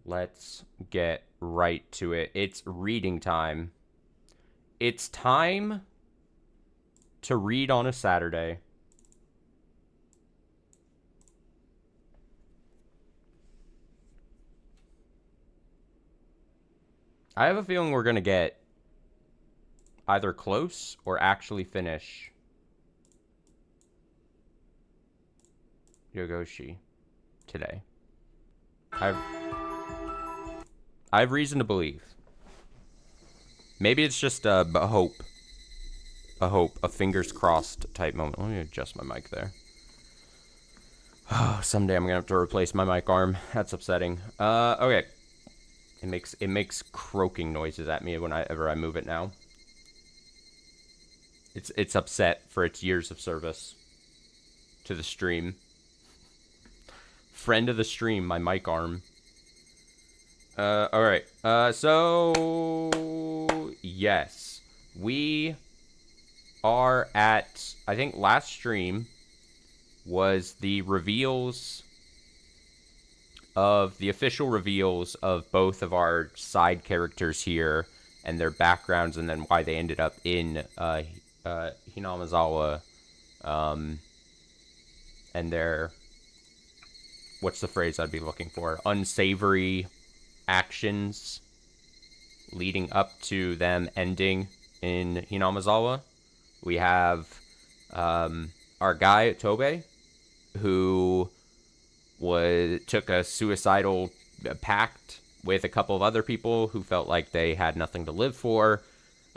let's get right to it. It's reading time. It's time to read on a Saturday. I have a feeling we're going to get either close or actually finish Yoigoshi today. I've reason to believe. Maybe it's just a hope. A fingers crossed type moment. Let me adjust my mic there. Oh, someday I'm gonna have to replace my mic arm. That's upsetting. Okay. It makes croaking noises at me whenever I move it now. It's upset for its years of service to the stream. Friend of the stream, my mic arm. Alright. So yes. We are at, I think last stream was the reveals of the official reveals of both of our side characters here and their backgrounds, and then why they ended up in Hinamizawa, and their, what's the phrase I'd be looking for? Unsavory actions leading up to them ending in Hinamizawa. We have our guy Tobe, who took a suicidal pact with a couple of other people who felt like they had nothing to live for,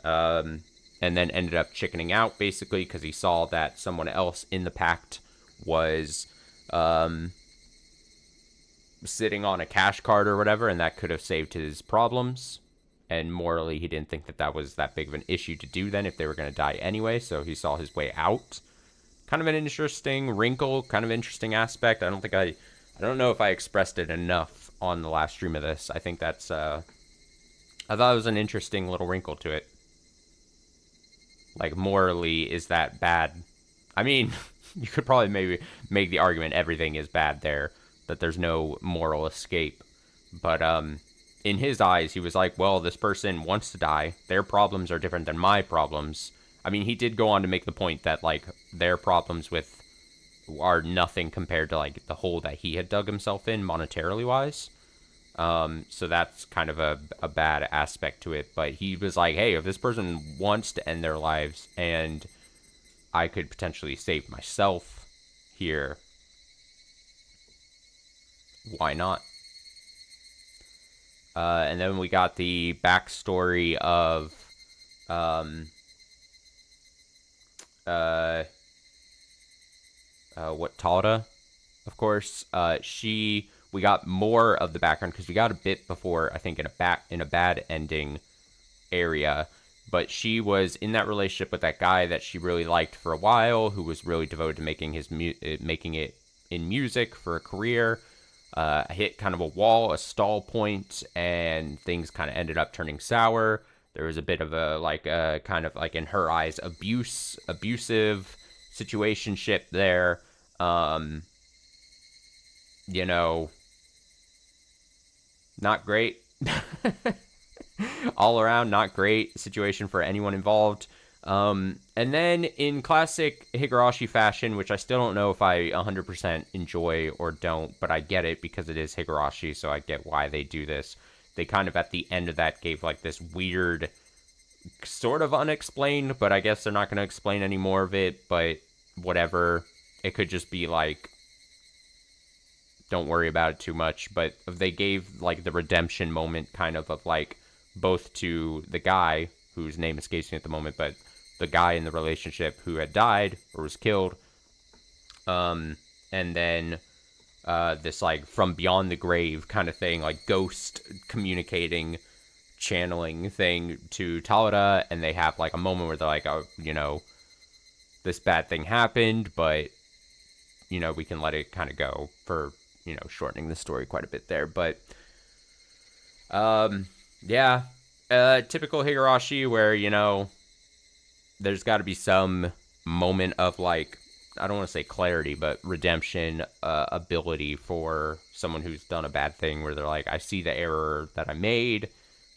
and then ended up chickening out basically because he saw that someone else in the pact was sitting on a cash card or whatever, and that could have saved his problems. And morally, he didn't think that that was that big of an issue to do then if they were going to die anyway, so he saw his way out. Kind of an interesting wrinkle, kind of interesting aspect. I don't know if I expressed it enough on the last stream of this. I think that's, I thought it was an interesting little wrinkle to it. Like, morally, is that bad? I mean, you could probably maybe make the argument everything is bad there, that there's no moral escape. But, in his eyes, he was like, well, this person wants to die. Their problems are different than my problems. I mean, he did go on to make the point that, like, their problems with are nothing compared to, like, the hole that he had dug himself in, monetarily wise. So that's kind of a bad aspect to it. But he was like, hey, if this person wants to end their lives and I could potentially save myself here, why not? And then we got the backstory of what Tauta, of course. We got more of the background because we got a bit before, I think, in a bad ending area. But she was in that relationship with that guy that she really liked for a while, who was really devoted to making it in music for a career. Hit kind of a wall, a stall point, and things kind of ended up turning sour. There was a bit of a kind of like in her eyes abusive situationship there. You know, not great. All around, not great situation for anyone involved. And then in classic Higurashi fashion, which I still don't know if I 100% enjoy or don't, but I get it because it is Higurashi, so I get why they do this. They kind of at the end of that gave like this weird, sort of unexplained, but I guess they're not going to explain any more of it, but whatever. It could just be like, don't worry about it too much, but they gave like the redemption moment kind of like both to the guy whose name escapes me at the moment, but the guy in the relationship who had died or was killed, and then this like from beyond the grave kind of thing, like ghost communicating, channeling thing to Talada, and they have like a moment where they're like, oh, you know, this bad thing happened, but you know, we can let it kind of go for, you know, shortening the story quite a bit there. But yeah, typical Higurashi where, you know, there's got to be some moment of like I don't want to say clarity, but redemption ability for someone who's done a bad thing where they're like, I see the error that I made.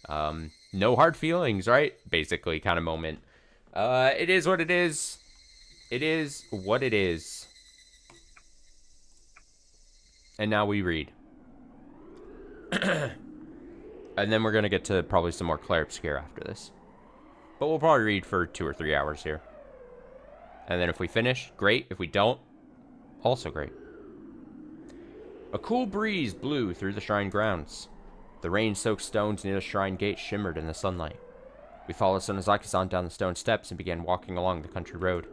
No hard feelings, right? Basically, kind of moment. It is what it is. It is what it is. And now we read. And then we're going to get to probably some more Clair Obscure after this. But we'll probably read for 2 or 3 hours here. And then if we finish, great. If we don't, also great. A cool breeze blew through the shrine grounds. The rain-soaked stones near the shrine gate shimmered in the sunlight. We followed Sonozaki-san down the stone steps and began walking along the country road.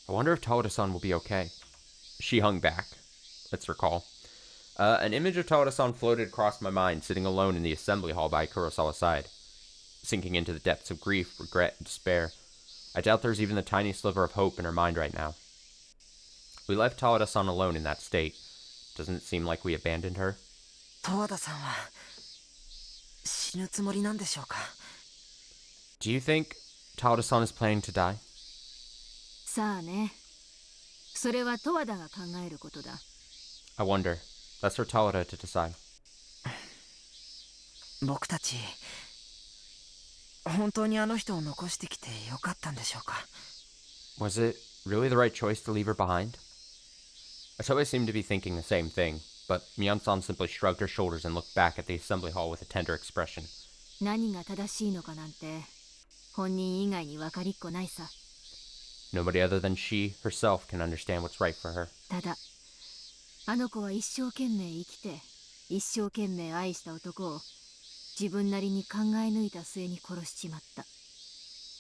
I wonder if Tawada-san will be okay. She hung back. Let's recall. An image of Tawada-san floated across my mind, sitting alone in the assembly hall by Kurosawa's side. Sinking into the depths of grief, regret, and despair. I doubt there's even the tiniest sliver of hope in her mind right now. We left Tawada-san alone in that state. Doesn't it seem like we abandoned her? Do you think Tawada-san is planning to die? I wonder. That's for Tawada to decide. Was it really the right choice to leave her behind? Otoe seemed to be thinking the same thing, but Mian-san simply shrugged her shoulders and looked back at the assembly hall with a tender expression. Nobody other than she herself can understand what's right for her.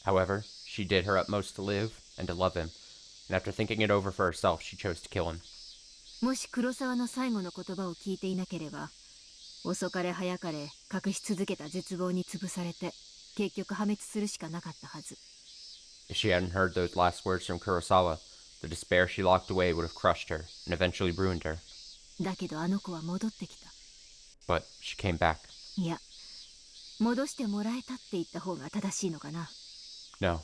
However, she did her utmost to live and to love him, and after thinking it over for herself, she chose to kill him. If she hadn't heard those last words from Kurosawa, the despair she locked away would have crushed her and eventually ruined her. But she came back. No,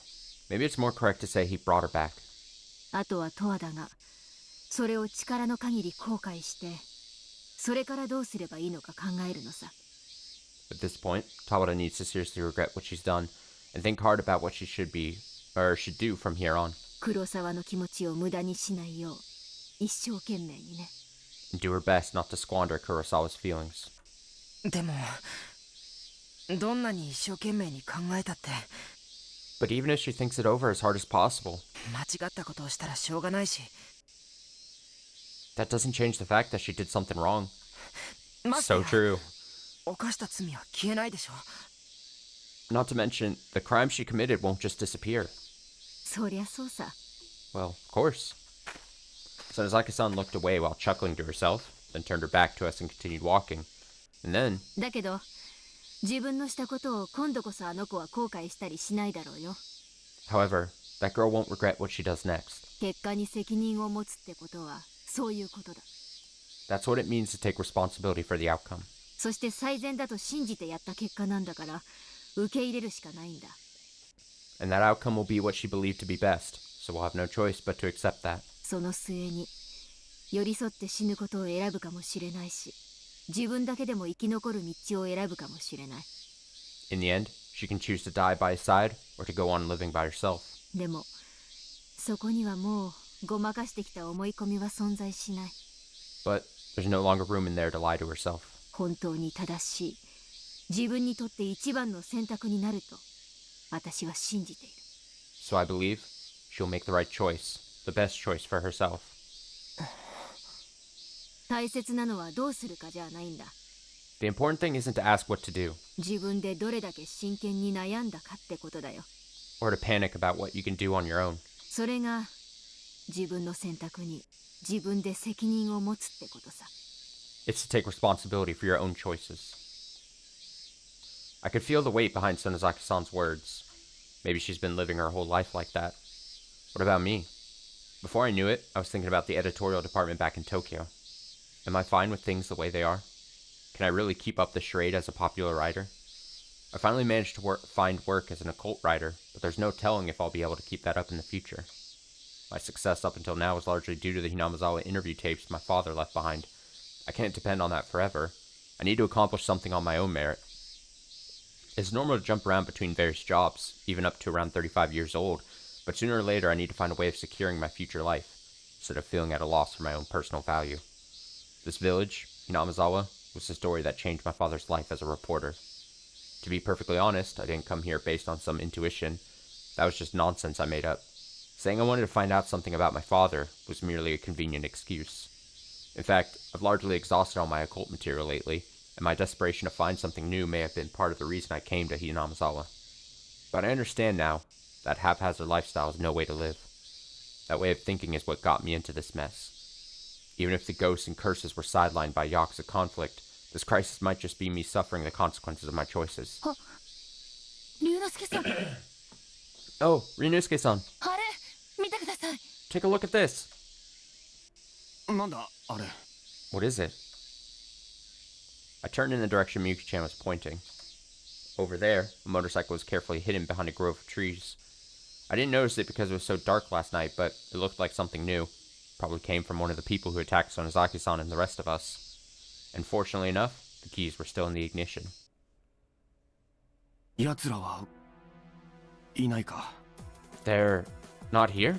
maybe it's more correct to say he brought her back. At this point, Tawada needs to seriously regret what she's done and think hard about what she should do from here on. And do her best not to squander Kurosawa's feelings. But even if she thinks it over as hard as possible, that doesn't change the fact that she did something wrong. So true. Not to mention, the crime she committed won't just disappear. Well, of course. Sonozaki-san looked away while chuckling to herself, then turned her back to us and continued walking. And then... However, that girl won't regret what she does next. That's what it means to take responsibility for the outcome. And that outcome will be what she believed to be best, so we'll have no choice but to accept that. In the end, she can choose to die by his side or to go on living by herself. But there's no longer room in there to lie to herself. So I believe she'll make the right choice, the best choice for herself. The important thing isn't to ask what to do, or to panic about what you can do on your own. It's to take responsibility for your own choices. I could feel the weight behind Sonozaki-san's words. Maybe she's been living her whole life like that. What about me? Before I knew it, I was thinking about the editorial department back in Tokyo. Am I fine with things the way they are? Can I really keep up the charade as a popular writer? I finally managed to find work as an occult writer, but there's no telling if I'll be able to keep that up in the future. My success up until now was largely due to the Hinamizawa interview tapes my father left behind. I can't depend on that forever. I need to accomplish something on my own merit. It's normal to jump around between various jobs, even up to around 35 years old, but sooner or later I need to find a way of securing my future life, instead of feeling at a loss for my own personal value. This village, Hinamizawa, was the story that changed my father's life as a reporter. To be perfectly honest, I didn't come here based on some intuition. That was just nonsense I made up. Saying I wanted to find out something about my father was merely a convenient excuse. In fact, I've largely exhausted all my occult material lately, and my desperation to find something new may have been part of the reason I came to Hinamizawa. But I understand now that haphazard lifestyle is no way to live. That way of thinking is what got me into this mess. Even if the ghosts and curses were sidelined by Yakuza conflict, this crisis might just be me suffering the consequences of my choices. Oh, Ryunosuke-san. Take a look at this. What is it? I turned in the direction Miyuki-chan was pointing. Over there, a motorcycle was carefully hidden behind a grove of trees. I didn't notice it because it was so dark last night, but it looked like something new. Probably came from one of the people who attacked Sonozaki-san and the rest of us. And fortunately enough, the keys were still in the ignition. They're not here?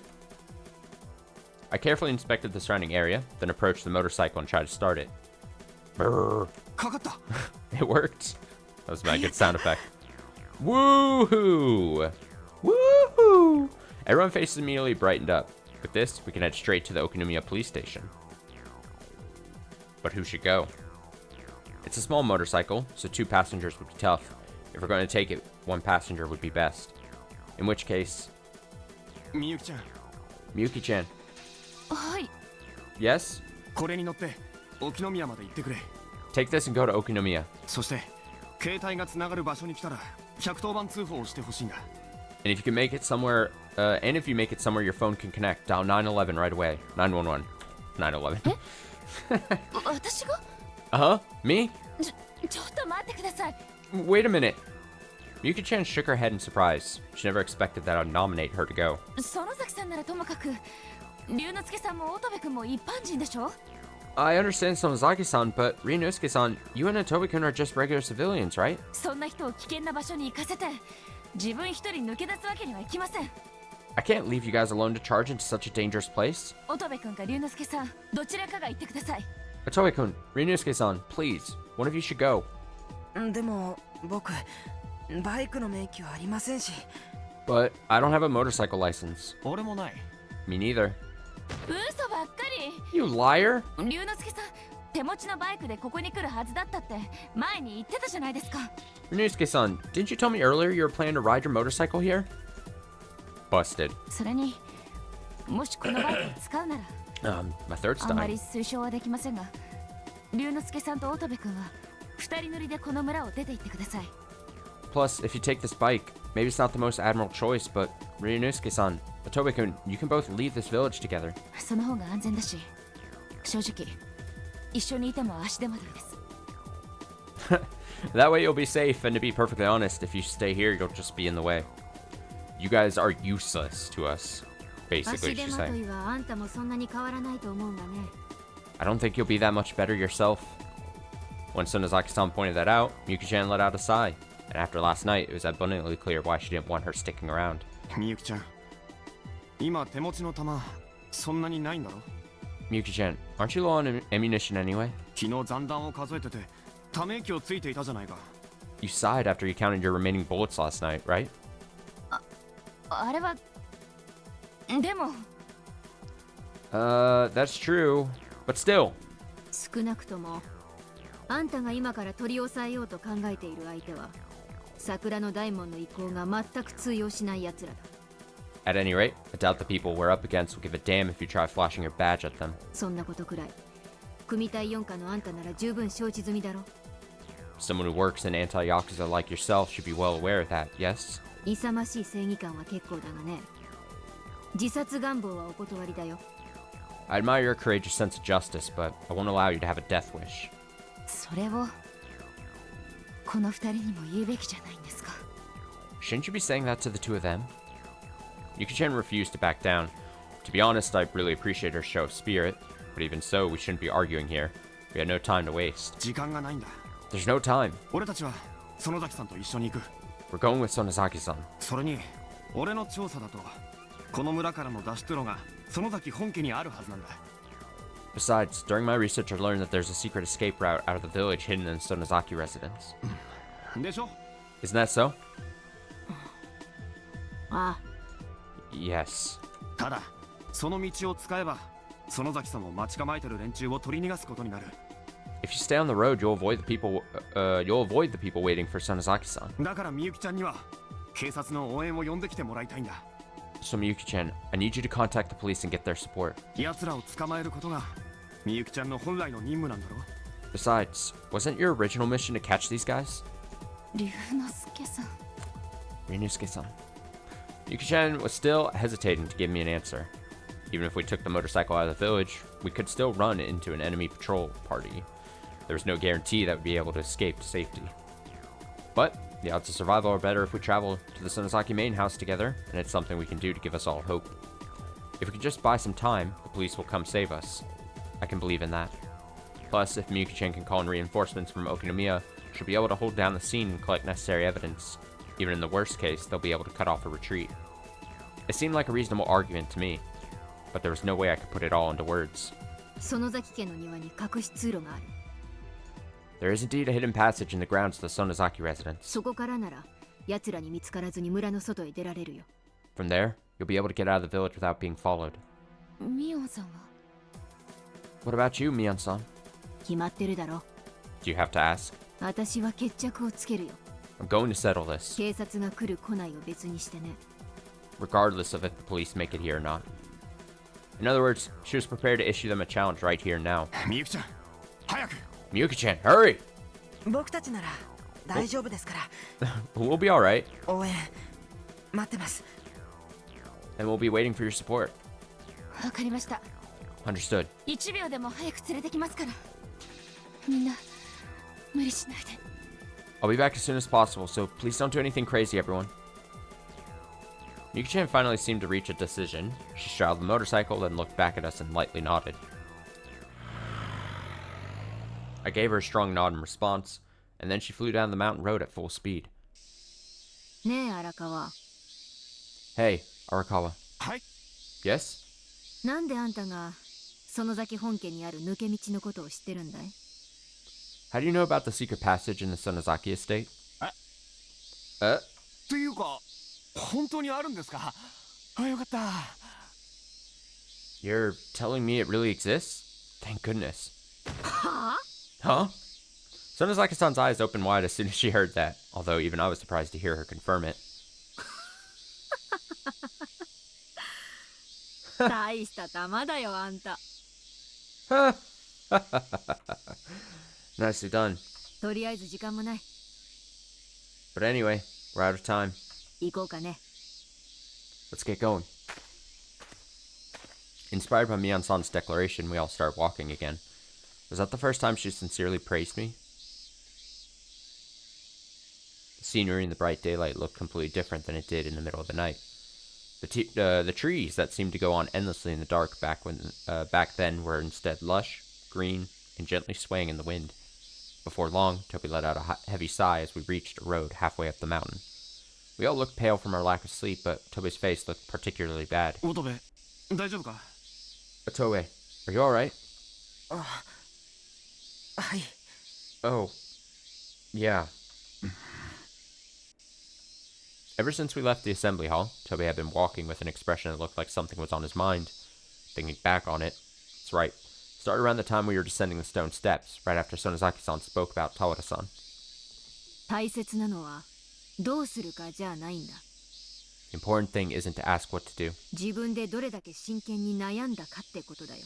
I carefully inspected the surrounding area, then approached the motorcycle and tried to start it. Brrr. It worked. That was my good sound effect. Woohoo! Woohoo! Everyone's faces immediately brightened up. With this, we can head straight to the Okinomiya police station. But who should go? It's a small motorcycle, so 2 passengers would be tough. If we're going to take it, 1 passenger would be best. In which case... Miyuki-chan. Miyuki-chan. Yes? Take this and go to Okinomiya. And if you can make it somewhere, if you make it somewhere your phone can connect, dial 911 right away. 911. 911. Uh-huh. Me? Wait a minute. Miyuki-chan shook her head in surprise. She never expected that I'd nominate her to go. I understand Sonozaki-san, but Ryunosuke-san, you and Otobe-kun are just regular civilians, right? I can't leave you guys alone to charge into such a dangerous place. Otobe-kun, Ryunosuke-san, please. One of you should go. But I don't have a motorcycle license. Me neither. You liar! Ryunosuke-san, didn't you tell me earlier you were planning to ride your motorcycle here? Busted. My third time. Plus, if you take this bike, maybe it's not the most admirable choice, but Ryunosuke-san, Otobe-kun, you can both leave this village together. That way you'll be safe, and to be perfectly honest, if you stay here, you'll just be in the way. You guys are useless to us, basically, she's saying. I don't think you'll be that much better yourself. When Sonozaki-san pointed that out, Miyuki-chan let out a sigh. And after last night, it was abundantly clear why she didn't want her sticking around. Miyuki-chan, Miyuki-chan, aren't you low on ammunition anyway? You sighed after you counted your remaining bullets last night, right? That's true, but still. At any rate, I doubt the people we're up against will give a damn if you try flashing your badge at them. Someone who works in anti-Yakuza like yourself should be well aware of that, yes? I admire your courageous sense of justice, but I won't allow you to have a death wish. この二人にも言うべきじゃないんですか。 Shouldn't you be saying that to the two of them? Yuki-chan refused to back down. To be honest, I really appreciate her show of spirit, but even so, we shouldn't be arguing here. We had no time to waste. 時間がないんだ。 There's no time. 俺たちは園崎さんと一緒に行く。 We're going with Sonozaki-san. それに俺の調査だとこの村からの脱出路が園崎本家にあるはずなんだ。 Besides, during my research, I learned that there's a secret escape route out of the village hidden in Sonozaki residence. でしょ？ Isn't that so? ああ、 Yes. ただその道を使えば園崎さんを待ち構えてる連中を取り逃がすことになる。 If you stay on the road, you'll avoid the people waiting for Sonozaki-san. だからみゆきちゃんには警察の応援を呼んできてもらいたいんだ。 So Miyuki-chan, I need you to contact the police and get their support. 奴らを捕まえることがみゆきちゃんの本来の任務なんだろ。 Besides, wasn't your original mission to catch these guys? 龍之介さん。 Ryunosuke-san. Miyuki-chan was still hesitating to give me an answer. Even if we took the motorcycle out of the village, we could still run into an enemy patrol party. There was no guarantee that we'd be able to escape to safety. But the odds of survival are better if we travel to the Sonozaki main house together, and it's something we can do to give us all hope. If we can just buy some time, the police will come save us. I can believe in that. Plus, if Miyuki-chan can call in reinforcements from Okinomiya, she'll be able to hold down the scene and collect necessary evidence. Even in the worst case, they'll be able to cut off a retreat. It seemed like a reasonable argument to me, but there was no way I could put it all into words. 園崎家の庭に隠し通路がある。 There is indeed a hidden passage in the grounds of the Sonozaki residence. そこからなら奴らに見つからずに村の外へ出られるよ。 From there, you'll be able to get out of the village without being followed. ミオンさんは What about you, Mion-san? 決まってるだろ。 Do you have to ask? 私は決着をつけるよ。 I'm going to settle this, 警察が来る来ないを別にしてね。 regardless of if the police make it here or not. In other words, she was prepared to issue them a challenge right here and now. みゆきちゃん早く。 Miyuki-chan, hurry! 僕たちなら大丈夫ですから We'll be alright, 応援待ってます。 and we'll be waiting for your support. わかりました。 Understood. 1秒でも早く連れてきますから。みんな無理しないで。 I'll be back as soon as possible, so please don't do anything crazy, everyone. Miyuki-chan finally seemed to reach a decision. She straddled the motorcycle, then looked back at us and lightly nodded. I gave her a strong nod in response, and then she flew down the mountain road at full speed. ねえ荒川、 Hey, Arakawa. はい。 Yes? なんであんたが園崎本家にある抜け道のことを知ってるんだい？ How do you know about the secret passage in the Sonozaki estate? というか本当にあるんですか？あ、よかった。 You're telling me it really exists? Thank goodness. はあ？ Huh? Sonozaki-san's eyes opened wide as soon as she heard that, although even I was surprised to hear her confirm it. 大した玉だよあんた。 Nicely done. とりあえず時間もない。 But anyway, we're out of time. 行こうかね。 Let's get going. Inspired by Mion-san's declaration, we all start walking again. Was that the first time she sincerely praised me? The scenery in the bright daylight looked completely different than it did in the middle of the night. The trees that seemed to go on endlessly in the dark back then were instead lush, green, and gently swaying in the wind. Before long, Toby let out a heavy sigh as we reached a road halfway up the mountain. We all looked pale from our lack of sleep, but Toby's face looked particularly bad. 乙部大丈夫か？ Tobe, are you alright? はい。 Oh, yeah. Ever since we left the assembly hall, Toby had been walking with an expression that looked like something was on his mind. Thinking back on it, it's right. Started around the time we were descending the stone steps, right after Sonozaki-san spoke about Tawada-san. 大切なのはどうするかじゃないんだ。 The important thing isn't to ask what to do, 自分でどれだけ真剣に悩んだかってことだよ。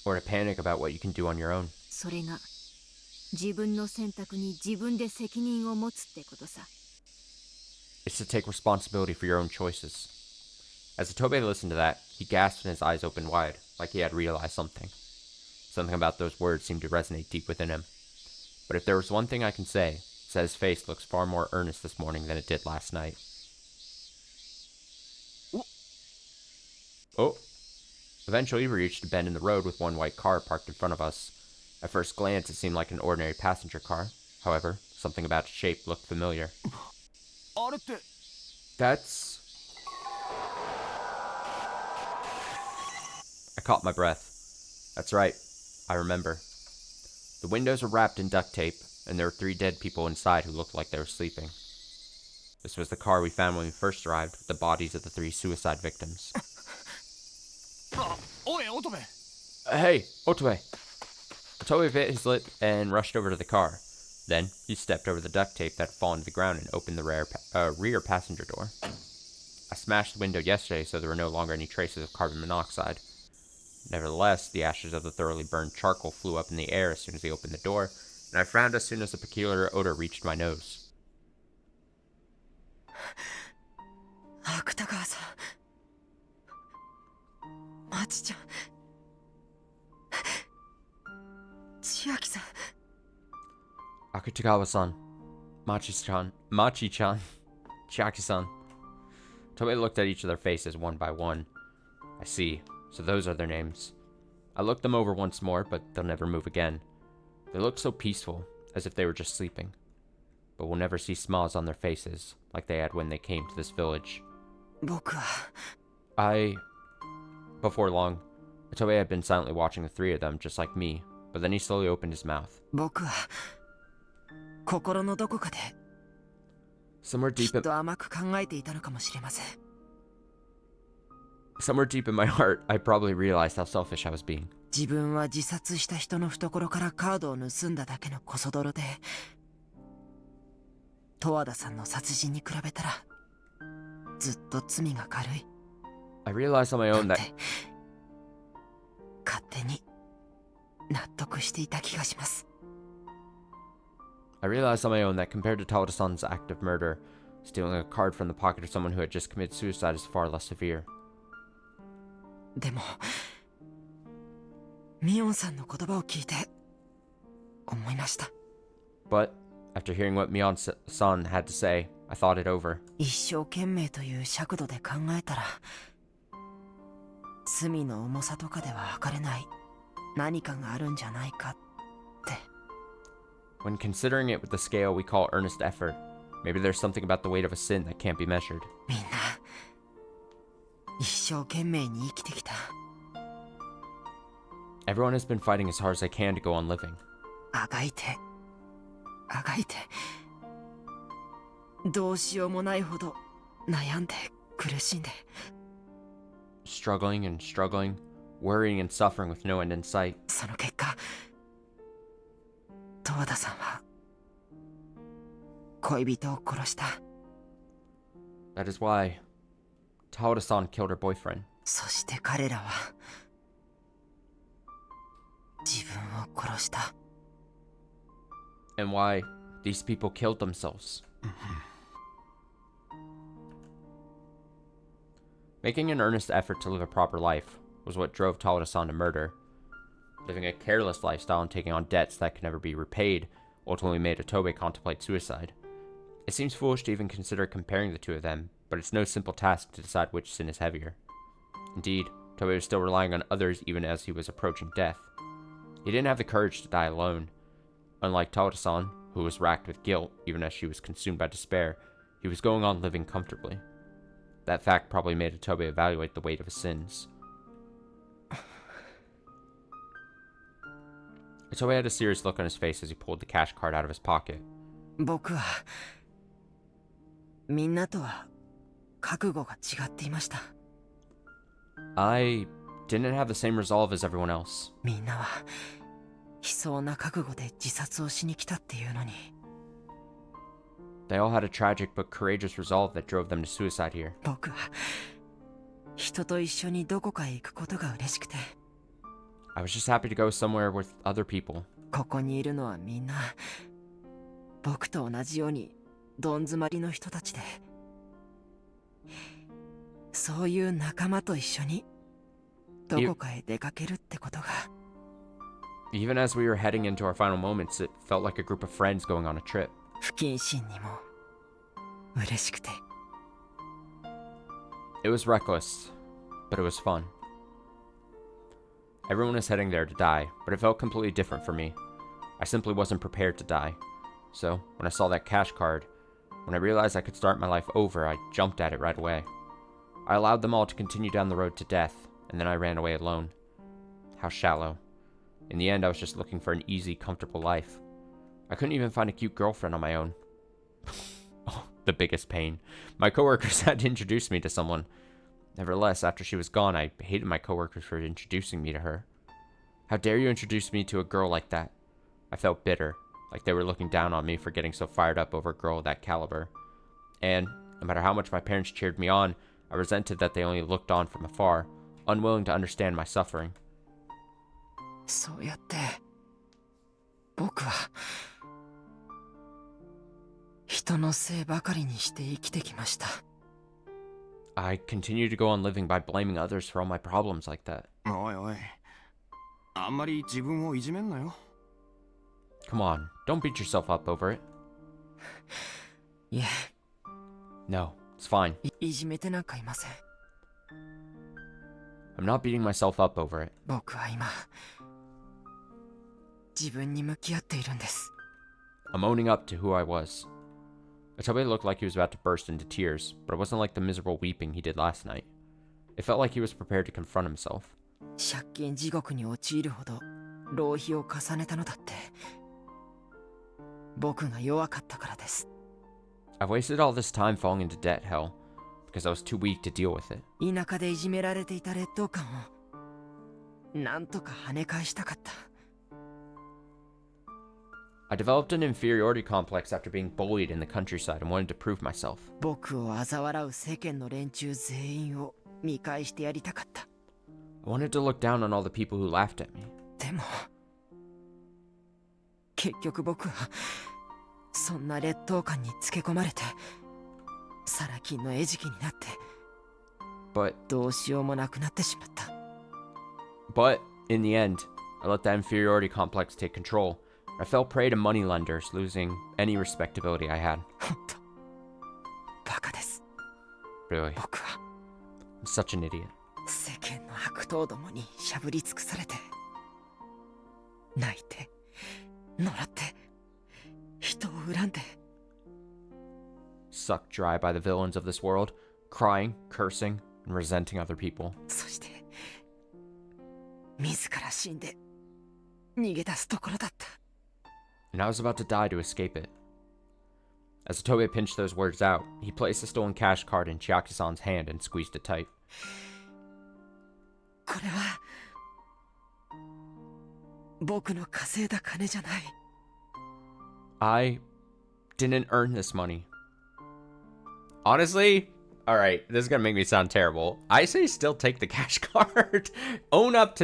or to panic about what you can do on your own. それが自分の選択に自分で責任を持つってことさ。 It's to take responsibility for your own choices. As Tobe listened to that, he gasped and his eyes opened wide, like he had realized something. Something about those words seemed to resonate deep within him. But if there was one thing I can say, said his face looks far more earnest this morning than it did last night. Oh. Eventually, we reached a bend in the road with one white car parked in front of us. At first glance, it seemed like an ordinary passenger car. However, something about its shape looked familiar. That's... I caught my breath. That's right. I remember. The windows were wrapped in duct tape, and there were 3 dead people inside who looked like they were sleeping. This was the car we found when we first arrived, with the bodies of the 3 suicide victims. Hey, Otobe! Otobe bit his lip and rushed over to the car. Then, he stepped over the duct tape that had fallen to the ground and opened the rear passenger door. I smashed the window yesterday so there were no longer any traces of carbon monoxide. Nevertheless, the ashes of the thoroughly burned charcoal flew up in the air as soon as he opened the door, and I frowned as soon as the peculiar odor reached my nose. Akutagawa-san. Machi-chan. Chiaki-san. Akutagawa-san. Machi-chan. Chiaki-san. Toei looked at each of their faces one by one. I see. So those are their names. I looked them over once more, but they'll never move again. They look so peaceful, as if they were just sleeping. But we'll never see smiles on their faces, like they had when they came to this village. Before long, Toei had been silently watching the 3 of them, just like me, but then he slowly opened his mouth. Somewhere deep in my heart, I probably realized how selfish I was being. 自分は自殺した人の懐からカードを盗んだだけのコソ泥で、十和田さんの殺人に比べたらずっと罪が軽い。I realized on my own that 勝手に納得していた気がします。I realized on my own that compared to Tawada-san's act of murder, stealing a card from the pocket of someone who had just committed suicide is far less severe. でも、ミオンさんの言葉を聞いて思いました。But after hearing what Mion-san had to say, I thought it over. 一生懸命という尺度で考えたら、罪の重さとかでは測れない何かがあるんじゃないかって。When considering it with the scale we call earnest effort, maybe there's something about the weight of a sin that can't be measured. みんな一生懸命に生きてきた。Everyone has been fighting as hard as they can to go on living. あがいてどうしようもないほど悩んで苦しんで。Struggling and struggling, worrying and suffering with no end in sight. その結果、十和田さんは恋人を殺した。That is why Tawada-san killed her boyfriend. そして彼らは自分を殺した。And why these people killed themselves. Making an earnest effort to live a proper life was what drove Tawada-san to murder. Living a careless lifestyle and taking on debts that could never be repaid ultimately made Otobe contemplate suicide. It seems foolish to even consider comparing the 2 of them, but it's no simple task to decide which sin is heavier. Indeed, Tobe was still relying on others even as he was approaching death. He didn't have the courage to die alone. Unlike Tawada-san, who was racked with guilt even as she was consumed by despair, he was going on living comfortably. That fact probably made Otobe evaluate the weight of his sins. Otobe had a serious look on his face as he pulled the cash card out of his pocket. 僕はみんなとは覚悟が違っていました。I didn't have the same resolve as everyone else. みんなは悲壮な覚悟で自殺をしに来たっていうのに。They all had a tragic but courageous resolve that drove them to suicide here. 僕は人と一緒にどこかへ行くことが嬉しくて。I was just happy to go somewhere with other people. ここにいるのはみんな僕と同じようにどん詰まりの人たちで、そういう仲間と一緒にどこかへ出かけるってことが。Even as we were heading into our final moments, it felt like a group of friends going on a trip. 不謹慎にも嬉しくて。 It was reckless, but it was fun. Everyone was heading there to die, but it felt completely different for me. I simply wasn't prepared to die. So, when I saw that cash card, when I realized I could start my life over, I jumped at it right away. I allowed them all to continue down the road to death, and then I ran away alone. How shallow. In the end, I was just looking for an easy, comfortable life. I couldn't even find a cute girlfriend on my own. Oh, the biggest pain. My coworkers had to introduce me to someone. Nevertheless, after she was gone, I hated my coworkers for introducing me to her. How dare you introduce me to a girl like that? I felt bitter, like they were looking down on me for getting so fired up over a girl of that caliber. And, no matter how much my parents cheered me on, I resented that they only looked on from afar, unwilling to understand my suffering. そうやって僕は人のせいばかりにして生きてきました。 I continued to go on living by blaming others for all my problems like that. おいおい、あんまり自分をいじめんなよ。 Come on, don't beat yourself up over it. いえ、 No, it's fine. いじめてなんかいません。 I'm not beating myself up over it. 僕は今自分に向き合っているんです。 I'm owning up to who I was. Otobe looked like he was about to burst into tears, but it wasn't like the miserable weeping he did last night. It felt like he was prepared to confront himself. 借金地獄に陥るほど浪費を重ねたのだって僕が弱かったからです。 I've wasted all this time falling into debt hell because I was too weak to deal with it. 田舎でいじめられていた劣等感をなんとか跳ね返したかった。 I developed an inferiority complex after being bullied in the countryside and wanted to prove myself. 僕を嘲笑う世間の連中全員を見返してやりたかった。 I wanted to look down on all the people who laughed at me. でも結局僕はそんな劣等感につけ込まれてサラ金の餌食になって But どうしようもなくなってしまった。 in the end, I let that inferiority complex take control. I fell prey to moneylenders, losing any respectability I had. 本当バカです。 Really, 僕は I'm such an idiot. 世間の悪党どもにしゃぶり尽くされて泣いて野良って人を恨んで Sucked dry by the villains of this world, crying, cursing, and resenting other people. そして自ら死んで逃げ出すところだった。 And I was about to die to escape it. As Otobe pinched those words out, he placed the stolen cash card in Chiaki-san's hand and squeezed it tight. これは僕の稼いだ金じゃない。 I didn't earn this money. Honestly, alright, this is gonna make me sound terrible. I say still take the cash card. Own up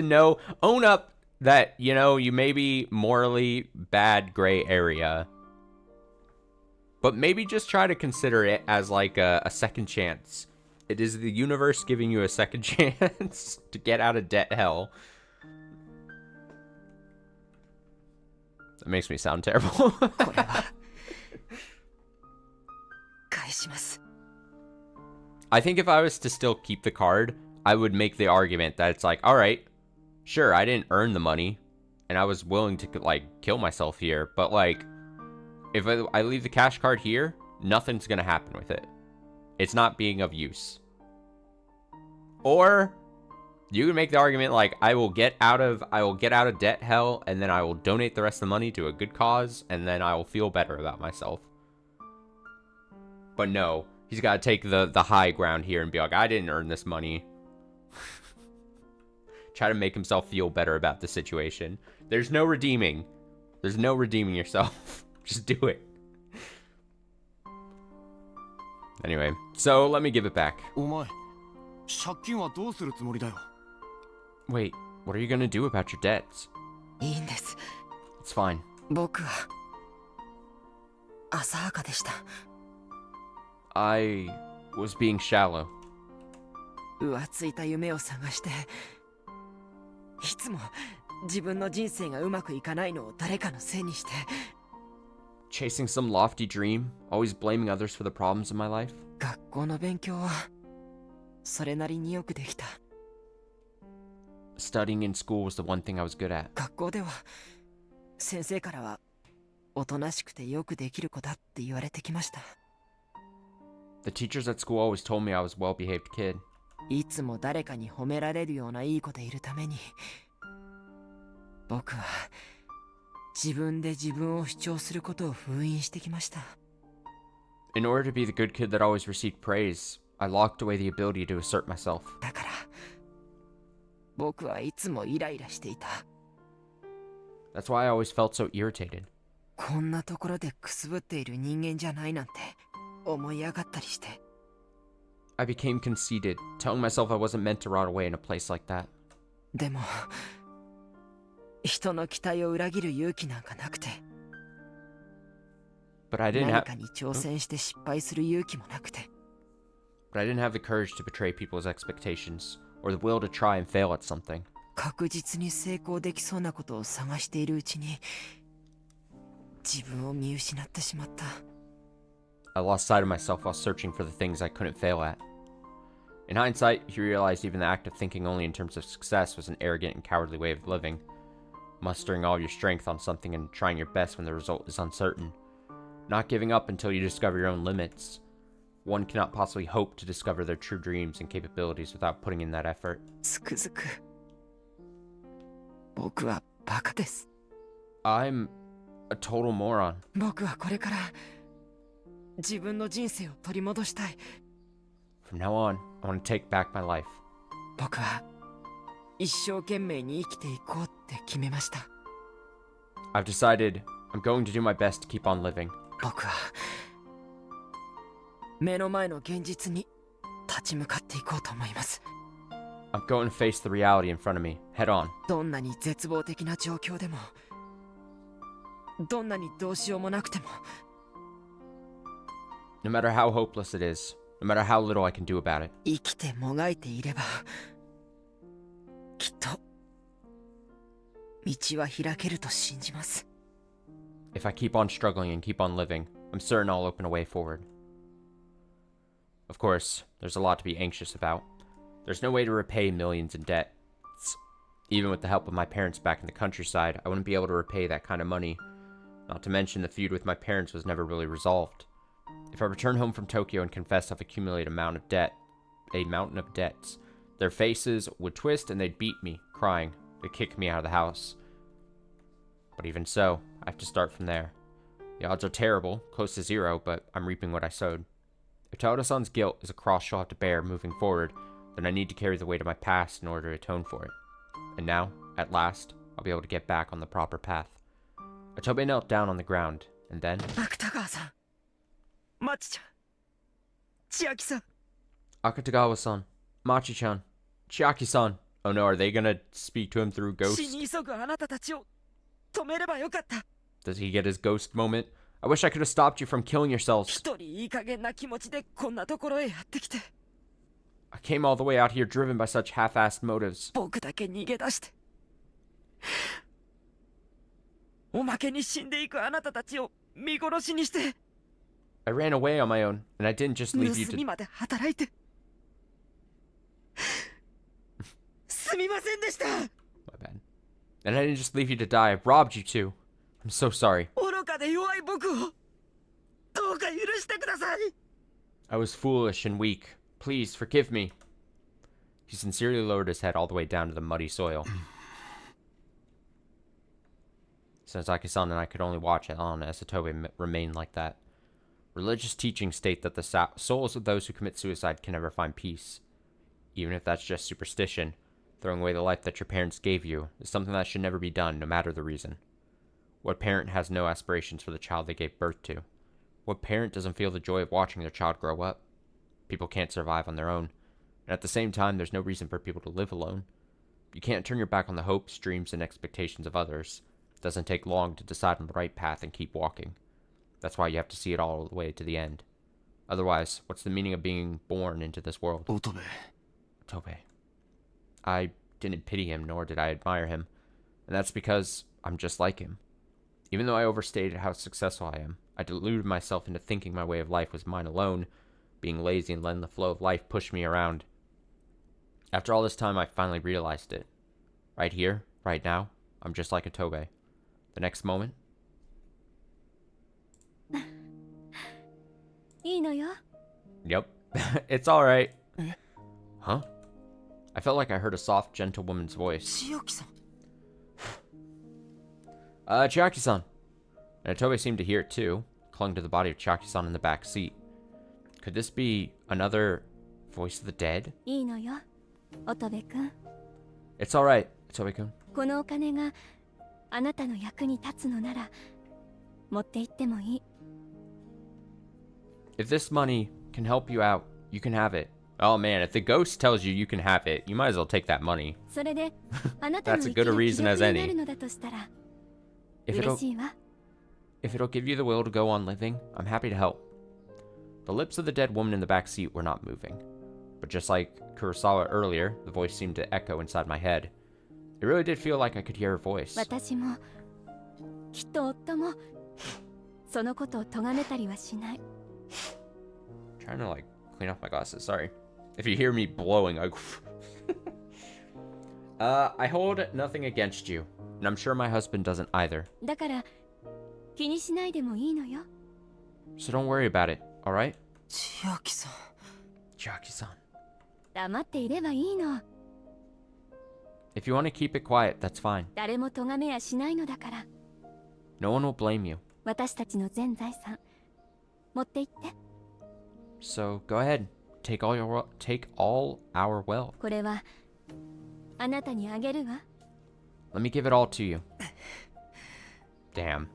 that, you know, you may be morally bad gray area. But maybe just try to consider it as like a second chance. It is the universe giving you a second chance to get out of debt hell. That makes me sound terrible. これは返します。 I think if I was to still keep the card, I would make the argument that it's like, alright, sure, I didn't earn the money, and I was willing to, like, kill myself here, but, like, if I leave the cash card here, nothing's gonna happen with it. It's not being of use. Or, you can make the argument, like, I will get out of debt hell, and then I will donate the rest of the money to a good cause, and then I will feel better about myself. But no, he's gotta take the high ground here and be like, I didn't earn this money. Try to make himself feel better about the situation. There's no redeeming. There's no redeeming yourself. Just do it. Anyway, so let me give it back. お前、借金はどうするつもりだよ。 Wait, what are you gonna do about your debts? いいんです。 It's fine. 僕は浅はかでした。 I was being shallow. 浮ついた夢を探していつも自分の人生がうまくいかないのを誰かのせいにして Chasing some lofty dream, always blaming others for the problems in my life. 学校の勉強はそれなりによくできた。 Studying in school was the one thing I was good at. 学校では先生からはおとなしくてよくできる子だって言われてきました。 The teachers at school always told me I was a well-behaved kid. いつも誰かに褒められるようないい子でいるために、僕は自分で自分を主張することを封印してきました。 In order to be the good kid that always received praise, I locked away the ability to assert myself. だから僕はいつもイライラしていた。 That's why I always felt so irritated. こんなところでくすぶっている人間じゃないなんて思い上がったりして。 I became conceited, telling myself I wasn't meant to rot away in a place like that. でも人の期待を裏切る勇気なんかなくて、 But I didn't 何 have かに挑戦して失敗する勇気もなくて、 but I didn't have the courage to betray people's expectations or the will to try and fail at something. 確実に成功できそうなことを探しているうちに自分を見失ってしまった。 I lost sight of myself while searching for the things I couldn't fail at. In hindsight, he realized even the act of thinking only in terms of success was an arrogant and cowardly way of living. Mustering all your strength on something and trying your best when the result is uncertain. Not giving up until you discover your own limits. One cannot possibly hope to discover their true dreams and capabilities without putting in that effort. つくづく僕はバカです。 I'm a total moron. 僕はこれから自分の人生を取り戻したい。 From now on, I want to take back my life. 僕は一生懸命に生きていこうって決めました。 I've decided I'm going to do my best to keep on living. 僕は目の前の現実に立ち向かっていこうと思います。 I'm going to face the reality in front of me, head on. どんなに絶望的な状況でも、どんなにどうしようもなくても、 No matter how hopeless it is, no matter how little I can do about it. 生きてもがいていればきっと道は開けると信じます。 If I keep on struggling and keep on living, I'm certain I'll open a way forward. Of course, there's a lot to be anxious about. There's no way to repay millions in debt. Even with the help of my parents back in the countryside, I wouldn't be able to repay that kind of money. Not to mention the feud with my parents was never really resolved. If I return home from Tokyo and confess I've accumulated a mountain of debts, their faces would twist and they'd beat me, crying. They'd kick me out of the house. But even so, I have to start from there. The odds are terrible, close to zero, but I'm reaping what I sowed. If Toda-san's guilt is a cross she'll have to bear moving forward, then I need to carry the weight of my past in order to atone for it. And now, at last, I'll be able to get back on the proper path. Otobe knelt down on the ground, and then... 芥川さん、マチちゃん、千秋さん。 Akutagawa-san, Machi-chan, Chiaki-san. Oh no, are they gonna speak to him through 死 ghost? に急ぐあなたたちを止めればよかった。 Does he get his ghost moment? I wish I could have stopped you from killing yourselves. 一人いい加減な気持ちでこんなところへやってきて、 I came all the way out here driven by such half-assed motives. 僕だけ逃げ出して、おまけに死んでいくあなたたちを見殺しにして、 I ran away on my own, and I didn't just leave you 盗み to... まで働いてすみませんでした。 My bad. And I didn't just leave you to die, I robbed you too. I'm so sorry. 愚かで弱い僕をどうか許してください。 I was foolish and weak. Please, forgive me. He sincerely lowered his head all the way down to the muddy soil. Senzaki-san and I could only watch on as Otobe remained like that. Religious teachings state that the souls of those who commit suicide can never find peace. Even if that's just superstition, throwing away the life that your parents gave you is something that should never be done, no matter the reason. What parent has no aspirations for the child they gave birth to? What parent doesn't feel the joy of watching their child grow up? People can't survive on their own, and at the same time, there's no reason for people to live alone. You can't turn your back on the hopes, dreams, and expectations of others. It doesn't take long to decide on the right path and keep walking. That's why you have to see it all the way to the end. Otherwise, what's the meaning of being born into this world? Otobe. Otobe. I didn't pity him, nor did I admire him, and that's because I'm just like him. Even though I overstated how successful I am, I deluded myself into thinking my way of life was mine alone. Being lazy and letting the flow of life push me around. After all this time, I finally realized it. Right here, right now, I'm just like a Tobe. The next moment... いいのよ。 Yep. It's alright. Huh? I felt like I heard a soft, gentle woman's voice. 千秋さん。 Chiaki-san. And Tobe seemed to hear it too, clung to the body of Chiaki-san in the back seat. Could this be another voice of the dead? いいのよ、乙部君。 It's alright, Tobe-kun. このお金があなたの役に立つのなら持って行ってもいい。 If this money can help you out, you can have it. Oh man, if the ghost tells you you can have it, you might as well take that money. それであなたの That's 生 a き good る a 気 reason as 力にな any. るのだとしたら If 嬉 it'll, しいわ。 if it'll give you the will to go on living, I'm happy to help. The lips of the dead woman in the back seat were not moving. But just like Kurosawa earlier, the voice seemed to echo inside my head. It really did feel like I could hear her voice. 私もきっと夫もそのことを咎めたりはしない。 Trying to like clean off my glasses, sorry. If you hear me blowing, I hold nothing against you, and I'm sure my husband doesn't either. だから気にしないでもいいのよ。 So don't worry about it, alright? 千秋さん。 Chiaki-san. 黙っていればいいの。 If you want to keep it quiet, that's fine. 誰も咎めやしないのだから。 No one will blame you. 私たちの全財産持って行って。 So go ahead, take all our wealth. これはあなたにあげるわ。 Let me give it all to you. Damn.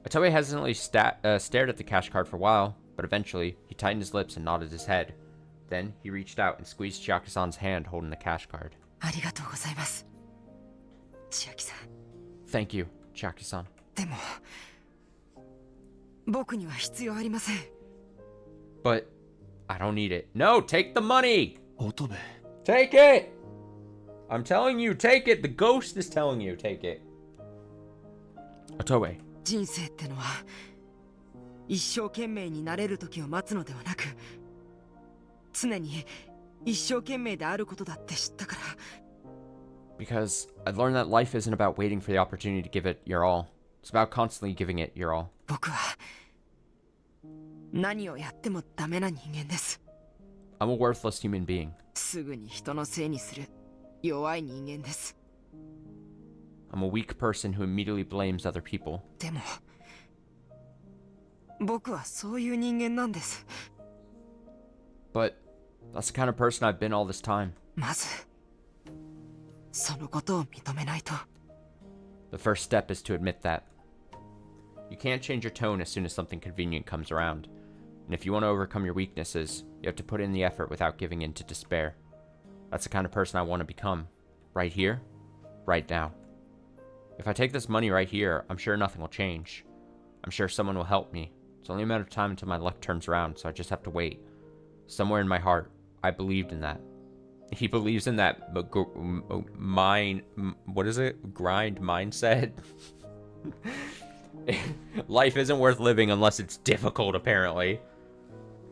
Otoe hesitantly stared at the cash card for a while, but eventually he tightened his lips and nodded his head. Then he reached out and squeezed Chiaki-san's hand holding the cash card. ありがとうございます。千秋さん。 Thank you, Chiaki-san. でも、僕には必要ありません。 But I don't need it. No, take the money! 乙部 Take it! I'm telling you, take it! The ghost is telling you, take it. Otoe. 人生ってのは一生懸命になれる時を待つのではなく、常に一生懸命であることだって知ったから。 Because I've learned that life isn't about waiting for the opportunity to give it your all. It's about constantly giving it your all. 僕は何をやってもダメな人間です。 I'm a worthless human being. すぐに人のせいにする弱い人間です。 I'm a weak person who immediately blames other people. でも僕はそういう人間なんです。 But that's the kind of person I've been all this time. まずそのことを認めないと。 The first step is to admit that. You can't change your tone as soon as something convenient comes around. And if you want to overcome your weaknesses, you have to put in the effort without giving in to despair. That's the kind of person I want to become. Right here, right now. If I take this money right here, I'm sure nothing will change. I'm sure someone will help me. It's only a matter of time until my luck turns around, so I just have to wait. Somewhere in my heart, I believed in that. He believes in that what is it? Grind mindset? Life isn't worth living unless it's difficult, apparently.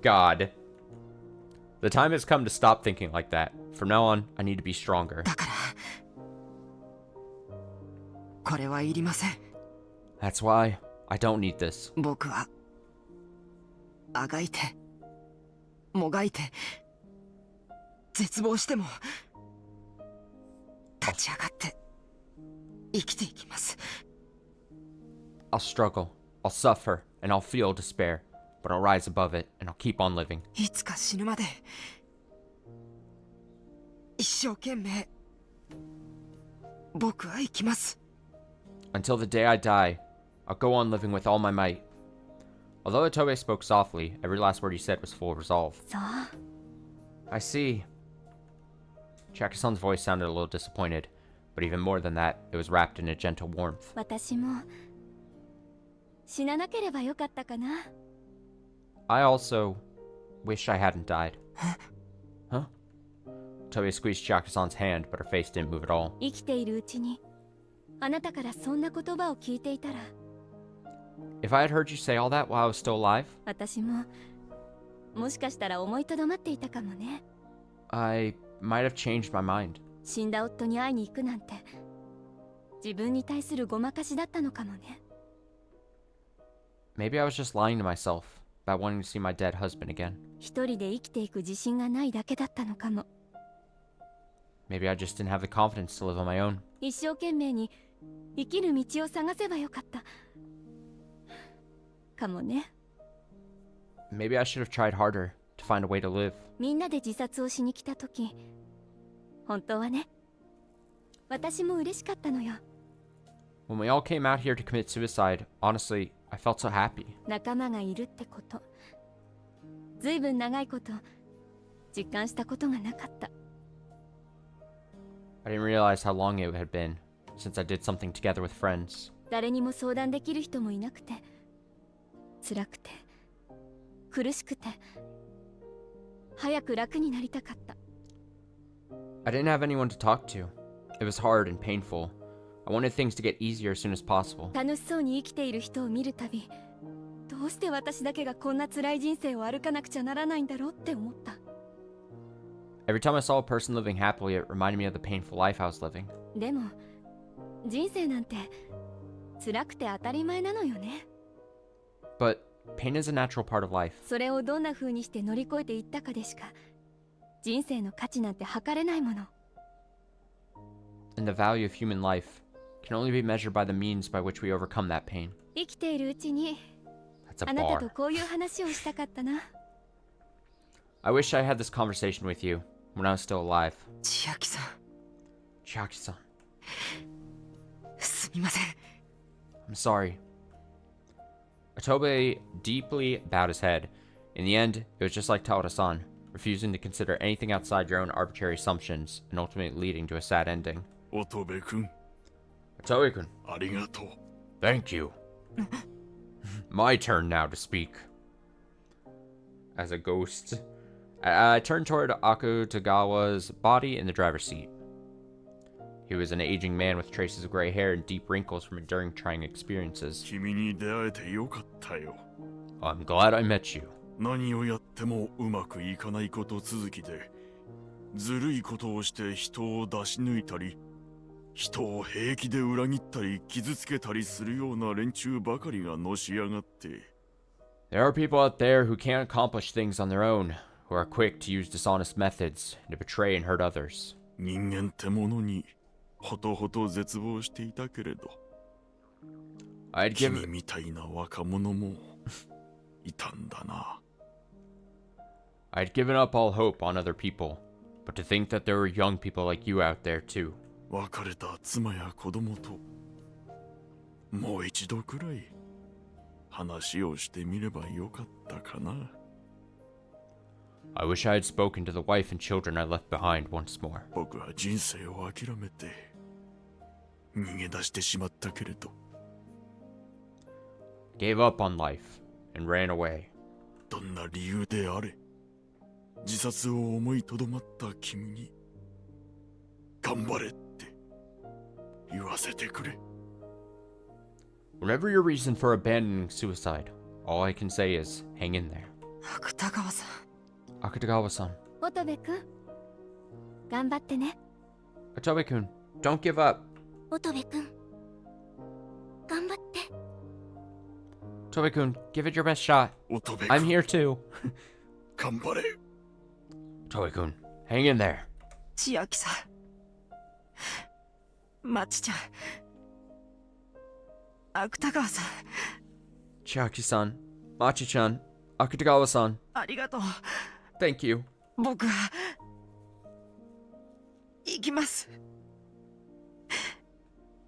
God. The time has come to stop thinking like that. From now on, I need to be stronger. だからこれはいりません。 That's why I don't need this. 僕はあがいてもがいて絶望しても立ち上がって生きていきます。 I'll struggle, I'll suffer, and I'll feel despair. But I'll rise above it, and I'll keep on living. いつか死ぬまで一生懸命僕は生きます。 Until the day I die, I'll go on living with all my might. Although Otobe spoke softly, every last word he said was full of resolve. そう。 I see. Chiaki-san's voice sounded a little disappointed, but even more than that, it was wrapped in a gentle warmth. 私も死ななければよかったかな。 I also wish I hadn't died. Huh? Tobe squeezed Chiaki-san's hand, but her face didn't move at all. 生きているうちにあなたからそんな言葉を聞いていたら、 If I had heard you say all that while I was still alive, 私ももしかしたら思いとどまっていたかもね。 I might have changed my mind. 死んだ夫に会いに行くなんて自分に対するごまかしだったのかもね。 Maybe I was just lying to myself about wanting to see my dead husband again. 一人で生きていく自信がないだけだったのかも。 Maybe I just didn't have the confidence to live on my own. 一生懸命に生きる道を探せばよかったかもね。 Maybe I should have tried harder to find a way to live. みんなで自殺をしに来た時、本当はね、私も嬉しかったのよ。 When we all came out here to commit suicide, honestly, I felt so happy. 仲間がいるってこと、ずいぶん長いこと実感したことがなかった。 I didn't realize how long it had been since I did something together with friends. 誰にも相談できる人もいなくて、辛くて苦しくて、早く楽になりたかった。 I didn't have anyone to talk to. It was hard and painful. I wanted things to get easier as soon as possible. 楽しそうに生きている人を見るたび、どうして私だけがこんな辛い人生を歩かなくちゃならないんだろうって思った。 Every time I saw a person living happily, it reminded me of the painful life I was living. でも人生なんて辛くて当たり前なのよね。 But pain is a natural part of life. それをどんな風にして乗り越えていったかでしか人生の価値なんて測れないもの。 And the value of human life can only be measured by the means by which we overcome that pain. 生きているうちに That's a あなたと bar. こういう話をしたかったな。 I wish I had this conversation with you when I was still alive. 千秋さん、 Chiaki-san, すみません。 I'm sorry. Otobe deeply bowed his head. In the end, it was just like Taoda-san, refusing to consider anything outside your own arbitrary assumptions and ultimately leading to a sad ending. 乙部君 Otobe-kun, ありがとう。 thank you. My turn now to speak. As a ghost, I turned toward Akutagawa's body in the driver's seat. He was an aging man with traces of gray hair and deep wrinkles from enduring trying experiences. 君に出会えてよかったよ。 I'm glad I met you. 何をやってもうまくいかないこと続きで、ずるいことをして人を出し抜いたり、人を平気で裏切ったり傷つけたりするような連中ばかりがのし上がって。 There are people out there who can't accomplish things on their own, who are quick to use dishonest methods and to betray and hurt others. 人間ってものにほとほと絶望していたけれど、 I'd 君 give みたいな若者もいたんだな。 I'd given up all hope on other people, but to think that there were young people like you out there too. 別れた妻や子供ともう一度くらい話をしてみればよかったかな。 I wish I had spoken to the wife and children I left behind once more. 僕は人生を諦めて逃げ出してしまったけれど、 Gave up on life and ran away. どんな理由であれ自殺を思いとどまった君に頑張れって言わせてくれ。 Whatever your reason for abandoning suicide, all I can say is hang in there. 芥川さん、 Akutagawa-san. 乙部くん、頑張ってね。 Otobe-kun, don't give up. 乙部くん、頑張って。 Otobe-kun, give it your best shot. 乙部 I'm 君 here too. 頑張れ。 Otobe-kun, hang in there. 千秋さん、まちちゃん、芥川さん、 Chiaki-san, Machi-chan, Akutagawa-san, ありがとう。 thank you. 僕は行きます。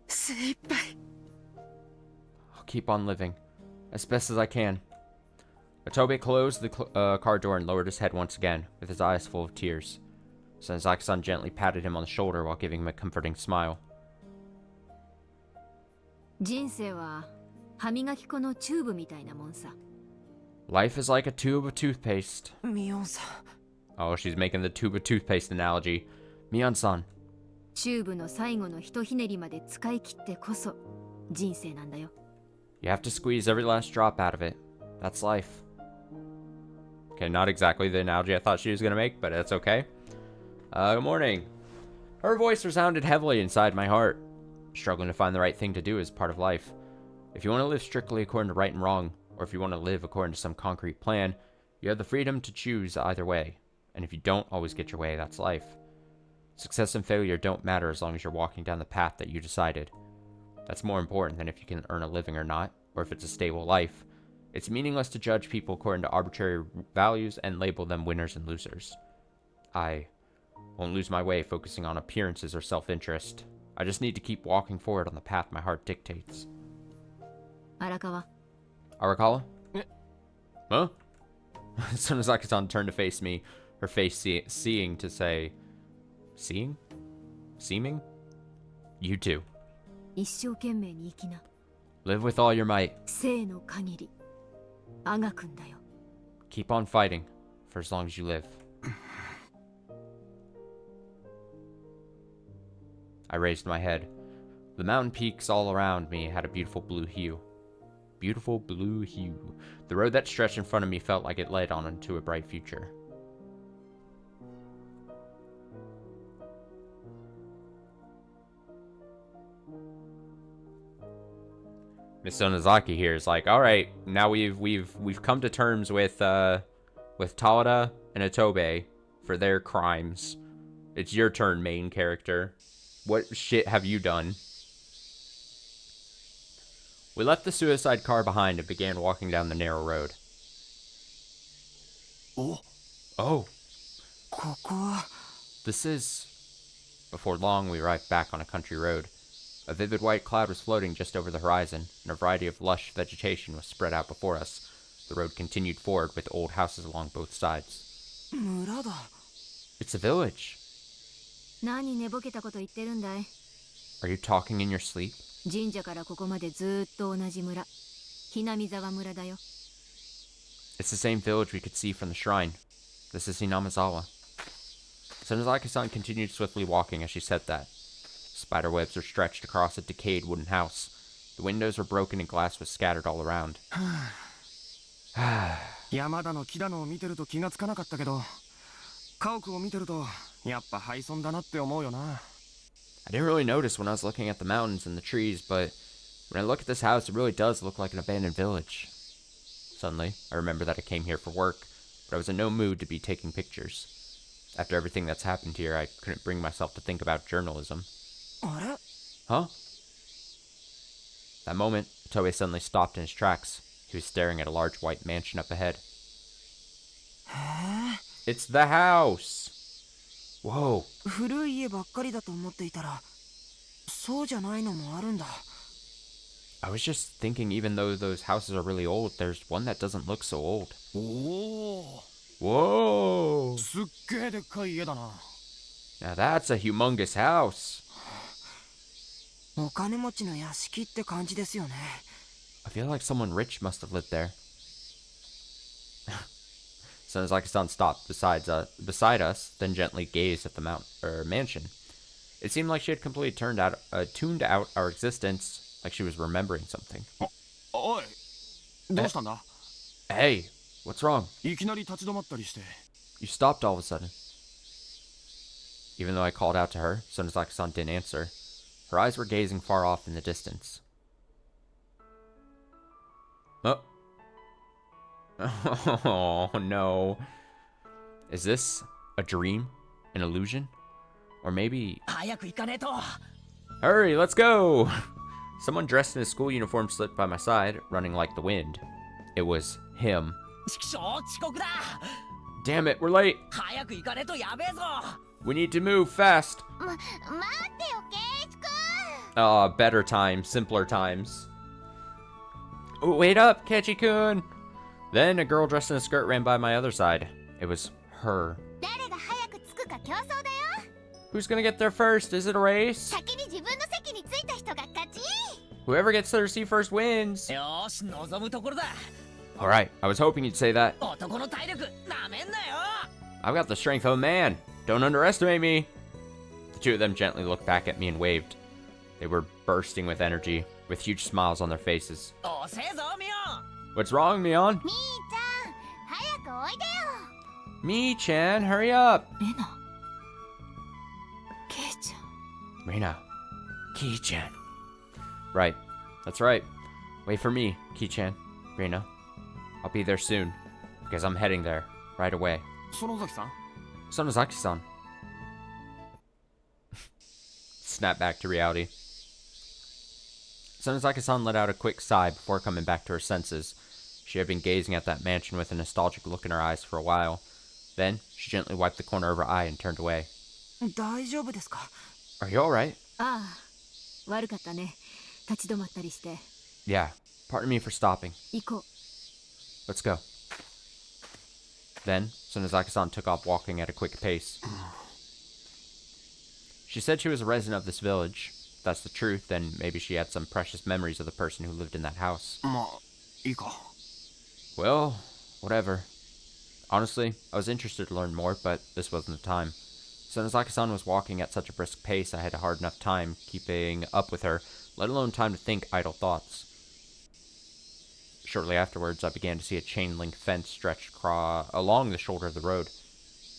精一杯。 I'll keep on living, as best as I can. Otobe closed the car door and lowered his head once again, with his eyes full of tears. Senzaki-san gently patted him on the shoulder while giving him a comforting smile. 人生は歯磨き粉のチューブみたいなもんさ。 Life is like a tube of toothpaste. ミオンさん、 Oh, she's making the tube of toothpaste analogy. Mion-san, チューブの最後のひとひねりまで使い切ってこそ人生なんだよ。 You have to squeeze every last drop out of it. That's life. Okay, not exactly the analogy I thought she was going to make, but that's okay. Good morning. Her voice resounded heavily inside my heart. Struggling to find the right thing to do is part of life. If you want to live strictly according to right and wrong, or if you want to live according to some concrete plan, you have the freedom to choose either way. And if you don't always get your way, that's life. Success and failure don't matter as long as you're walking down the path that you decided. That's more important than if you can earn a living or not, or if it's a stable life. It's meaningless to judge people according to arbitrary values and label them winners and losers. I won't lose my way focusing on appearances or self-interest. I just need to keep walking forward on the path my heart dictates. Arakawa. Arakawa? Huh? As soon as Akazan turned to face me, her face seeing to say... Seeing? Seeming? You too. 一生懸命に生きな。 Live with all your might. 生の限りあがくんだよ。 Keep on fighting for as long as you live. I raised my head. The mountain peaks all around me had a beautiful blue hue. Beautiful blue hue. The road that stretched in front of me felt like it led on into a bright future. Miss Onozaki here is like, all right, now we've come to terms with Tawada and Otobe for their crimes. It's your turn, main character. What shit have you done? We left the suicide car behind and began walking down the narrow road. Oh. This is... Before long, we arrived back on a country road. A vivid white cloud was floating just over the horizon, and a variety of lush vegetation was spread out before us. The road continued forward with old houses along both sides. It's a village. 何寝ぼけたこと言ってるんだい。 Are you talking in your sleep? 神社からここまでずーっと同じ村。ひなみ沢村だよ。 It's the same village we could see from the shrine. This is Hinamizawa. Sonozaki-san continued swiftly walking as she said that. Spider webs were stretched across a decayed wooden house. The windows were broken and glass was scattered all around. 山だの木だのを見てると気がつかなかったけど、家屋を見てるとやっぱ廃村だなって思うよな。I didn't really notice when I was looking at the mountains and the trees, but when I look at this house, it really does look like an abandoned village. Suddenly, I remember that I came here for work, but I was in no mood to be taking pictures. After everything that's happened here, I couldn't bring myself to think about journalism. Huh? That moment, Toei suddenly stopped in his tracks. He was staring at a large white mansion up ahead. It's the house! Whoa. 古い家ばっかりだと思っていたら、そうじゃないのもあるんだ。I was just thinking even though those houses are really old, there's one that doesn't look so old. おお。お。すっげえでっかい家だな。Now that's a humongous house. お金持ちの屋敷って感じですよね。I feel like someone rich must have lived there. Sonozaki-san stopped beside us, then gently gazed at the mansion. It seemed like she had completely tuned out our existence, like she was remembering something. おい、どうしたんだ? Hey, what's wrong? いきなり立ち止まったりして。You stopped all of a sudden. Even though I called out to her, Sonozaki-san didn't answer. Her eyes were gazing far off in the distance. Oh. Oh, no. Is this a dream? An illusion? Or maybe... Hurry, let's go! Someone dressed in a school uniform slipped by my side, running like the wind. It was him. Damn it, we're late! We need to move fast! Better times, simpler times. Oh, wait up, Kechi-kun! Then a girl dressed in a skirt ran by my other side. It was her. Who's gonna get there first? Is it a race? Whoever gets their seat first wins. Alright, I was hoping you'd say that. I've got the strength of a man. Don't underestimate me. The Two of them gently looked back at me and waved. They were bursting with energy, with huge smiles on their faces. What's wrong, Mion? みーちゃん早くおいでよ Mi-chan, hurry up! レナケイちゃん Reina. Ki-chan. Right. That's right. Wait for me, Ki-chan. Reina. I'll be there soon. Because I'm heading there. Right away. 園崎さん Sonozaki-san. Snap back to reality. Sonozaki-san let out a quick sigh before coming back to her senses. She had been gazing at that mansion with a nostalgic look in her eyes for a while. Then, she gently wiped the corner of her eye and turned away. 大丈夫ですか Are you alright? ああ悪かったね立ち止まったりして Yeah. Pardon me for stopping. 行こう Let's go. Then, Sonozaki-san took off walking at a quick pace. She said she was a resident of this village. If that's the truth, then maybe she had some precious memories of the person who lived in that house. まあいいか Well, whatever. Honestly, I was interested to learn more, but this wasn't the time. Sonozaki-san was walking at such a brisk pace I had a hard enough time keeping up with her, let alone time to think idle thoughts. Shortly afterwards, I began to see a chain-link fence stretched along the shoulder of the road.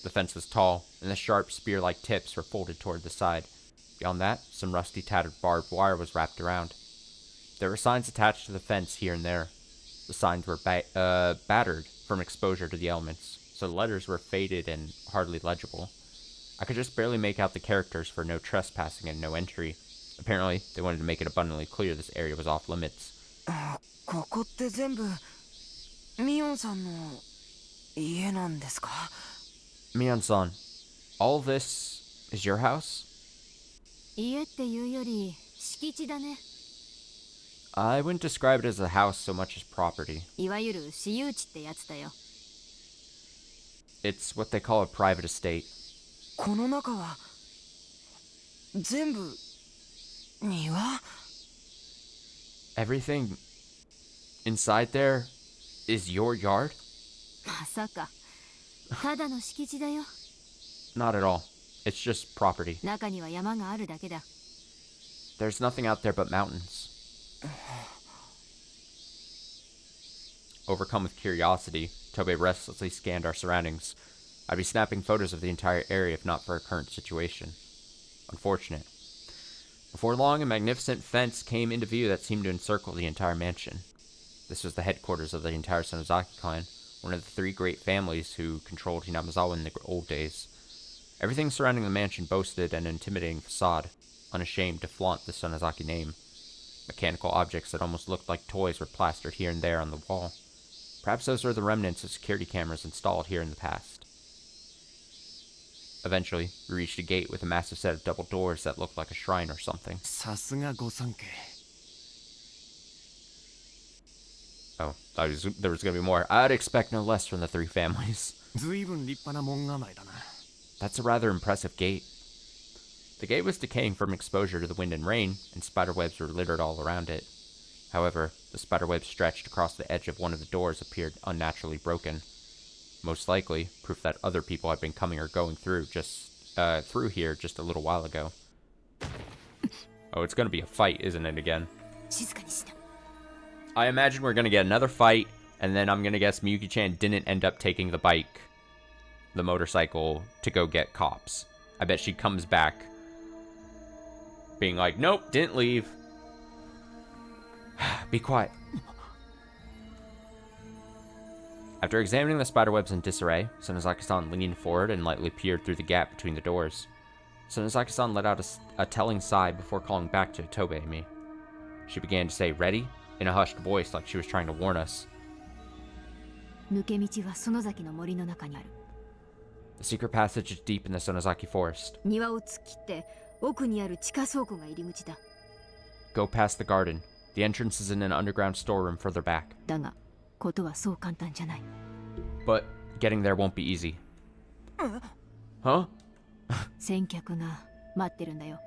The fence was tall, and the sharp spear-like tips were folded toward the side. Beyond that, some rusty, tattered barbed wire was wrapped around. There were signs attached to the fence here and there. The signs were battered from exposure to the elements, so the letters were faded and hardly legible. I could just barely make out the characters for no trespassing and no entry. Apparently, they wanted to make it abundantly clear this area was off limits. ここって全部ミオンさんの家なんですか Mion-san, all this is your house? 家っていうより敷地だね I wouldn't describe it as a house so much as property. いわゆる私有地ってやつだよ It's what they call a private estate. この中は全部庭 Everything inside there is your yard? まさかただの敷地だよ Not at all. It's just property. 中には山があるだけだ There's nothing out there but mountains. Overcome with curiosity, Tobe restlessly scanned our surroundings. I'd be snapping photos of the entire area if not for our current situation. Unfortunate. Before long, a magnificent fence came into view that seemed to encircle the entire mansion. This was the headquarters of the entire Sonozaki clan, one of the three great families who controlled Hinamizawa in the old days. Everything surrounding the mansion boasted an intimidating facade, unashamed to flaunt the Sonozaki name. Mechanical objects that almost looked like toys were plastered here and there on the wall. Perhaps those were the remnants of security cameras installed here in the past. Eventually, we reached a gate with a massive set of double doors that looked like a shrine or something. さすが御三家 Oh, there was gonna be more. I'd expect no less from the three families. ずいぶん立派な門構えだな That's a rather impressive gate. The gate was decaying from exposure to the wind and rain, and spiderwebs were littered all around it. However, the spiderwebs stretched across the edge of one of the doors appeared unnaturally broken. Most likely, proof that other people had been coming or going through here just a little while ago. Oh, it's gonna be a fight, isn't it, again? 静かにしな I imagine we're gonna get another fight, and then I'm gonna guess Miyuki-chan didn't end up taking the motorcycle, to go get cops. I bet she comes back being like, nope, didn't leave. Be quiet. After examining the spiderwebs in disarray, Sonozaki-san leaned forward and lightly peered through the gap between the doors. Sonozaki-san let out a telling sigh before calling back to Tobe and me. She began to say, ready? In a hushed voice like she was trying to warn us. 抜け道は園崎の森の中にある The secret passage is deep in the Sonozaki forest. 庭を突っ切って奥にある地下倉庫が入り口だ Go past the garden. The entrance is in an underground storeroom further back. だがことはそう簡単じゃない But getting there won't be easy. Huh? 先客が待ってるんだよ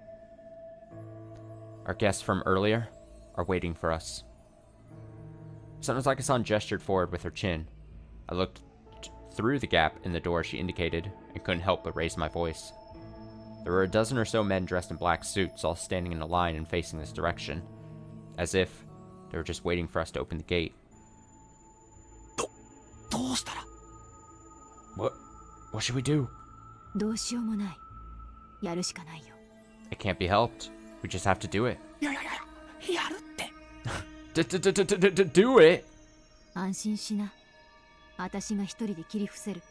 Our guests from earlier are waiting for us. Sonozaki-san gestured forward with her chin. I looked through the gap in the door she indicated and couldn't help but raise my voice. There were a dozen or so men dressed in black suits, all standing in a line and facing this direction, as if they were just waiting for us to open the gate. どうしたら What should we do? どうしようもない。やるしかないよ。It can't be helped. We just have to do it. いやいやいや、やるって。Do it? 安心しな。私が一人で切り伏せる。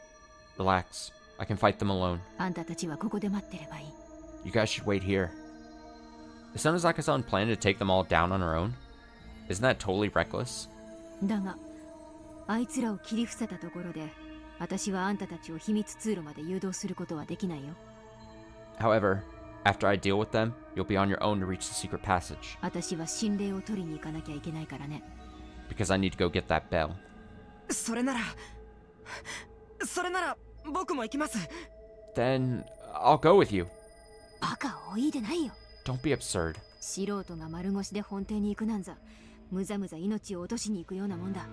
Relax. I can fight them alone. あんたたちはここで待ってればいい。You guys should wait here. Is Sonozaka-san planning to take them all down on her own? Isn't that totally reckless? だが、あいつらを切り伏せたところで、私はあんたたちを秘密通路まで誘導することはできないよ。However, after I deal with them, you'll be on your own to reach the secret passage. 私は心霊を取りに行かなきゃいけないからね。Because I need to go get that bell. それなら僕も行きます。 Then I'll go with you. バカをおいでないよ。 Don't be absurd. 素人が丸腰で本邸に行くなんざ、むざむざ命を落としに行くようなもんだ。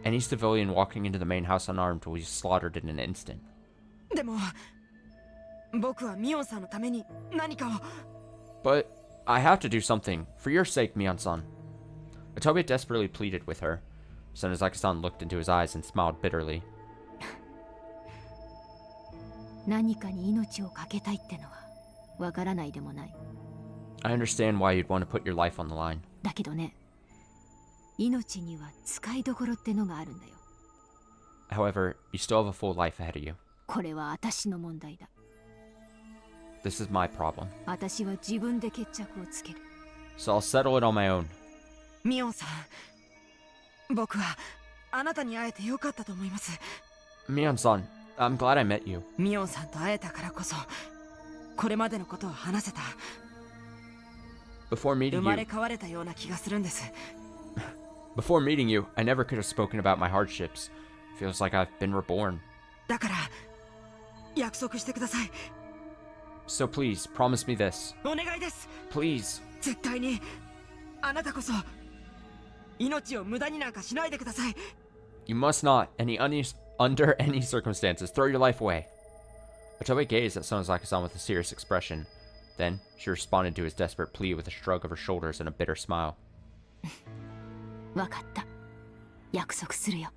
Any civilian walking into the main house unarmed will be slaughtered in an instant. でも僕はミオンさんのために何かを。 But I have to do something. For your sake, Mion-san. Otobe desperately pleaded with her. Sonozaki-san looked into his eyes and smiled bitterly. 何かに命を懸けたいってのはわからないでもない。 I understand why you'd want to put your life on the line. だけどね、命には使いどころってのがあるんだよ。 However, you still have a full life ahead of you. これは私の問題だ。 This is my problem. 私は自分で決着をつける。 So I'll settle it on my own. ミオンさん、僕はあなたに会えてよかったと思います。 Mion-san, I'm glad I met you. ミオンさんと会えたからこそこれまでのことを話せた。 Before 生 meeting まれ you, 変われたような気がするんです。 before meeting you, I never could have spoken about my hardships. Feels like I've been reborn. だから約束してください。 So please, promise me this. お願いです。 Please. 絶対にあなたこそ命を無駄になんかしないでください。 You must not, under any circumstances, throw your life away. Otobe gazed at Sonozaki-san with a serious expression. Then, she responded to his desperate plea with a shrug of her shoulders and a bitter smile. わかった。約束するよ。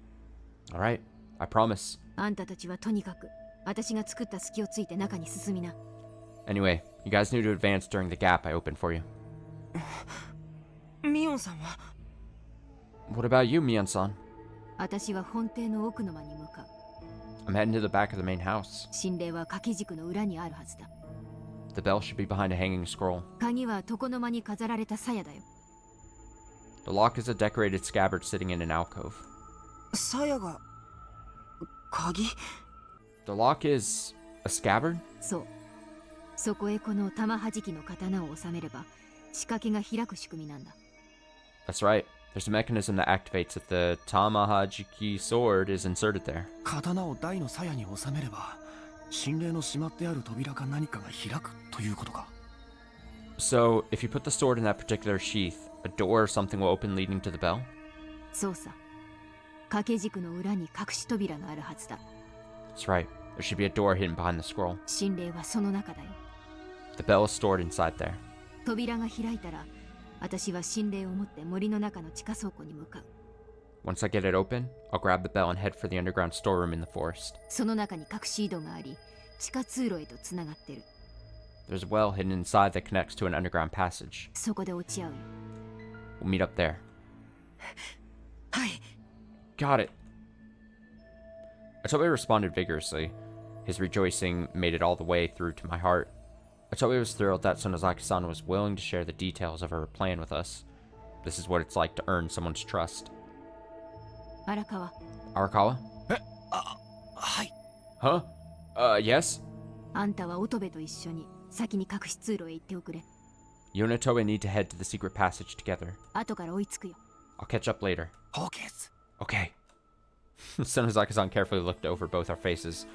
Alright, I promise. あんたたちはとにかく私が作った隙をついて中に進みな。 Anyway, you guys need to advance during the gap I opened for you. ミオンさんは What about you, Mion-san? 私は本邸の奥の間に向かう。 I'm heading to the back of the main house. 心霊は掛け軸の裏にあるはずだ。 The bell should be behind a hanging scroll. 鍵は床の間に飾られた鞘だよ。 The lock is a decorated scabbard sitting in an alcove. 鞘が鍵。 The lock is a scabbard? そう。そこへこの玉はじきの刀を収めれば仕掛けが開く仕組みなんだ。 That's right. There's a mechanism that activates if the Tamahajiki sword is inserted there. 刀を台の鞘に収めれば心霊のしまってある扉か何かが開くということか。 So, if you put the sword in that particular sheath, a door or something will open leading to the bell? そうさ。掛け軸の裏に隠し扉があるはずだ。 That's right. There should be a door hidden behind the scroll. 心霊はその中だよ。 The bell is stored inside there. 扉が開いたら、私は心霊を持って森の中の地下倉庫に向かう。 Once I get it open, I'll grab the bell and head for the underground storeroom in the forest. その中に隠し井戸があり、地下通路へとつながってる。 There's a well hidden inside that connects to an underground passage. そこで落ち合うよ。 We'll meet up there. はい。 Got it. Otobe responded vigorously. His rejoicing made it all the way through to my heart. Otobe was thrilled that Sonozaki-san was willing to share the details of her plan with us. This is what it's like to earn someone's trust. 荒川、 Arakawa? はい。 Huh? Yes? あんたは乙部と一緒に先に隠し通路へ行っておくれ。 You and Otobe need to head to the secret passage together. 後から追いつくよ。 I'll catch up later. オーケーです。 Okay. Sonozaki-san carefully looked over both our faces.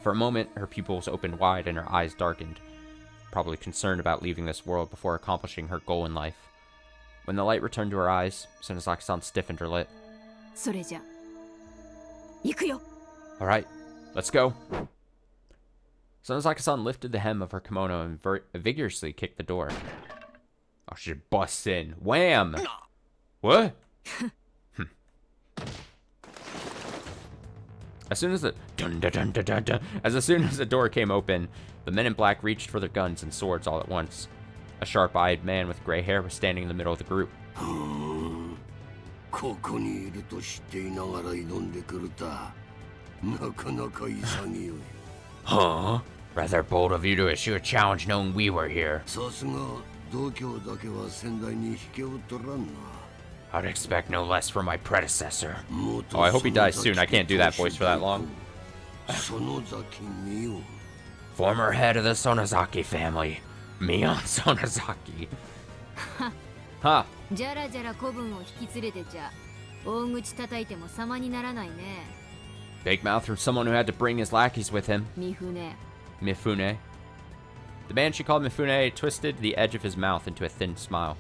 For a moment, her pupils opened wide and her eyes darkened, probably concerned about leaving this world before accomplishing her goal in life. When the light returned to her eyes, Sonozaki-san stiffened her lip. それじゃ、行くよ。 Alright, let's go. Sonozaki-san lifted the hem of her kimono and vigorously kicked the door. Oh, she busts in. Wham! What? As soon as the door came open, the men in black reached for their guns and swords all at once. A sharp-eyed man with gray hair was standing in the middle of the group. Huh? Rather bold of you to issue a challenge knowing we were here. I'd expect no less from my predecessor. Oh, I hope he dies soon. I can't do that voice for that long. Former head of the Sonozaki family, Mion Sonozaki. Huh. Big mouth from someone who had to bring his lackeys with him. Mifune. The man she called Mifune twisted the edge of his mouth into a thin smile.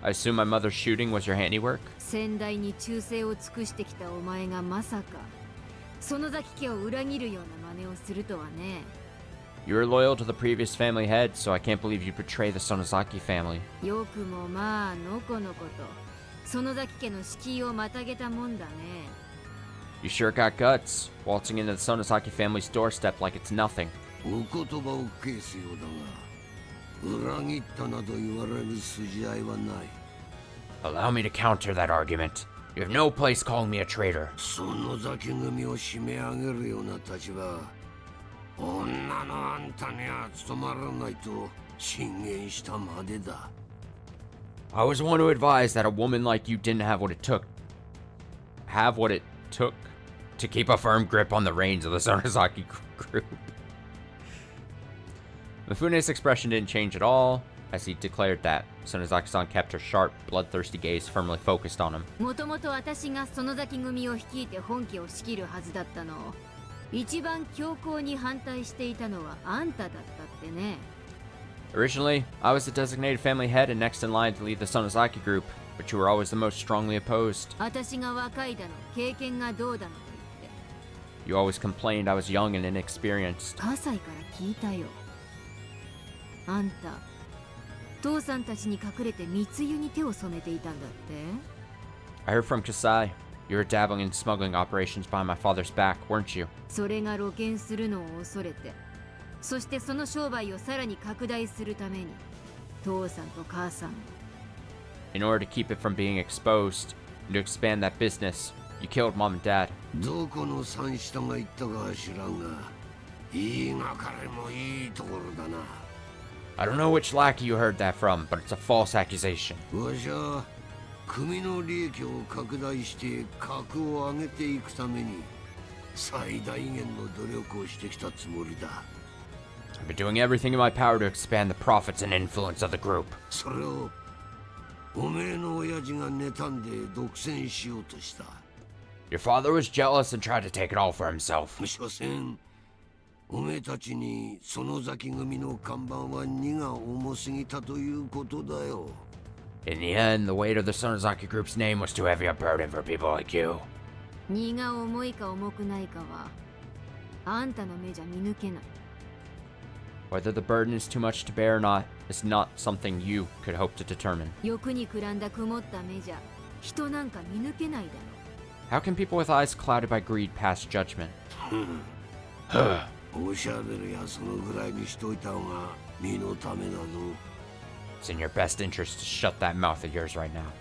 I assume my mother's shooting was your handiwork? You were loyal to the previous family head, so I can't believe you betray the Sonozaki family. You sure got guts, waltzing into the Sonozaki family's doorstep like it's nothing. Allow me to counter that argument. You have no place calling me a traitor. I was one who advised that a woman like you didn't have what it took to keep a firm grip on the reins of the Sonozaki group. Mifune's expression didn't change at all as he declared that. Sonozaki-san kept her sharp, bloodthirsty gaze firmly focused on him. Originally, I was the designated family head and next in line to lead the Sonozaki group, but you were always the most strongly opposed. You always complained I was young and inexperienced. I heard from Kasai. You were dabbling in smuggling operations behind my father's back, weren't you? In order to keep it from being exposed, and to expand that business, you killed Mom and Dad. I don't know which lackey you heard that from, but it's a false accusation. I've been doing everything in my power to expand the profits and influence of the group. Your father was jealous and tried to take it all for himself. In the end, the weight of the Sonozaki group's name was too heavy a burden for people like you. Whether the burden is too much to bear or not is not something you could hope to determine. How can people with eyes clouded by greed pass judgment? It's in your best interest to shut that mouth of yours right now.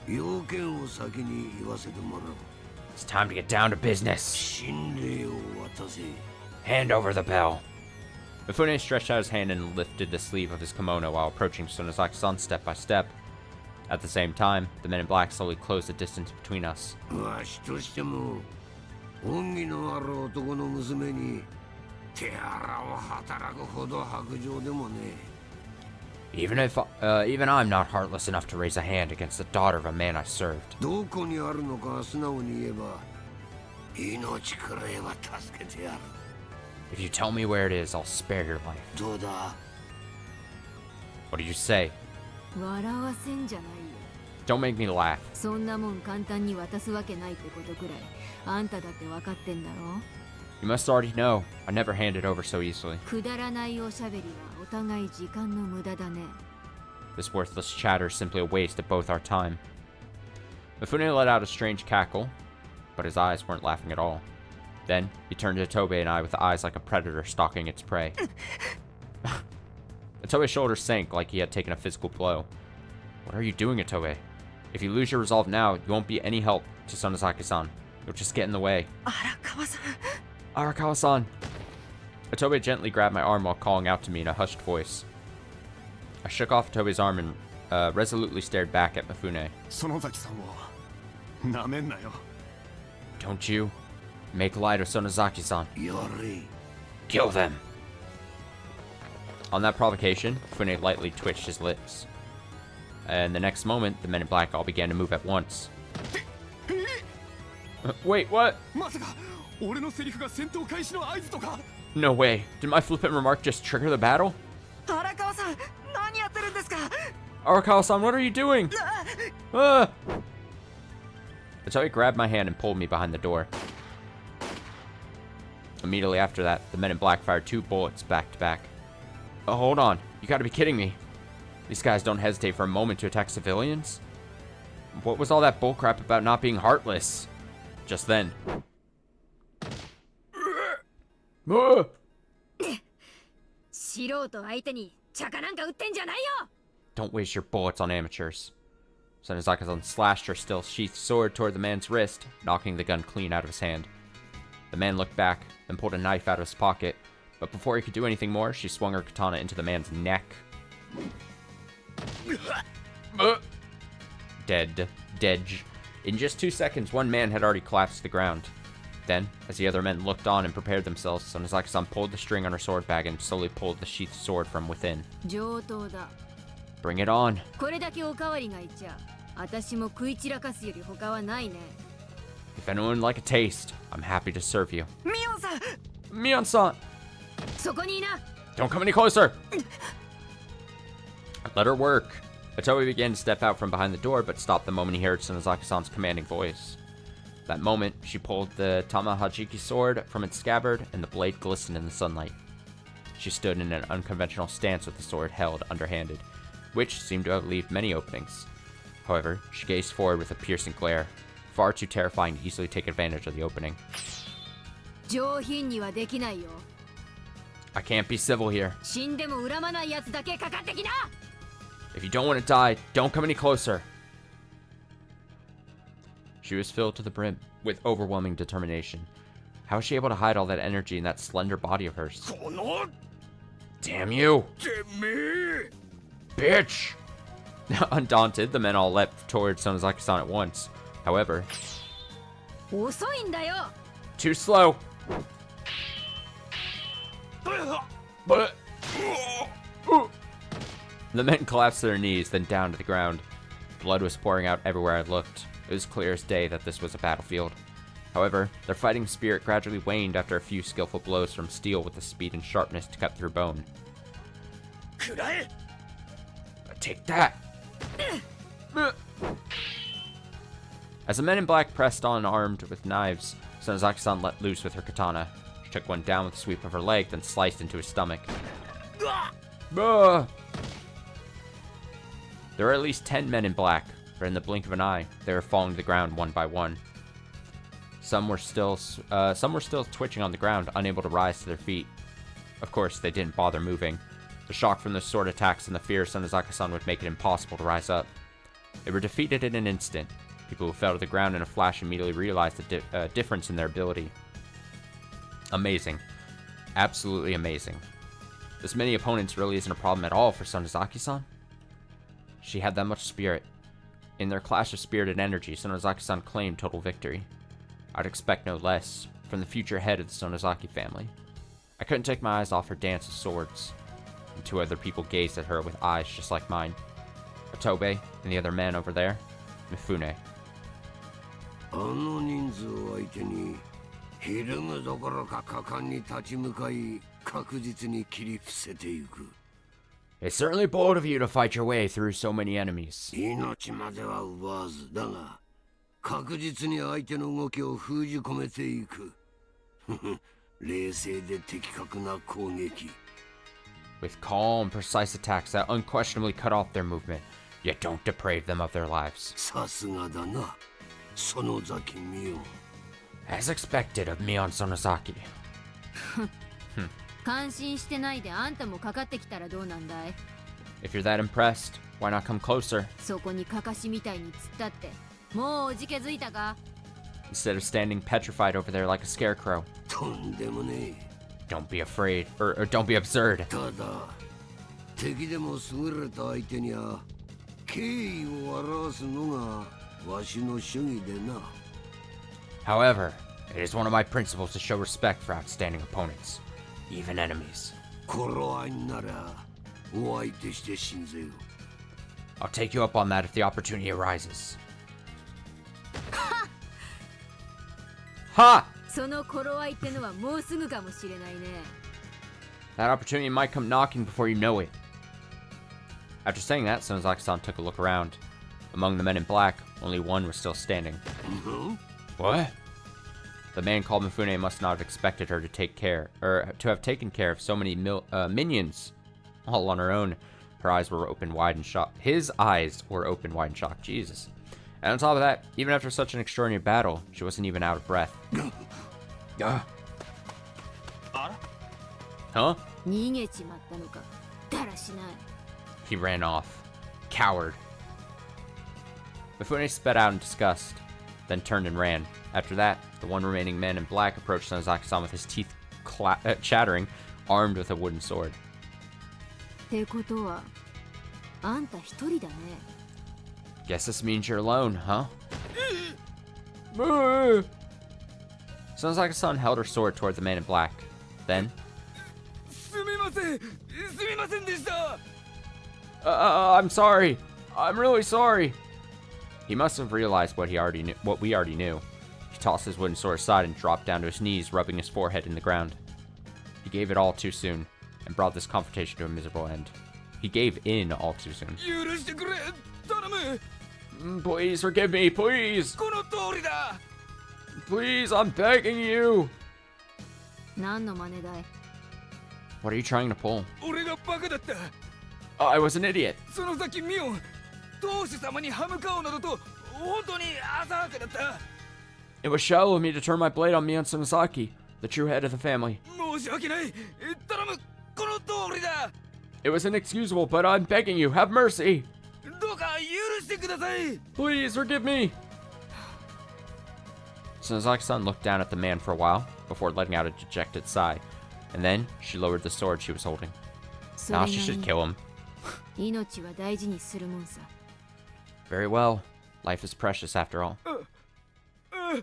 It's time to get down to business. Hand over the bell. Mifune stretched out his hand and lifted the sleeve of his kimono while approaching Sonozaki-san step by step. At the same time, the men in black slowly closed the distance between us. Even I'm not heartless enough to raise a hand against the daughter of a man I served. If you tell me where it is, I'll spare your life. What do you say? Don't make me laugh. そんなもん簡単に渡すわけないってことくらいあんただって分かってんだろ You must already know. I never hand it over so easily. くだらないおしゃべりはお互い時間の無駄だね This worthless chatter is simply a waste of both our time. Mifune let out a strange cackle, but his eyes weren't laughing at all. Then, he turned to Tobe and I with eyes like a predator stalking its prey. Atobe's shoulders sank like he had taken a physical blow. What are you doing, Atobe? If you lose your resolve now, you won't be any help to Sonozaki-san. You'll just get in the way. Arakawa-san! Atobe gently grabbed my arm while calling out to me in a hushed voice. I shook off Atobe's arm and resolutely stared back at Mifune. 園崎さんをなめんなよ。 Don't you make light of Sonozaki-san. Kill them! On that provocation, Mifune lightly twitched his lips. And the next moment, the men in black all began to move at once. Wait, what? まさか俺のセリフが戦闘開始の合図とか。 No way. Did my flippant remark just trigger the battle? 荒川さん、何やってるんですか。 Arakawa-san, what are you doing? Ah! Atobe grabbed my hand and pulled me behind the door. Immediately after that, the men in black fired 2 bullets back to back. Oh, hold on. You gotta be kidding me. These guys don't hesitate for a moment to attack civilians? What was all that bullcrap about not being heartless? Just then. Ah! 素人相手にチャカなんか撃ってんじゃないよ Don't waste your bullets on amateurs. Sonozaki-san slashed her still sheathed sword toward the man's wrist, knocking the gun clean out of his hand. The man looked back, then pulled a knife out of his pocket, but before he could do anything more, she swung her katana into the man's neck. Dead. In just 2 seconds, one man had already collapsed to the ground. Then, as the other men looked on and prepared themselves, Sonozaki-san pulled the string on her sword bag and slowly pulled the sheathed sword from within. 上等だ Bring it on. これだけおかわりがいちゃ私も食い散らかすより他はないね If anyone would like a taste, I'm happy to serve you. ミオンさん、 Mion-san! そこにいな Don't come any closer! Let her work. Atobe began to step out from behind the door, but stopped the moment he heard Sonozaki-san's commanding voice. That moment, she pulled the Tamahajiki sword from its scabbard, and the blade glistened in the sunlight. She stood in an unconventional stance with the sword held underhanded, which seemed to have left many openings. However, she gazed forward with a piercing glare, far too terrifying to easily take advantage of the opening. 上品にはできないよ I can't be civil here. 死んでも恨まないやつだけかかってきな If you don't want to die, don't come any closer. She was filled to the brim with overwhelming determination. How was she able to hide all that energy in that slender body of hers? Damn you! Bitch! Undaunted, the men all leapt towards Sonozaki-san at once. However, 遅いんだよ too slow. The men collapsed to their knees, then down to the ground. Blood was pouring out everywhere I looked. It was clear as day that this was a battlefield. However, their fighting spirit gradually waned after a few skillful blows from steel with the speed and sharpness to cut through bone. Take that! As the men in black pressed on armed with knives, Sonozaki-san let loose with her katana. She took one down with a sweep of her leg, then sliced into his stomach. There were at least 10 men in black, but in the blink of an eye, they were falling to the ground one by one. Some were still twitching on the ground, unable to rise to their feet. Of course, they didn't bother moving. The shock from the sword attacks and the fear of Sonozaki-san would make it impossible to rise up. They were defeated in an instant. People who fell to the ground in a flash immediately realized the difference in their ability. Amazing. Absolutely amazing. This many opponents really isn't a problem at all for Sonozaki-san. She had that much spirit. In their clash of spirited energy, Sonozaki-san claimed total victory. I'd expect no less from the future head of the Sonozaki family. I couldn't take my eyes off her dance of swords. And 2 other people gazed at her with eyes just like mine. Atobe and the other man over there, Mifune. あの人数を相手にひるむどころか果敢に立ち向かい確実に切り伏せていく It's certainly bold of you to fight your way through so many enemies. 命までは奪わずだが、確実に相手の動きを封じ込めていく。冷静で的確な攻撃。With calm, precise attacks that unquestionably cut off their movement, yet don't deprave them of their lives. さすがだな、園崎美代。As expected of Mion Sonozaki. 感心してないであんたもかかってきたらどうなんだい？ If you're that impressed, why not come closer? そこにかかしみたいに突っ立ってもうおじけづいたか？ Instead of standing petrified over there like a scarecrow. とんでもねえ。 Don't be afraid, or don't be absurd. ただ、敵でも優れた相手には敬意を表すのがわしの主義でな。However, it is one of my principles to show respect for outstanding opponents, even enemies. 頃合いならお相手して信ぜよ。 I'll take you up on that if the opportunity arises. Ha! その頃合いってのはもうすぐかもしれないね。 That opportunity might come knocking before you know it. After saying that, Sonozaki-san took a look around. Among the men in black, only one was still standing. What? The man called Mifune must not have expected her to have taken care of so many minions all on her own. Her eyes were open wide in shock. His eyes were open wide in shock. Jesus. And on top of that, even after such an extraordinary battle, she wasn't even out of breath. Huh? 逃げちまったのか。だらしない。 He ran off. Coward. Mifune sped out in disgust, then turned and ran. After that, the one remaining man in black approached Sonozaki-san with his teeth chattering, armed with a wooden sword. ってことは、あんた一人だね。 Guess this means you're alone, huh? Sonozaki-san held her sword toward the man in black. Then, すみません、すみませんでした。 I'm sorry. I'm really sorry. He must have realized what we already knew. He tossed his wooden sword aside and dropped down to his knees, rubbing his forehead in the ground. He gave it all too soon, and brought this confrontation to a miserable end. He gave in all too soon. 許してくれ、頼む。 Please forgive me, please! この通りだ。 Please, I'm begging you! 何の真似だい？ What are you trying to pull? 俺がバカだった。 I was an idiot. その先ミオン、当主様に歯向かうなどと本当に浅はかだった。 It was shallow of me to turn my blade on Mion Sonozaki, the true head of the family. 申し訳ない。頼む、この通りだ。 It was inexcusable, but I'm begging you, have mercy! どうか許してください。 Please forgive me! Sonozaki-san looked down at the man for a while, before letting out a dejected sigh, and then she lowered the sword she was holding. それ Now な she り should に kill him. 命は大事にするもんさ。 Very well. Life is precious after all. あり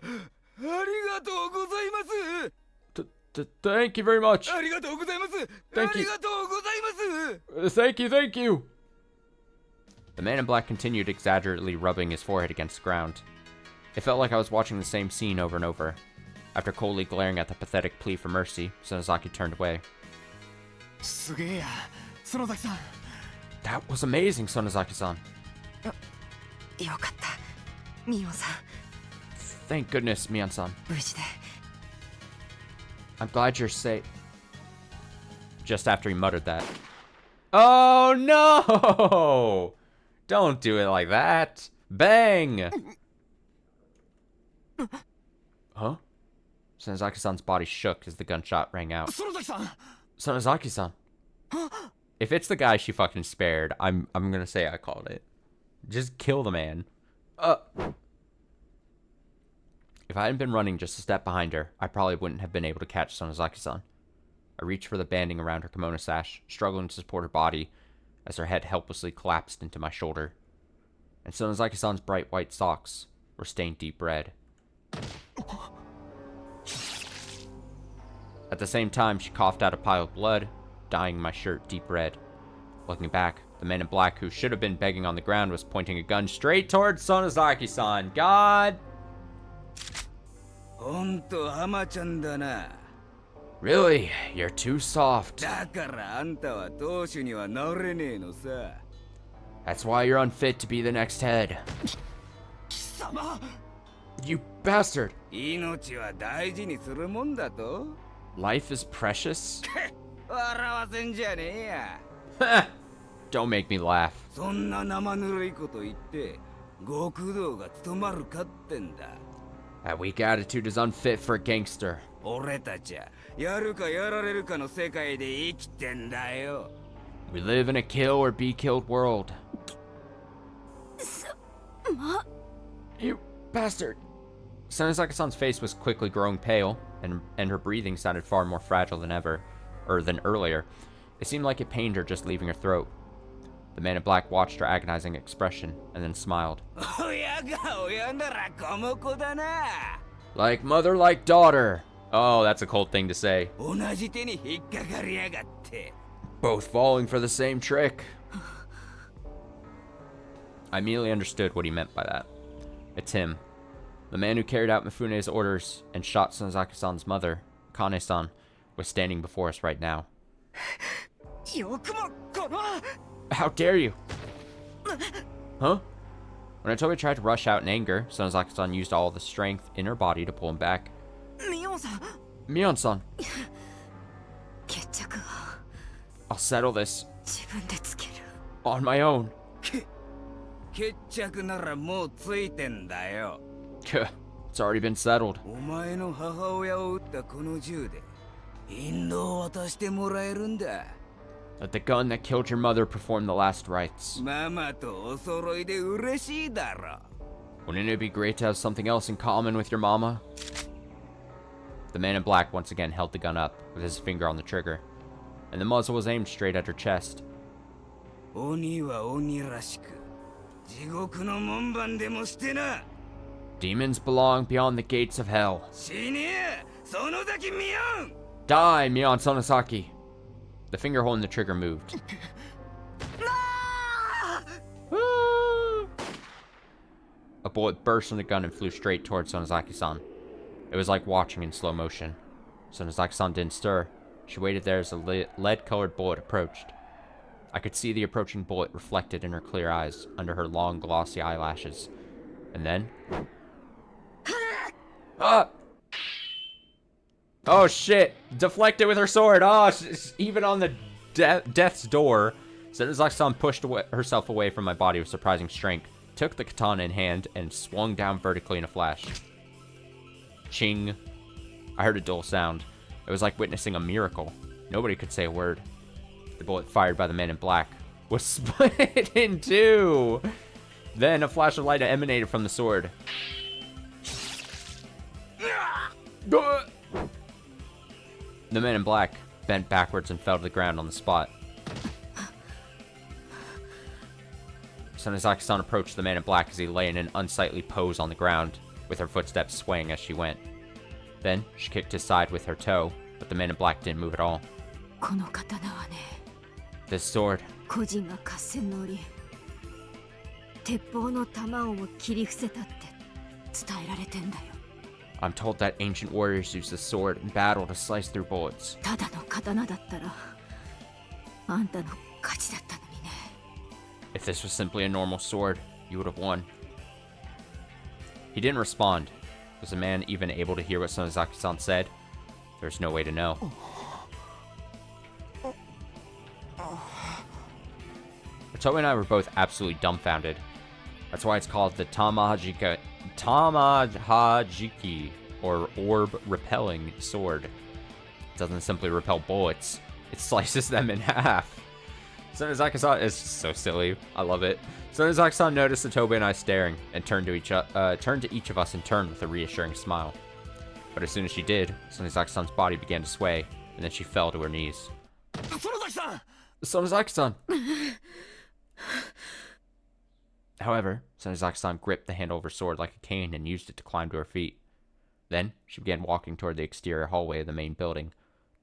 がとうございます。 Thank you very much. ありがとうございます。 Thank あ you. りがとうございます。 Thank you. The man in black continued exaggerately rubbing his forehead against the ground. It felt like I was watching the same scene over and over. After coldly glaring at the pathetic plea for mercy, Sonozaki turned away. すげえや、園崎さん。 That was amazing, Sonozaki-san. よかった、ミオさん。 Thank goodness, Mion-san. 無事で。 I'm glad you're safe. Just after he muttered that. Oh no! Don't do it like that. Bang! Huh? Sonozaki-san's body shook as the gunshot rang out. 園崎さん。 Sonozaki-san. If it's the guy she fucking spared, I'm gonna say I called it. Just kill the man. If I hadn't been running just a step behind her, I probably wouldn't have been able to catch Sonozaki-san. I reached for the banding around her kimono sash, struggling to support her body, as her head helplessly collapsed into my shoulder. And Sonozaki-san's bright white socks were stained deep red. At the same time, she coughed out a pile of blood, dyeing my shirt deep red. Looking back, the man in black who should have been begging on the ground was pointing a gun straight towards Sonozaki-san. God! ほんとハマちゃんだな。Really? You're too soft. だからあんたは当主にはなれねえのさ。 That's why you're unfit to be the next head. 貴様 You bastard! 命は大事にするもんだと Life is precious? 笑わせんじゃねえや。 Don't make me laugh. そんな生ぬるいこと言って極道が務まるかってんだ。 That weak attitude is unfit for a gangster. 俺たちはやるかやられるかの世界で生きてんだよ。 We live in a kill or be killed world. You bastard! Sonozaki-san's face was quickly growing pale, and her breathing sounded far more fragile than earlier. It seemed like it pained her just leaving her throat. The man in black watched her agonizing expression, and then smiled. 親が親ならこの子だな。 Like mother, like daughter. Oh, that's a cold thing to say. 同じ手に引っかかりやがって。 Both falling for the same trick. I immediately understood what he meant by that. It's him. The man who carried out Mifune's orders and shot Sonozaki-san's mother, Kane-san, was standing before us right now. よくもこの How dare you? Huh? When Otobe tried to rush out in anger, Sonozaki-san used all the strength in her body to pull him back. ミオンさん Mion-san, 決着は I'll settle this 自分でつける。 on my own. 決着ならもうついてんだよ。 It's already been settled. お前の母親を撃ったこの銃で引導を渡してもらえるんだ。 Let the gun that killed your mother perform the last rites. ママとお揃いで嬉しいだろ。 Wouldn't it be great to have something else in common with your mama? The man in black once again held the gun up, with his finger on the trigger, and the muzzle was aimed straight at her chest. 鬼は鬼らしく地獄の門番でもしてな。 Demons belong beyond the gates of hell. 死ねえその先見よん。 Die, Mion Sonosaki! The finger holding the trigger moved. A bullet burst from the gun and flew straight towards Sonozaki-san. It was like watching in slow motion. Sonozaki-san didn't stir. She waited there as the lead-colored bullet approached. I could see the approaching bullet reflected in her clear eyes under her long, glossy eyelashes. And then... Ah! Oh shit! Deflected with her sword! Oh, even on the death's door, Sonozaki-san pushed herself away from my body with surprising strength, took the katana in hand, and swung down vertically in a flash. Ching. I heard a dull sound. It was like witnessing a miracle. Nobody could say a word. The bullet fired by the man in black was split in two. Then a flash of light emanated from the sword. The man in black bent backwards and fell to the ground on the spot. Sonozaki-san approached the man in black as he lay in an unsightly pose on the ground, with her footsteps swaying as she went. Then, she kicked his side with her toe, but the man in black didn't move at all. この刀はね、 This sword, 個人が合戦の折、鉄砲の弾をも切り伏せたって伝えられてんだよ。 I'm told that ancient warriors use this sword in battle to slice through bullets. ただの刀だったら、あんたの勝ちだったのにね。 If this was simply a normal sword, you would have won. He didn't respond. Was the man even able to hear what Sonozaki-san said? There's no way to know. Otoe and I were both absolutely dumbfounded. That's why it's called the Tamahajiki, or orb-repelling sword. It doesn't simply repel bullets, it slices them in half. Sonozaki-san is so silly. I love it. Sonozaki-san noticed Otobe and I staring, and turned to each of us in turn with a reassuring smile. But as soon as she did, Sonozaki-san's body began to sway, and then she fell to her knees. Sonozaki-san! However, Sonozaki-san gripped the handle of her sword like a cane and used it to climb to her feet. Then, she began walking toward the exterior hallway of the main building.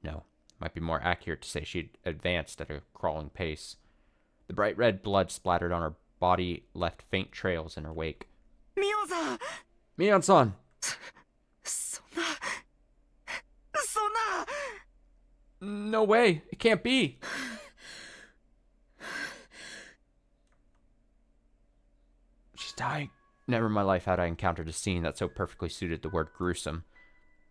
No, it might be more accurate to say she advanced at a crawling pace. The bright red blood splattered on her body, left faint trails in her wake. Mion-san! Mion-san! そんな No way. It can't be. She's dying. Never in my life had I encountered a scene that so perfectly suited the word gruesome.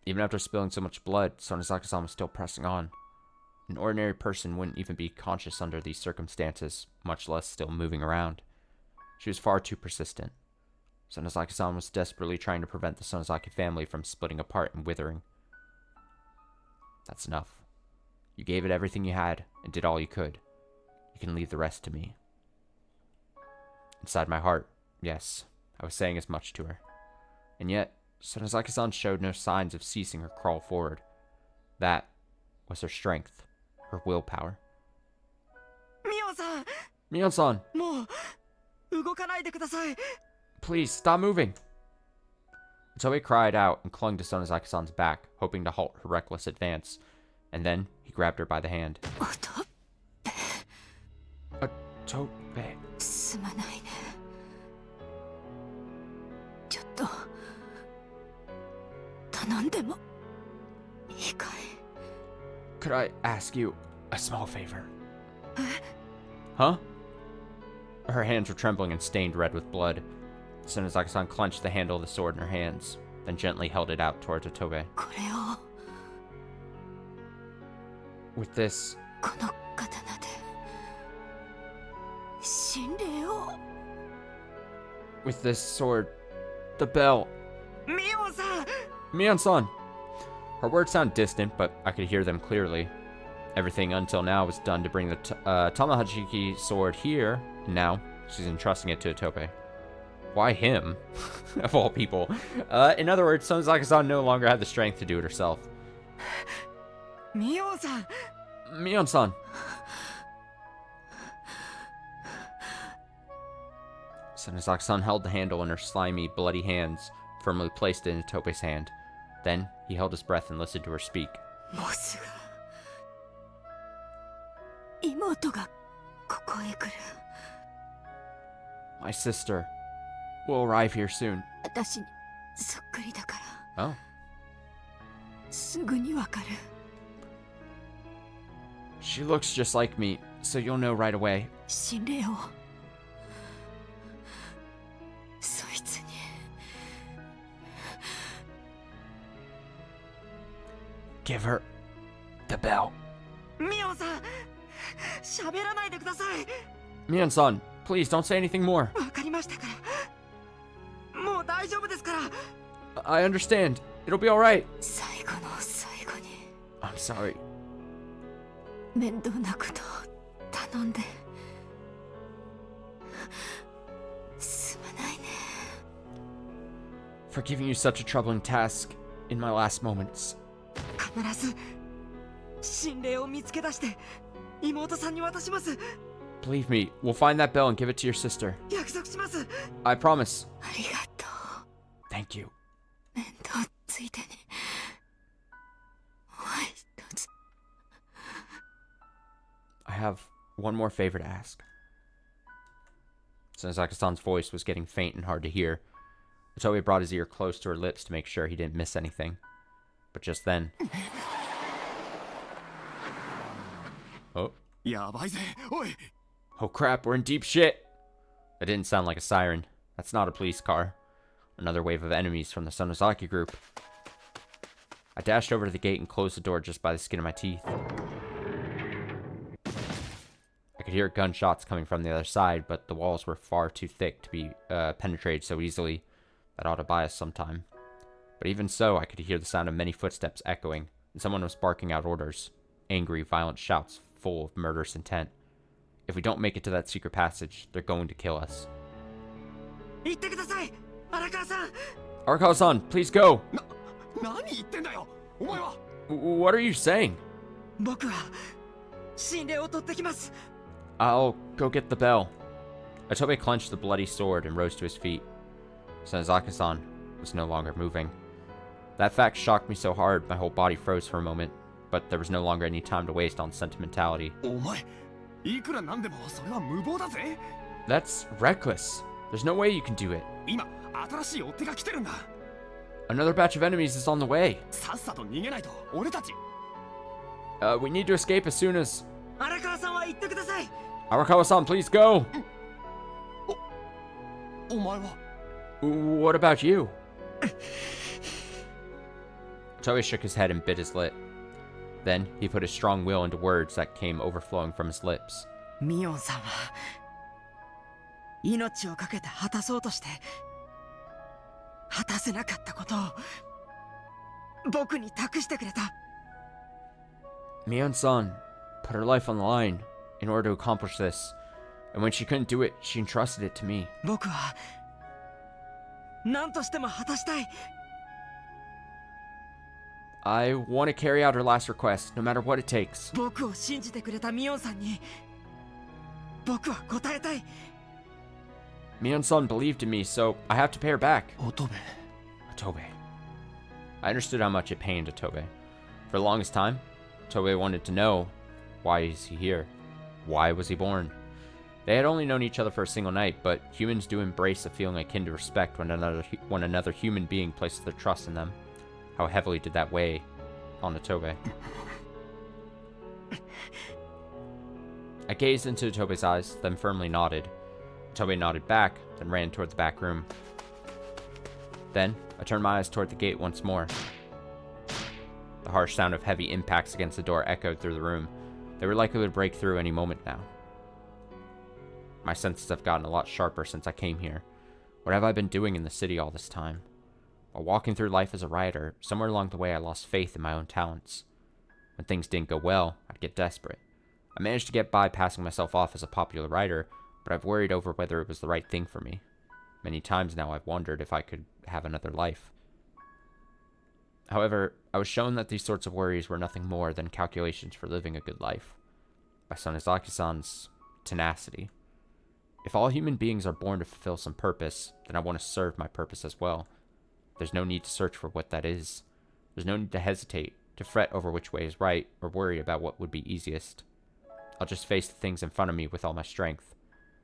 Even after spilling so much blood, Sonozaki-san was still pressing on. An ordinary person wouldn't even be conscious under these circumstances, much less still moving around. She was far too persistent. Sonozaki-san was desperately trying to prevent the Sonozaki family from splitting apart and withering. That's enough. You gave it everything you had and did all you could. You can leave the rest to me. Inside my heart, yes, I was saying as much to her. And yet, Sonozaki-san showed no signs of ceasing her crawl forward. That was her strength, her willpower. Mion-san! Mion-san! もう動かないでください。 Please, stop moving! Otoe cried out and clung to Sonozaki-san's back, hoping to halt her reckless advance. And then, he grabbed her by the hand. Otoe... すまないね。ちょっと頼んでもいいかい？ Could I ask you a small favor? Huh? Her hands were trembling and stained red with blood. Sonozaki-san clenched the handle of the sword in her hands, then gently held it out towards Otoe. これを With this... この刀で神霊を With this sword... The bell... ミオンさん Mion-san! Her words sound distant, but I could hear them clearly. Everything until now was done to bring the Tamahachiki sword here, and now she's entrusting it to Otoe. Why him? Of all people. In other words, Sonozaki-san no longer had the strength to do it herself. ミオンさん Mion-san! Sonozaki-san held the handle in her slimy, bloody hands, firmly placed it in Otoe's hand. Then, he held his breath and listened to her speak. もうすぐ妹がここへ来る。 My sister will arrive here soon. 私にそっくりだから Oh. すぐにわかる。 She looks just like me, so you'll know right away. 神霊をそいつに Give her the bell. ミオンさん喋らないでください。 Mion-san, please don't say anything more. わかりましたから。もう大丈夫ですから。 I understand. It'll be alright. 最後の最後に I'm sorry. 面倒なことを頼んですまないね。 For giving you such a troubling task in my last moments. 必ず神霊を見つけ出して妹さんに渡します。 Believe me, we'll find that bell and give it to your sister. 約束します。 I promise. ありがとう。 Thank you. 面倒ついでにもう一つ。 I have one more favor to ask. Sonozaki-san's voice was getting faint and hard to hear. Otoe brought his ear close to her lips to make sure he didn't miss anything. But just then... Oh. やばいぜおい Oh crap, we're in deep shit! That didn't sound like a siren. That's not a police car. Another wave of enemies from the Sonozaki group. I dashed over to the gate and closed the door just by the skin of my teeth. I could hear gunshots coming from the other side, but the walls were far too thick to be penetrated so easily. That ought to buy us some time. But even so, I could hear the sound of many footsteps echoing, and someone was barking out orders. Angry, violent shouts full of murderous intent. If we don't make it to that secret passage, they're going to kill us. 行ってください、荒川さん。 Arakawa-san, please go! 何言ってんだよお前は What are you saying? 僕は神霊を取ってきます。 I'll go get the bell. Otoe clenched the bloody sword and rose to his feet. Sonozaki-san was no longer moving. That fact shocked me so hard my whole body froze for a moment, but there was no longer any time to waste on sentimentality. お前いくらなんでもそれは無謀だぜ That's reckless. There's no way you can do it. 今新しい追っ手が来てるんだ Another batch of enemies is on the way. さっさと逃げないと俺たち We need to escape as soon as... 荒川さんは言ってください。 Arakawa-san, please go! お前は What about you? Toei shook his head and bit his lip. Then he put his strong will into words that came overflowing from his lips. ミオンさんは命を懸けて果たそうとして果たせなかったことを僕に託してくれた。 Mion-san put her life on the line in order to accomplish this, and when she couldn't do it, she entrusted it to me. 僕は何としても果たしたい。 I want to carry out her last request, no matter what it takes. 僕を信じてくれたミオンさんに僕は答えたい。 Mion-san believed in me, so I have to pay her back. 乙部 Otobe. I understood how much it pained Otobe. For the longest time, Otobe wanted to know, why is he here? Why was he born? They had only known each other for a single night, but humans do embrace a feeling akin to respect when another human being places their trust in them. How heavily did that weigh on Otobe? I gazed into Otobe's eyes, then firmly nodded. Otobe nodded back, then ran toward the back room. Then, I turned my eyes toward the gate once more. The harsh sound of heavy impacts against the door echoed through the room. They were likely to break through any moment now. My senses have gotten a lot sharper since I came here. What have I been doing in the city all this time? While walking through life as a writer, somewhere along the way I lost faith in my own talents. When things didn't go well, I'd get desperate. I managed to get by passing myself off as a popular writer, but I've worried over whether it was the right thing for me. Many times now I've wondered if I could have another life. However, I was shown that these sorts of worries were nothing more than calculations for living a good life. By Sonizaki-san's tenacity. If all human beings are born to fulfill some purpose, then I want to serve my purpose as well. There's no need to search for what that is. There's no need to hesitate, to fret over which way is right, or worry about what would be easiest. I'll just face the things in front of me with all my strength.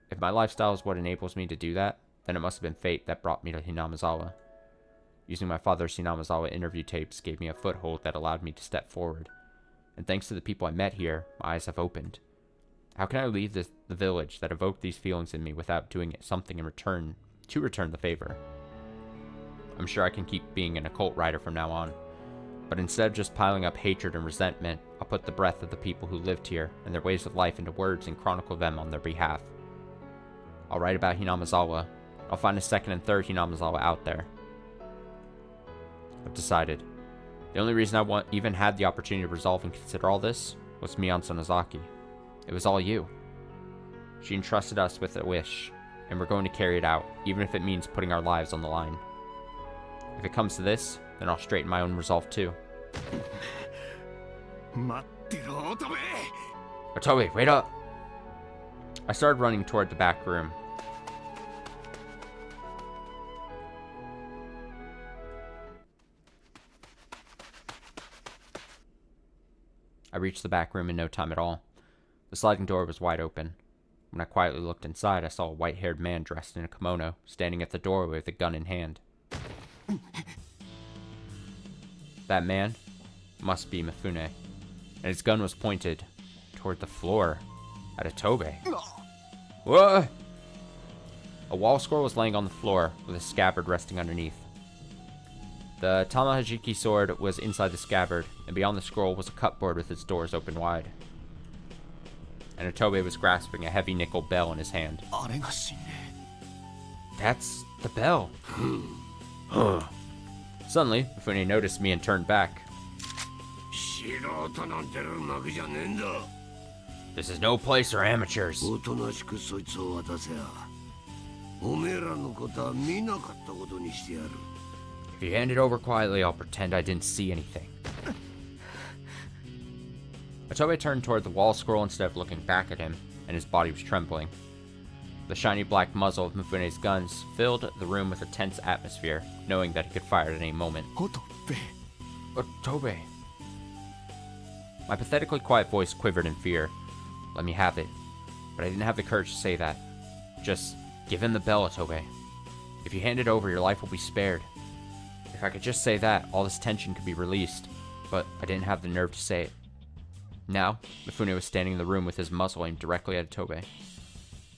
If my lifestyle is what enables me to do that, then it must have been fate that brought me to Hinamizawa. Using my father's Hinamizawa interview tapes gave me a foothold that allowed me to step forward. And thanks to the people I met here, my eyes have opened. How can I leave the village that evoked these feelings in me without doing something in return to return the favor? I'm sure I can keep being an occult writer from now on. But instead of just piling up hatred and resentment, I'll put the breath of the people who lived here and their ways of life into words and chronicle them on their behalf. I'll write about Hinamizawa. I'll find a second and third Hinamizawa out there. I've decided. The only reason I even had the opportunity to resolve and consider all this was Mion Sonozaki. It was all you. She entrusted us with a wish, and we're going to carry it out, even if it means putting our lives on the line. If it comes to this, then I'll straighten my own resolve too. 待ってろ乙部 Otobe, wait up! I started running toward the back room. I reached the back room in no time at all. The sliding door was wide open. When I quietly looked inside, I saw a white-haired man dressed in a kimono, standing at the doorway with a gun in hand. That man must be Mifune, and his gun was pointed toward the floor at Otobe. What? A wall scroll was laying on the floor, with a scabbard resting underneath. The Tamahajiki sword was inside the scabbard, and beyond the scroll was a cupboard with its doors open wide. And Otobe was grasping a heavy nickel bell in his hand. あれが死んで That's the bell. Suddenly, Mifune noticed me and turned back. 素人なんてる幕じゃねえんだ。 This is no place for amateurs. おとなしくそいつを渡せや。おめえらのことは見なかったことにしてやる。 If you hand it over quietly, I'll pretend I didn't see anything. Otobe turned toward the wall scroll instead of looking back at him, and his body was trembling. The shiny black muzzle of Mifune's guns filled the room with a tense atmosphere, knowing that he could fire at any moment. 乙部 Otobe. My pathetically quiet voice quivered in fear. Let me have it. But I didn't have the courage to say that. Just give him the bell, Otobe. If you hand it over, your life will be spared. If I could just say that, all this tension could be released. But I didn't have the nerve to say it. Now, Mifune was standing in the room with his muzzle aimed directly at Tobe.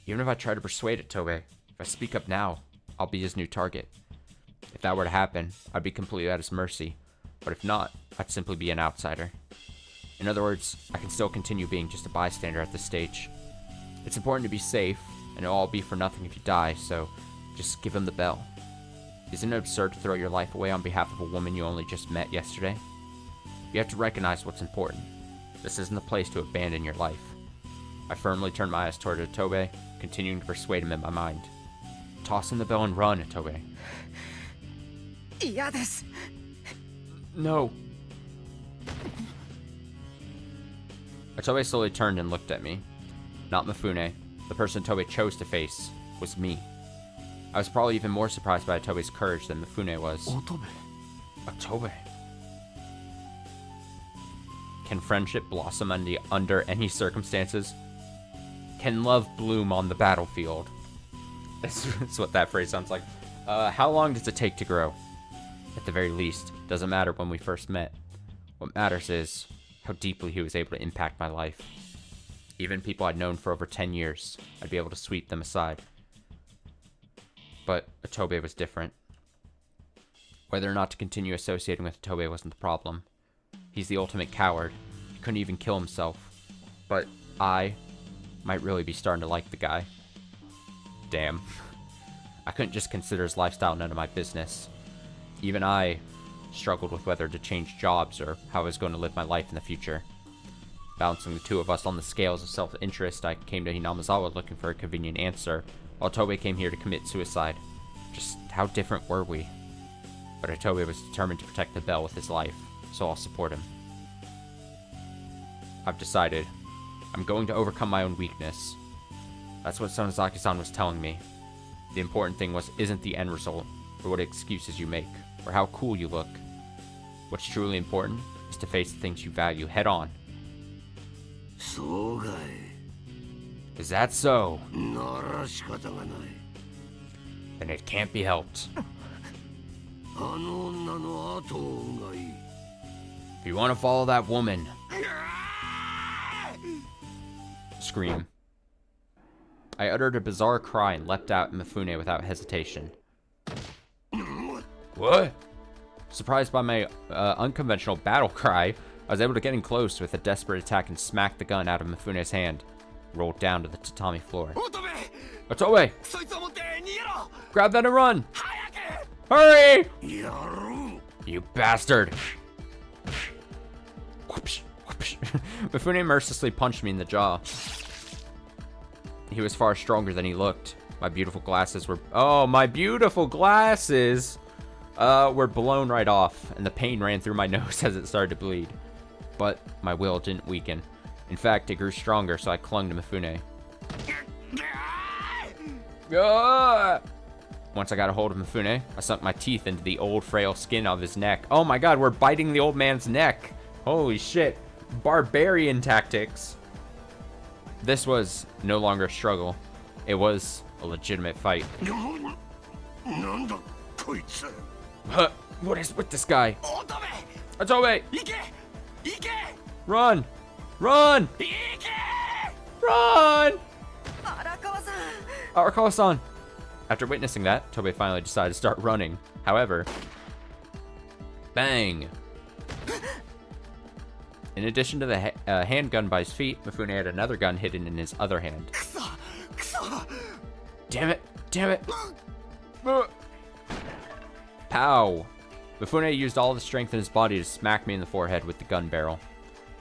Even if I try to persuade it, Tobe, if I speak up now, I'll be his new target. If that were to happen, I'd be completely at his mercy. But if not, I'd simply be an outsider. In other words, I can still continue being just a bystander at this stage. It's important to be safe, and it'll all be for nothing if you die, so just give him the bell. Isn't it absurd to throw your life away on behalf of a woman you only just met yesterday? You have to recognize what's important. This isn't the place to abandon your life. I firmly turned my eyes toward Tobe, continuing to persuade him in my mind. Toss him the bell and run, Tobe. 嫌です。 No. Tobe slowly turned and looked at me. Not Mifune. The person Tobe chose to face was me. I was probably even more surprised by Tobe's courage than Mifune was. Tobe. Can friendship blossom under any circumstances? Can love bloom on the battlefield? That's what that phrase sounds like. How long does it take to grow? At the very least, it doesn't matter when we first met. What matters is how deeply he was able to impact my life. Even people I'd known for over 10 years, I'd be able to sweep them aside. But Tobe was different. Whether or not to continue associating with Tobe wasn't the problem. He's the ultimate coward. He couldn't even kill himself. But I might really be starting to like the guy. Damn. I couldn't just consider his lifestyle none of my business. Even I struggled with whether to change jobs or how I was going to live my life in the future. Balancing the two of us on the scales of self-interest, I came to Hinamizawa looking for a convenient answer, while Tobe came here to commit suicide. Just how different were we? But Tobe was determined to protect the bell with his life, so I'll support him. I've decided. I'm going to overcome my own weakness. That's what Sonozaki-san was telling me. The important thing isn't the end result, or what excuses you make, or how cool you look. What's truly important is to face the things you value head on. そうかい。 Is that so? なら仕方がない。 Then it can't be helped. あの女の後を追うがいい。 If you want to follow that woman... Scream. I uttered a bizarre cry and leapt out at Mifune without hesitation. What? Surprised by my unconventional battle cry, I was able to get in close with a desperate attack and smack the gun out of Mifune's hand. Rolled down to the tatami floor. Otobe! Grab that and run! Hurry! やろう。 You bastard! Whoopsh, whoopsh. Mifune mercilessly punched me in the jaw. He was far stronger than he looked. My beautiful glasses were... Oh, my beautiful glasses! Were blown right off, and the pain ran through my nose as it started to bleed. But my will didn't weaken. In fact, it grew stronger, so I clung to Mifune. Ah! Once I got a hold of Mifune, I sunk my teeth into the old, frail skin of his neck. Oh my god, we're biting the old man's neck! Holy shit. Barbarian tactics. This was no longer a struggle. It was a legitimate fight. なんだこいつ。 Huh, what is with this guy? Otobe! Run! Run! Run! Arakawa-san! After witnessing that, Tobe finally decided to start running. However, bang! In addition to the handgun by his feet, Mifune had another gun hidden in his other hand. Damn it! Damn it! Pow! Mifune used all the strength in his body to smack me in the forehead with the gun barrel.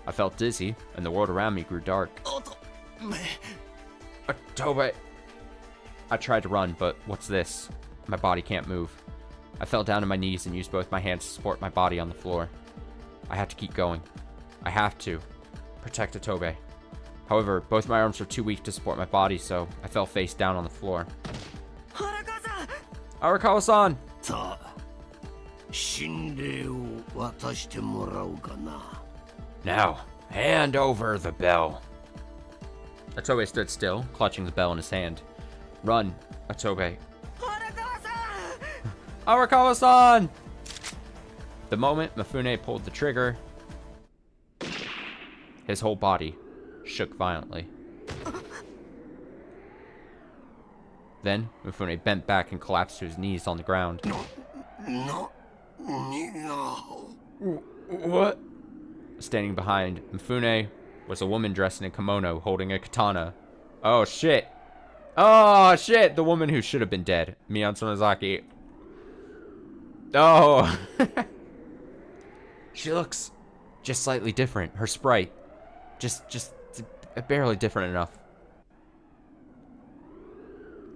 I felt dizzy, and the world around me grew dark. Tobe! I tried to run, but what's this? My body can't move. I fell down on my knees and used both my hands to support my body on the floor. I have to keep going. I have to. Protect Tobe. However, both my arms were too weak to support my body, so I fell face down on the floor. Arakawa-san! さあ、神霊を渡してもらおうかな。 Now, hand over the bell. Tobe stood still, clutching the bell in his hand. Run, Tobe. His whole body shook violently. Then, Mifune bent back and collapsed to his knees on the ground. No. What? Standing behind Mifune was a woman dressed in a kimono holding a katana. Oh shit. Oh shit, the woman who should have been dead. Mion Sonozaki. Oh. She looks just slightly different. Her sprite. Just barely different enough.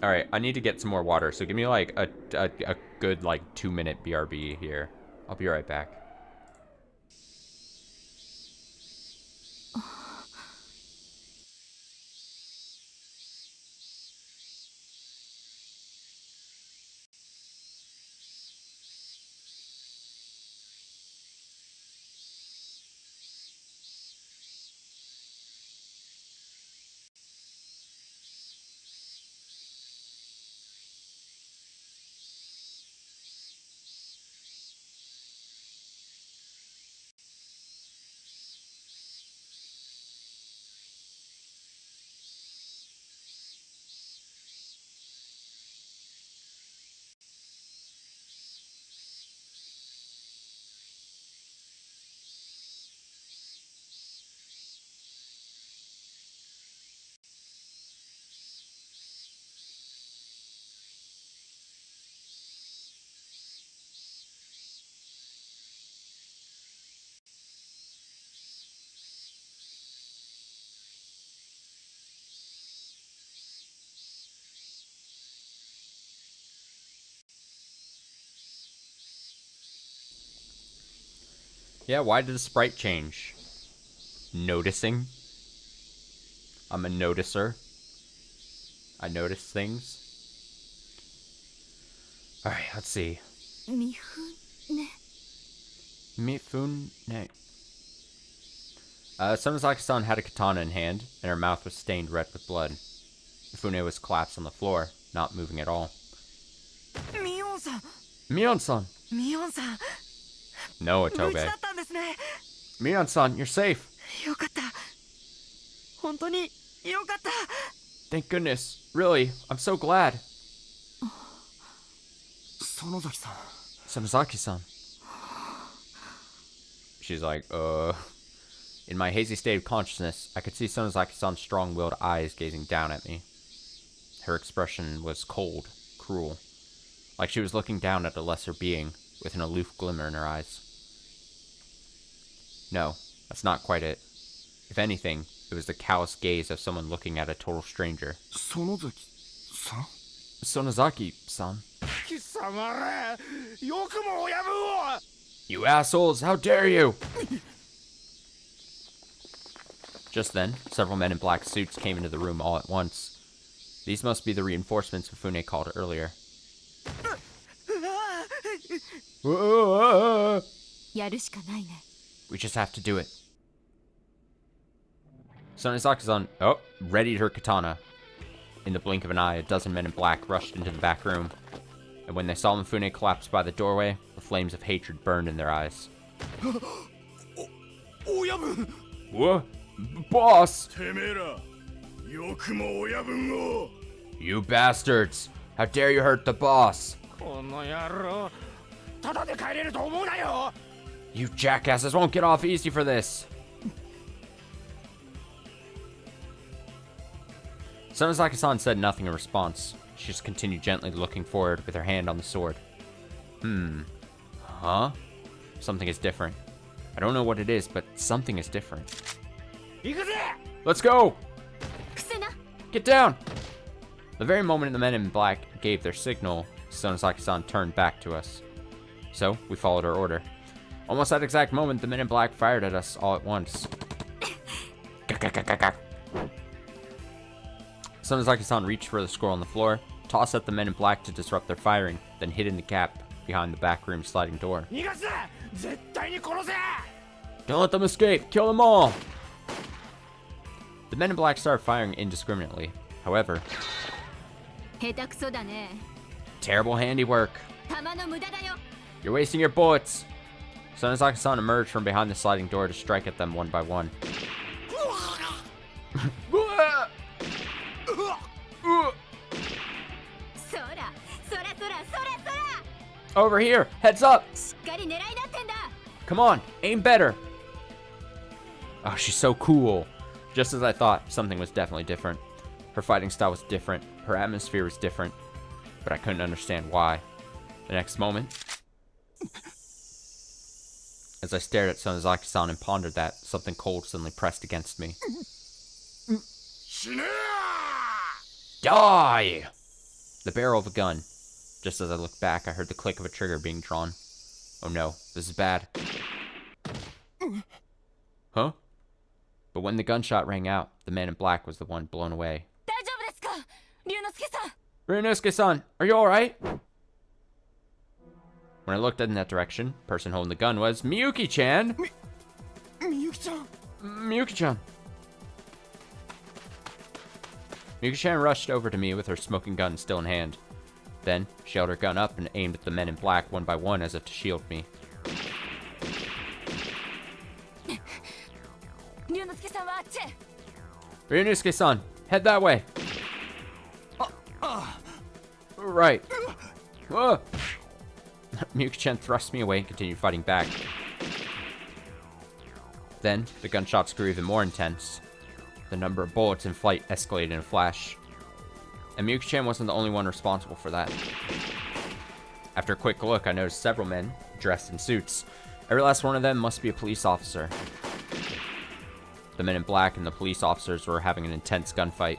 Alright, I need to get some more water, so give me like a good like 2-minute BRB here. I'll be right back. Yeah, why did the sprite change? Noticing. I'm a noticer. I notice things. Alright, let's see. Mifune. Sonozaki-san had a katana in hand, and her mouth was stained red with blood. Mifune was collapsed on the floor, not moving at all. Mion-san! Mion-san! Mion-san! No, Otobe. Mion-san, you're safe! よかった。本当によかった。 Thank goodness. Really, I'm so glad. Sonozaki-san. Sonozaki-san. She's like, In my hazy state of consciousness, I could see Sonozaki-san's strong-willed eyes gazing down at me. Her expression was cold, cruel, like she was looking down at a lesser being, with an aloof glimmer in her eyes. No, that's not quite it. If anything, it was the callous gaze of someone looking at a total stranger. Sonozaki-san? Sonozaki-san. You assholes, how dare you! Just then, several men in black suits came into the room all at once. These must be the reinforcements Mifune called earlier. We just have to do it. Sonozaki-san, readied her katana. In the blink of an eye, a dozen men in black rushed into the back room. And when they saw Mifune collapse by the doorway, the flames of hatred burned in their eyes. What? Boss! You bastards! How dare you hurt the boss? You jackasses won't get off easy for this! Sonozaki-san said nothing in response. She just continued gently looking forward with her hand on the sword. Huh? Something is different. I don't know what it is, but something is different. Let's go! Get down! The very moment the men in black gave their signal, Sonozaki-san turned back to us. So, we followed her order. Almost that exact moment, the men in black fired at us all at once. Sonozaki-san reached for the scroll on the floor, tossed at the men in black to disrupt their firing, then hid in the gap behind the back room sliding door. Don't let them escape! Kill them all! The men in black started firing indiscriminately. However, terrible handiwork. You're wasting your bullets. Sonozaki-san emerged from behind the sliding door to strike at them one by one. Over here! Heads up! しっかり狙いなってんだ。 Come on, aim better! Oh, she's so cool. Just as I thought, something was definitely different. Her fighting style was different, her atmosphere was different, but I couldn't understand why. The next moment, as I stared at Sonozaki-san and pondered that, something cold suddenly pressed against me. Die! The barrel of a gun. Just as I looked back, I heard the click of a trigger being drawn. Oh no, this is bad. Huh? But when the gunshot rang out, the man in black was the one blown away. 大丈夫ですか、龍之介さん。 Ryunosuke-san, are you alright? When I looked in that direction, the person holding the gun was Miyuki-chan! Miyuki-chan! Miyuki-chan! Miyuki-chan rushed over to me with her smoking gun still in hand. Then, she held her gun up and aimed at the men in black one by one as if to shield me. 龍之介さんはあっちへ。 Ryunosuke-san, head that way! Right. Miyuki-chan thrust me away and continued fighting back. Then, the gunshots grew even more intense. The number of bullets in flight escalated in a flash. And Miyuki-chan wasn't the only one responsible for that. After a quick look, I noticed several men, dressed in suits. Every last one of them must be a police officer. The men in black and the police officers were having an intense gunfight.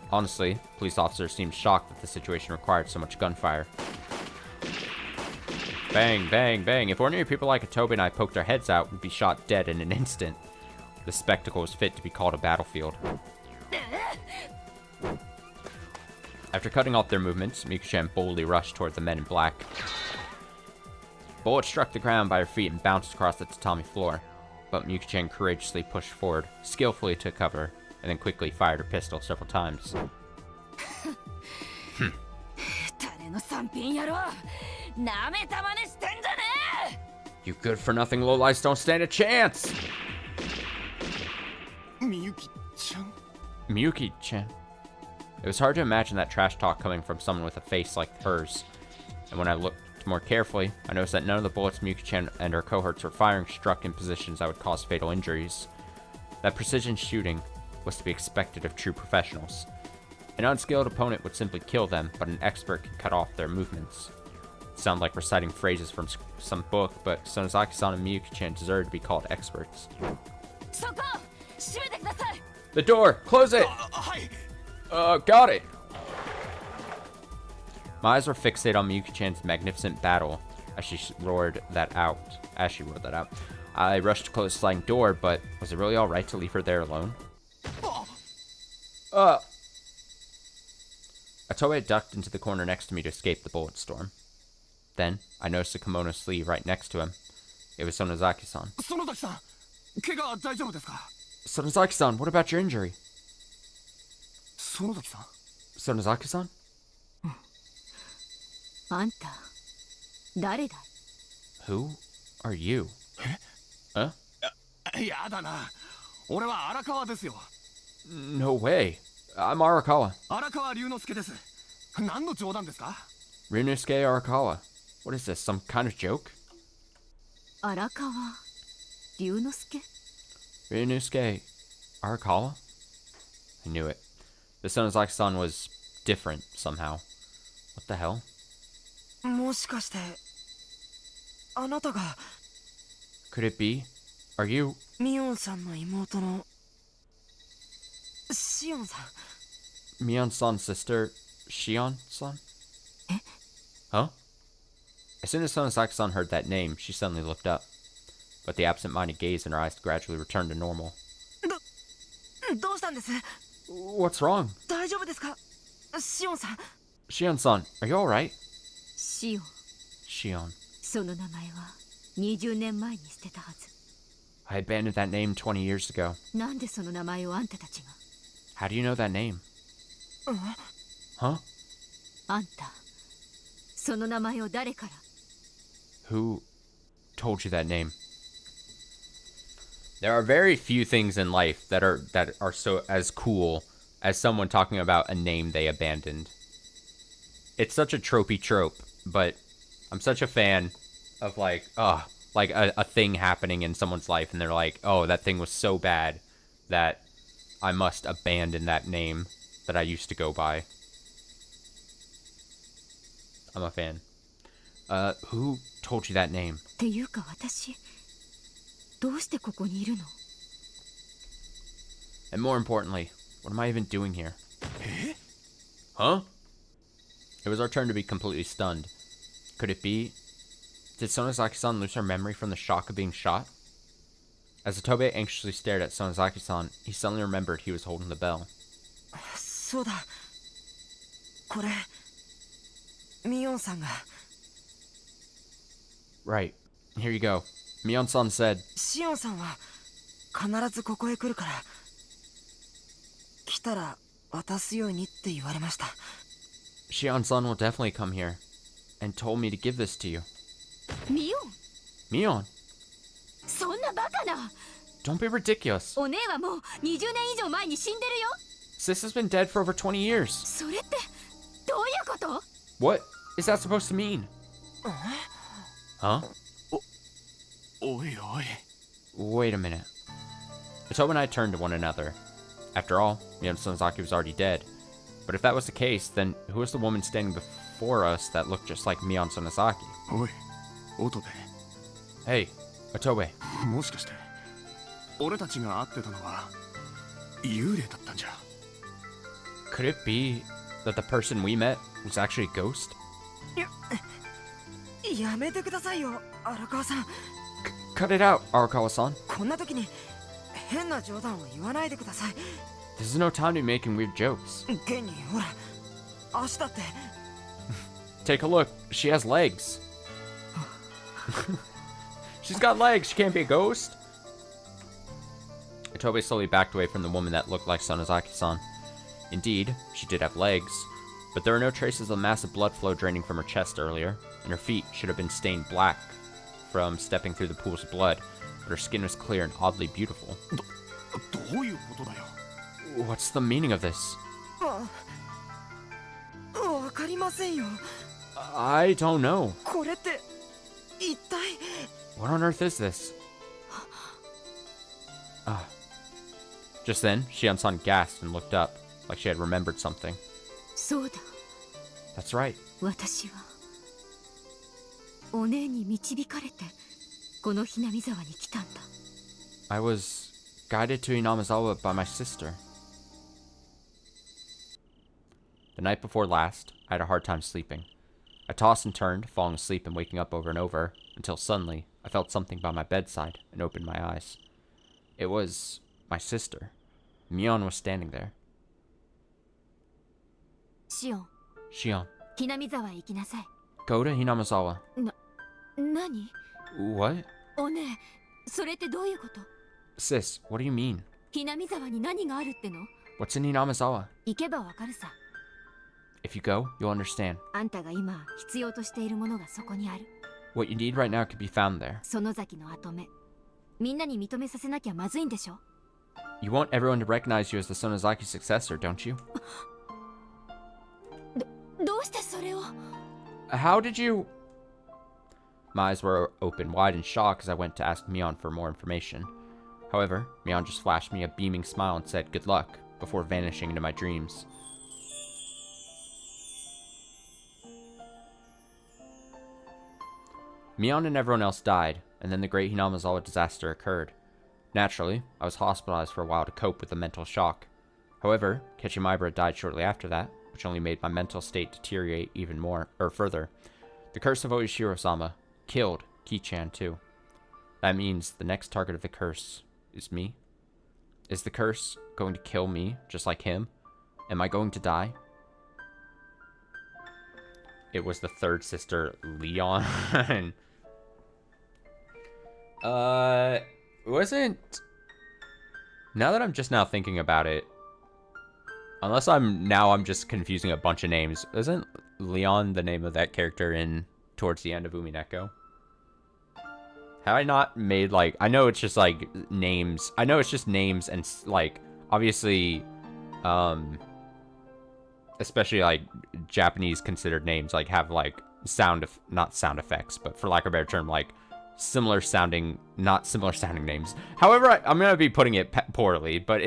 Honestly, police officers seemed shocked that the situation required so much gunfire. Bang, bang, bang. If ordinary people like Atobe and I poked our heads out, we'd be shot dead in an instant. The spectacle was fit to be called a battlefield. After cutting off their movements, Miyuki-chan boldly rushed toward the men in black. Bullets struck the ground by her feet and bounced across the tatami floor. But Miyuki-chan courageously pushed forward, skillfully took cover, and then quickly fired her pistol several times. 誰の三品やろ、なめたまねしてんじゃねえ。 You good-for-nothing lowlifes don't stand a chance! Miyuki-chan? Miyuki-chan. It was hard to imagine that trash talk coming from someone with a face like hers. And when I looked more carefully, I noticed that none of the bullets Miyuki-chan and her cohorts were firing struck in positions that would cause fatal injuries. That precision shooting was to be expected of true professionals. An unskilled opponent would simply kill them, but an expert could cut off their movements. It sounded like reciting phrases from some book, but Sonozaki-san and Miyuki-chan deserved to be called experts. そこ、閉めてください。 The door! Close it! Got it! My eyes were fixated on Miyuki-chan's magnificent battle as she roared that out. I rushed to close the sliding door, but was it really alright to leave her there alone? Atoe ducked into the corner next to me to escape the bullet storm. Then, I noticed a kimono sleeve right next to him. It was Sonozaki-san. Sonozaki-san! 怪我は大丈夫ですか? Sonozaki-san, what about your injury? 園崎さん? Sonozaki-san? あんた、誰だい？ Who are you? Huh? やだな。俺は荒川ですよ。 No way. I'm Arakawa. 荒川龍之介です。何の冗談ですか? Ryunosuke Arakawa. What is this, some kind of joke? 荒川龍之介？ Ryunosuke Arakawa? I knew it. The Sonozaki-san was different somehow. What the hell? もしかしてあなたが Could it be? Are you... ミオンさんの妹のシオンさん? Mion-san's sister, Shion-san? Huh? As soon as Sonozaki-san heard that name, she suddenly looked up. But the absent-minded gaze in her eyes gradually returned to normal. どうしたんです? What's wrong? 大丈夫ですか? シオンさん? Shion-san, are you alright? シオン。 Shion. その名前は20年前に捨てたはず。 I abandoned that name 20 years ago. なんでその名前をあんたたちが？ How do you know that name? Huh? あんた、その名前を誰から？ Who told you that name? There are very few things in life that are so as cool as someone talking about a name they abandoned. It's such a tropey trope, but I'm such a fan of like, like a thing happening in someone's life and they're like, oh, that thing was so bad that I must abandon that name that I used to go by. I'm a fan. Who told you that name? っていうか私どうしてここにいるの？ And more importantly, what am I even doing here? Huh? It was our turn to be completely stunned. Could it be? Did Sonozaki-san lose her memory from the shock of being shot? As Otobe anxiously stared at Sonozaki-san, he suddenly remembered he was holding the bell. そうだ。これ、ミオンさんが。Right. Here you go. Mion-san said, シオンさんは必ずここへ来るから、来たら渡すようにって言われました。Shion-san will definitely come here, and told me to give this to you. ミオン Mion, そんなバカな don't be ridiculous. お姉はもう20年以上前に死んでるよ Sis has been dead for over 20 years. それってどういうこと What is that supposed to mean? Huh? おいおい Wait a minute. Otomo and I turned to one another. After all, Mion Sonozaki was already dead. But if that was the case, then who was the woman standing before us that looked just like Mion Sonozaki? おい乙部 Hey, Otobe. もしかして俺たちが会ってたのは幽霊だったんじゃ。 Could it be that the person we met was actually a ghost? やめてくださいよ、荒川さん。 Cut it out, Arakawa-san. こんな時に変な冗談を言わないでください。 This is no time to be making weird jokes. 現にほら、足だって。 Take a look. She has legs. She's got legs. She can't be a ghost. Otobe slowly backed away from the woman that looked like Sonozaki-san. Indeed, she did have legs, but there were no traces of massive blood flow draining from her chest earlier, and her feet should have been stained black from stepping through the pools of blood, but her skin was clear and oddly beautiful. どういうことだよ。 What's the meaning of this? わかりませんよ。 I don't know. これって一体。 What on earth is this? Just then, Shion-san gasped and looked up, like she had remembered something. そうだ That's right. 私はお姉に導かれてこのひなみ沢に来たんだ I was guided to Inamazawa by my sister. The night before last, I had a hard time sleeping. I tossed and turned, falling asleep and waking up over and over, until suddenly I felt something by my bedside and opened my eyes. It was my sister. Mion was standing there. シオン Shion, ひなみ沢へ行きなさい go to Hinamazawa. 何 What? お姉それってどういうこと Sis, what do you mean? ひなみ沢に何があるっての What's in Hinamazawa? 行けばわかるさ If you go, you'll understand. あんたが今必要としているものがそこにある What you need right now could be found there. 園崎の跡目みんなに認めさせなきゃまずいんでしょ You want everyone to recognize you as the Sonozaki successor, don't you? どうしてそれを How did you... My eyes were open wide in shock as I went to ask Mion for more information. However, Mion just flashed me a beaming smile and said good luck, before vanishing into my dreams. Mion and everyone else died, and then the great Hinamazawa disaster occurred. Naturally, I was hospitalized for a while to cope with the mental shock. However, Kechimaibara died shortly after that, which only made my mental state deteriorate even more, or further. The curse of Oishiro-sama killed Ki-chan too. That means the next target of the curse is me. Is the curse going to kill me, just like him? Am I going to die? It was the third sister, Leon. Wasn't... Now that I'm just now thinking about it, unless I'm just confusing a bunch of names, isn't Leon the name of that character in towards the end of Umineko? Have I not made, like, I know it's just, like, names. I know it's just names and, like, obviously, especially, like, Japanese considered names, like, have, like, not sound effects, but for lack of a better term, like not similar sounding names. However, I'm gonna be putting it poorly, but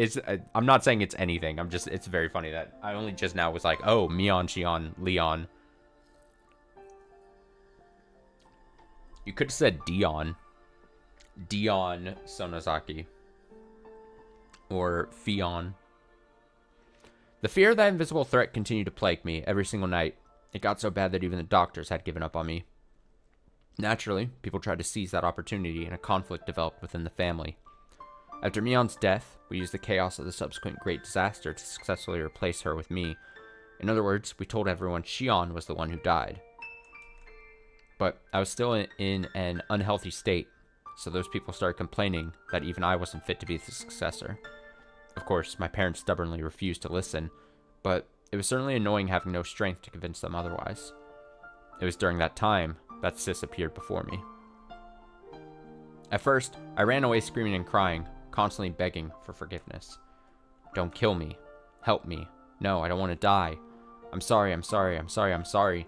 I'm not saying it's anything. It's very funny that I only just now was like, oh, Mion, Shion, Leon. You could have said Dion Sonozaki, or Fion. The fear of that invisible threat continued to plague me every single night. It got so bad that even the doctors had given up on me. Naturally, people tried to seize that opportunity, and a conflict developed within the family. After Mion's death, we used the chaos of the subsequent great disaster to successfully replace her with me. In other words, we told everyone Shion was the one who died. But I was still in an unhealthy state, so those people started complaining that even I wasn't fit to be the successor. Of course, my parents stubbornly refused to listen, but it was certainly annoying having no strength to convince them otherwise. It was during that time that Sis appeared before me. At first, I ran away screaming and crying, constantly begging for forgiveness. Don't kill me. Help me. No, I don't want to die. I'm sorry, I'm sorry, I'm sorry, I'm sorry.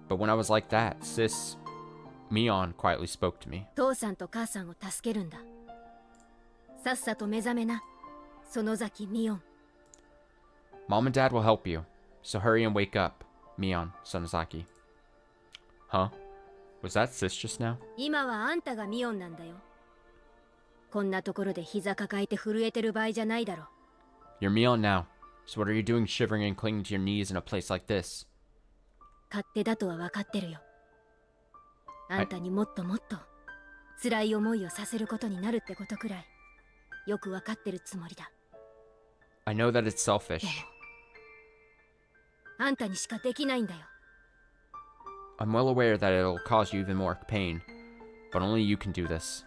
But when I was like that, Sis, Mion quietly spoke to me. 父さんと母さんを助けるんだ。さっさと目覚めな、園崎ミオン。Mom and Dad will help you, so hurry and wake up, Mion Sonozaki. Huh? Was that Sis just now? 今はあんたがミオンなんだよ。こんなところで膝抱えて震えてる場合じゃないだろ。You're Mion now, so what are you doing shivering and clinging to your knees in a place like this? 勝手だとは分かってるよ。あんたにもっともっと辛い思いをさせることになるってことくらいよく分かってるつもりだ。I know that it's selfish. でもあんたにしかできないんだよ。I'm well aware that it'll cause you even more pain, but only you can do this,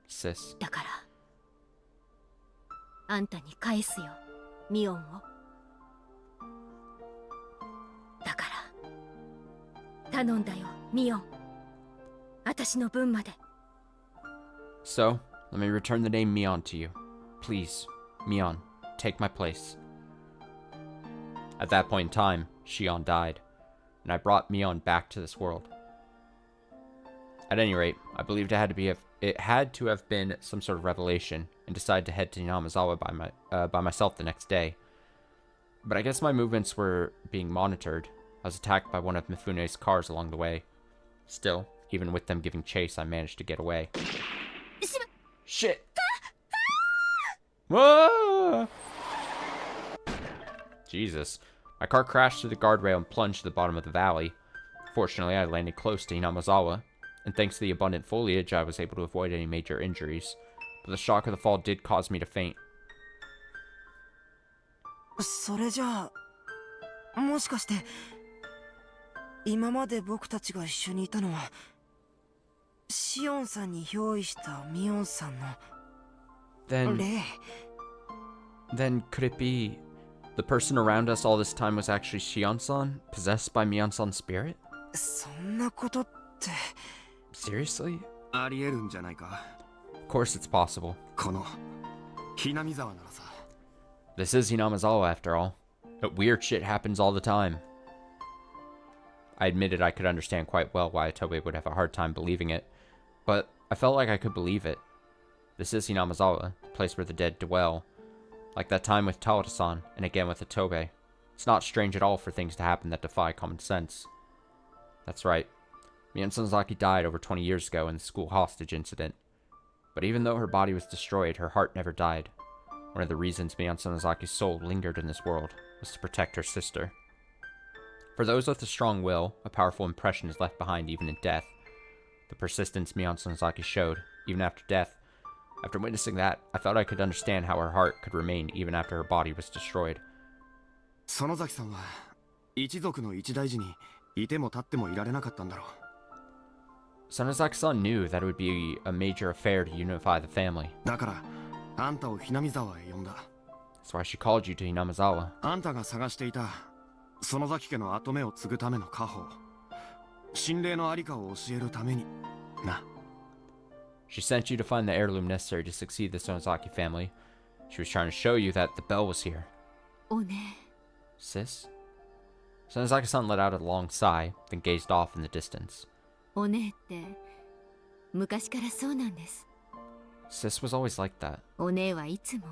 Sis. だからあんたに返すよ、ミオンを。だから頼んだよ、ミオン。私の分まで。So, let me return the name Mion to you. Please, Mion, take my place. At that point in time, Shion died, and I brought Mion back to this world. At any rate, I believed it had to have been some sort of revelation, and decided to head to Inamazawa by myself the next day. But I guess my movements were being monitored. I was attacked by one of Mifune's cars along the way. Still, even with them giving chase, I managed to get away. Shit! Whoa! Jesus. My car crashed through the guardrail and plunged to the bottom of the valley. Fortunately, I landed close to Inamazawa, and thanks to the abundant foliage, I was able to avoid any major injuries. But the shock of the fall did cause me to faint. それじゃあもしかして今まで僕たちが一緒にいたのはシオンさんに憑依したミオンさんの霊。 Then could it be the person around us all this time was actually Shion-san, possessed by Mion-san's spirit? そんなことって Seriously? ありえるんじゃないか。 Of course it's possible. このひなみ沢ならさ。 This is Hinamizawa after all. But weird shit happens all the time. I admitted I could understand quite well why Tobe would have a hard time believing it, but I felt like I could believe it. This is Hinamizawa, the place where the dead dwell. Like that time with Tawata-san, and again with the Tobe. It's not strange at all for things to happen that defy common sense. That's right. Mion Sonozaki died over 20 years ago in the school hostage incident. But even though her body was destroyed, her heart never died. One of the reasons Mion Sonozaki's soul lingered in this world was to protect her sister. For those with a strong will, a powerful impression is left behind even in death. The persistence Mion Sonozaki showed, even after death. After witnessing that, I felt I could understand how her heart could remain even after her body was destroyed. 園崎さんは一族の一大事にいても立ってもいられなかったんだろう。 Sonozaki-san knew that it would be a major affair to unify the family. だからあんたをひなみ沢へ呼んだ。 That's why she called you to Hinamizawa. あんたが探していた園崎家の跡目を継ぐための家宝、神霊のありかを教えるためにな。 She sent you to find the heirloom necessary to succeed the Sonozaki family. She was trying to show you that the bell was here. おね。 Sis? Sonozaki-san let out a long sigh, then gazed off in the distance. お姉って昔からそうなんです。 Sis was always like that. お姉はいつも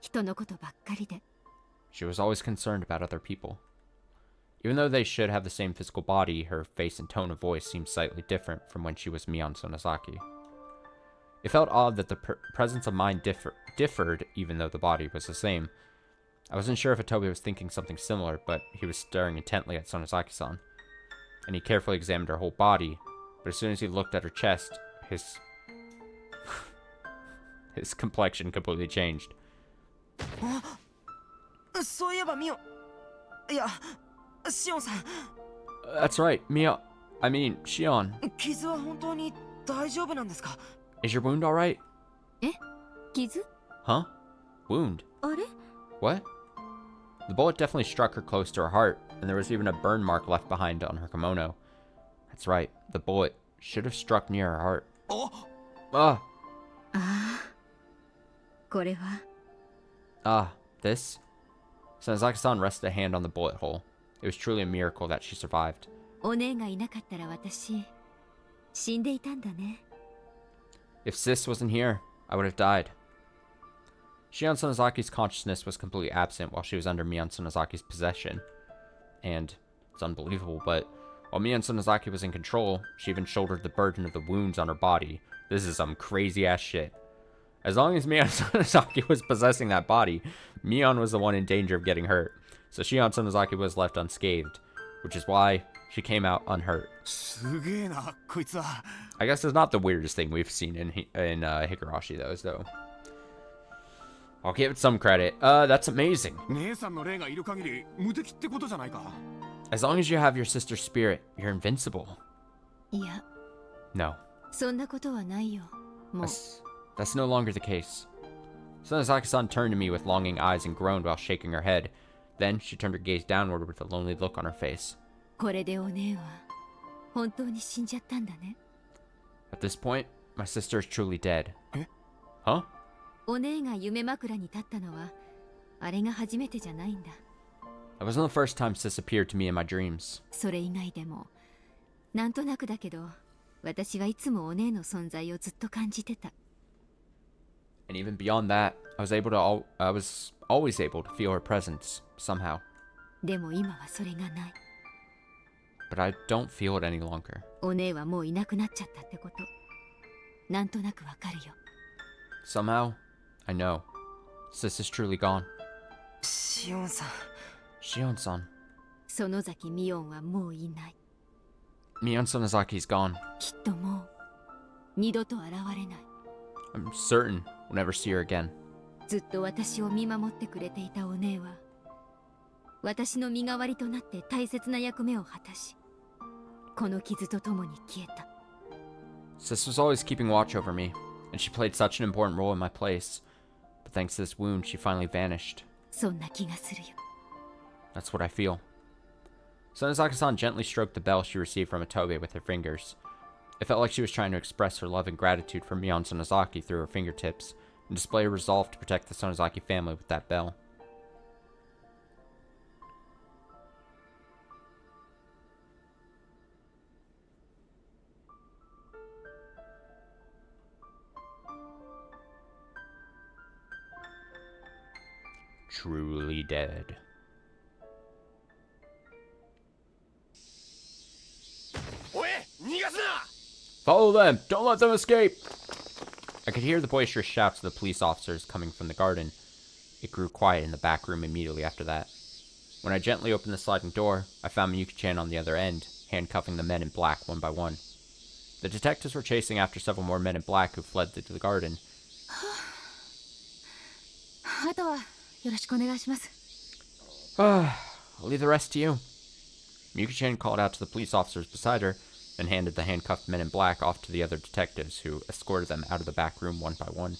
人のことばっかりで。 She was always concerned about other people. Even though they should have the same physical body, her face and tone of voice seemed slightly different from when she was Mion Sonozaki. It felt odd that the presence of mind differed even though the body was the same. I wasn't sure if Otobe was thinking something similar, but he was staring intently at Sonozaki-san. And he carefully examined her whole body, but as soon as he looked at her chest, his complexion completely changed. そういえばミオ、いや、シオンさん。 That's right, I mean, Shion. 傷は本当に大丈夫なんですか？ Is your wound alright? え？傷？ Huh? Wound? あれ？ What? The bullet definitely struck her close to her heart, and there was even a burn mark left behind on her kimono. That's right, the bullet should have struck near her heart. Ah! ああ。これは。 Ah, this? Sonozaki-san rested a hand on the bullet hole. It was truly a miracle that she survived. お姉がいなかったら私死んでいたんだね。 If Sis wasn't here, I would have died. Shion Sonozaki's consciousness was completely absent while she was under Mion Sonozaki's possession. And it's unbelievable, but while Mion Sonozaki was in control, she even shouldered the burden of the wounds on her body. This is some crazy ass shit. As long as Mion Sonozaki was possessing that body, Mion was the one in danger of getting hurt. So Shion Sonozaki was left unscathed, which is why she came out unhurt. すげえなこいつは。 I guess it's not the weirdest thing we've seen in Higurashi, though. I'll give it some credit. That's amazing. 姉さんの霊がいる限り無敵ってことじゃないか。 As long as you have your sister's spirit, you're invincible. いや、 No, そんなことはないよ。もう。 that's no longer the case. Sonozaki-san turned to me with longing eyes and groaned while shaking her head. Then she turned her gaze downward with a lonely look on her face. これでお姉は本当に死んじゃったんだね。 At this point, my sister is truly dead. え？ Huh? お姉が夢枕に立ったのはあれが初めてじゃないんだ。 That wasn't the first time Sis appeared to me in my dreams. それ以外でもなんとなくだけど私はいつもお姉の存在をずっと感じてた。 And even beyond that, I was always able to feel her presence, somehow. でも今はそれがない。 But I don't feel it any longer. お姉はもういなくなっちゃったってことなんとなくわかるよ。 Somehow, I know. Sis is truly gone. シオンさん。 Shion-san. 園崎ミオンはもういない。 Mion Sonozaki's gone. きっともう二度と現れない。 I'm certain we'll never see her again. ずっと私を見守ってくれていたお姉は私の身代わりとなって大切な役目を果たしこの傷とともに消えた。 Sis was always keeping watch over me, and she played such an important role in my place. But thanks to this wound, she finally vanished. そんな気がするよ。 That's what I feel. Sonozaki-san gently stroked the bell she received from Otobe with her fingers. It felt like she was trying to express her love and gratitude for Mion Sonozaki through her fingertips, and display her resolve to protect the Sonozaki family with that bell. Truly dead. Follow them! Don't let them escape! I could hear the boisterous shouts of the police officers coming from the garden. It grew quiet in the back room immediately after that. When I gently opened the sliding door, I found Miyuki-chan on the other end, handcuffing the men in black one by one. The detectives were chasing after several more men in black who fled through the garden. あとはよろしくお願いします。 I'll leave the rest to you. Miyuki-chan called out to the police officers beside her, and handed the handcuffed men in black off to the other detectives, who escorted them out of the back room one by one.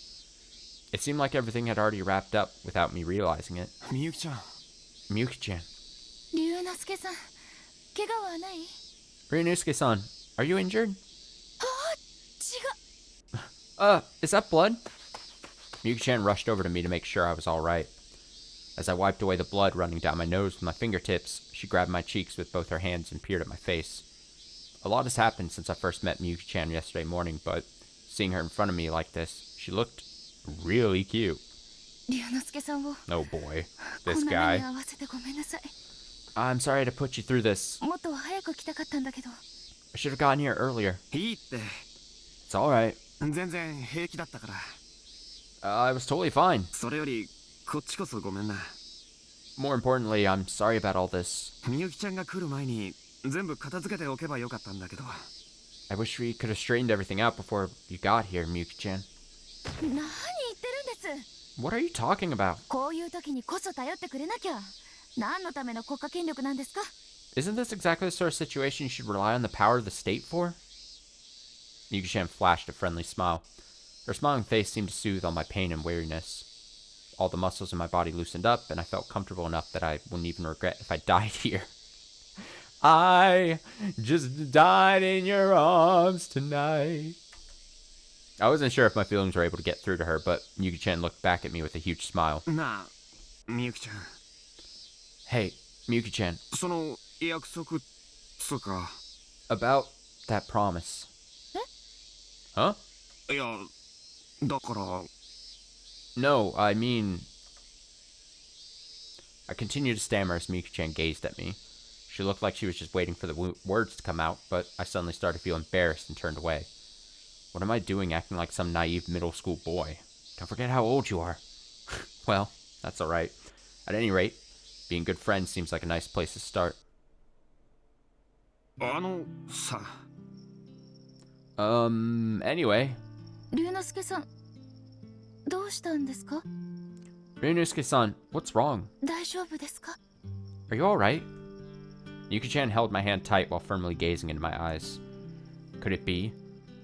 It seemed like everything had already wrapped up without me realizing it. みゆきちゃん。 Miyuki-chan. 龍之介さん、怪我はない？ Ryunosuke-san, are you injured? 血が。 Is that blood? Miyuki-chan rushed over to me to make sure I was alright. As I wiped away the blood running down my nose with my fingertips, she grabbed my cheeks with both her hands and peered at my face. A lot has happened since I first met Miyuki-chan yesterday morning, but seeing her in front of me like this, she looked really cute. 龍之介さんを Oh boy, こ this んな目に guy. 合わせてごめんなさい。 I'm sorry to put you through this. もっと早く来たかったんだけど。 I should have gotten here earlier. いいって。 It's alright. 全然平気だったから。I was totally fine. それより、こっちこそごめんな。 More importantly, I'm sorry about all this. みゆきちゃんが来る前に、全部片付けておけばよかったんだけど。I wish we could have straightened everything out before you got here, Miyuki-chan. 何言ってるんです。 What are you talking about? こういう時にこそ頼ってくれなきゃ。何のための国家権力なんですか？ Isn't this exactly the sort of situation you should rely on the power of the state for? Miyuki-chan flashed a friendly smile. Her smiling face seemed to soothe all my pain and weariness. All the muscles in my body loosened up, and I felt comfortable enough that I wouldn't even regret if I died here. I just died in your arms tonight. I wasn't sure if my feelings were able to get through to her, but Miyuki-chan looked back at me with a huge smile. なあ、みゆきちゃん。 Hey, Miyuki-chan. その約束つうか。 About that promise. Huh? いや、だから。 No, I mean... I continued to stammer as Miyuki-chan gazed at me. She looked like she was just waiting for the words to come out, but I suddenly started to feel embarrassed and turned away. What am I doing acting like some naive middle school boy? Don't forget how old you are. Well, that's alright. At any rate, being good friends seems like a nice place to start. さ。Anyway. 龍之介さん、どうしたんですか？ Ryunosuke-san, what's wrong? 大丈夫ですか？ Are you alright? Miyuki-chan held my hand tight while firmly gazing into my eyes. Could it be?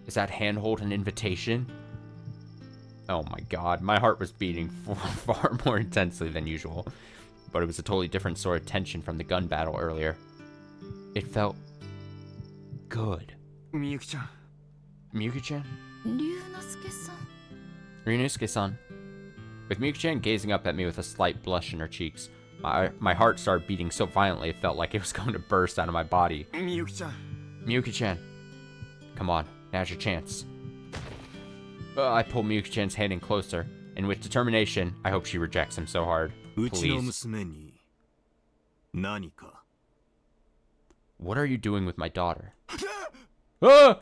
Is that handhold an invitation? Oh my god, my heart was beating far more intensely than usual. But it was a totally different sort of tension from the gun battle earlier. It felt... good. みゆきちゃん。 Miyuki-chan? 龍之介さん。 Ryunosuke-san. With Miyuki-chan gazing up at me with a slight blush in her cheeks, my heart started beating so violently it felt like it was going to burst out of my body. みゆきちゃん。 Miyuki-chan. Come on, now's your chance. I pull Miyuki-chan's hand in closer, and with determination, I hope she rejects him so hard. うちの Please. 娘に何か What are you doing with my daughter? Ah!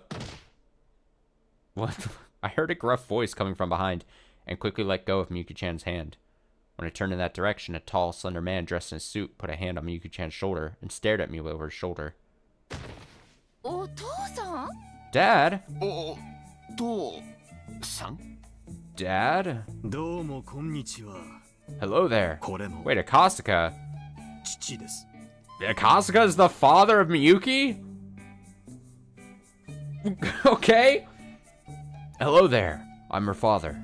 What? I heard a gruff voice coming from behind, and quickly let go of Miyuki-chan's hand. When I turned in that direction, a tall, slender man dressed in a suit put a hand on Miyuki-chan's shoulder and stared at me over his shoulder. お父さん？ Dad? お父さん？ Dad? どうもこんにちは Hello there. これも Wait, Akasaka? 父です Akasaka is the father of Miyuki? Okay. Hello there. I'm her father.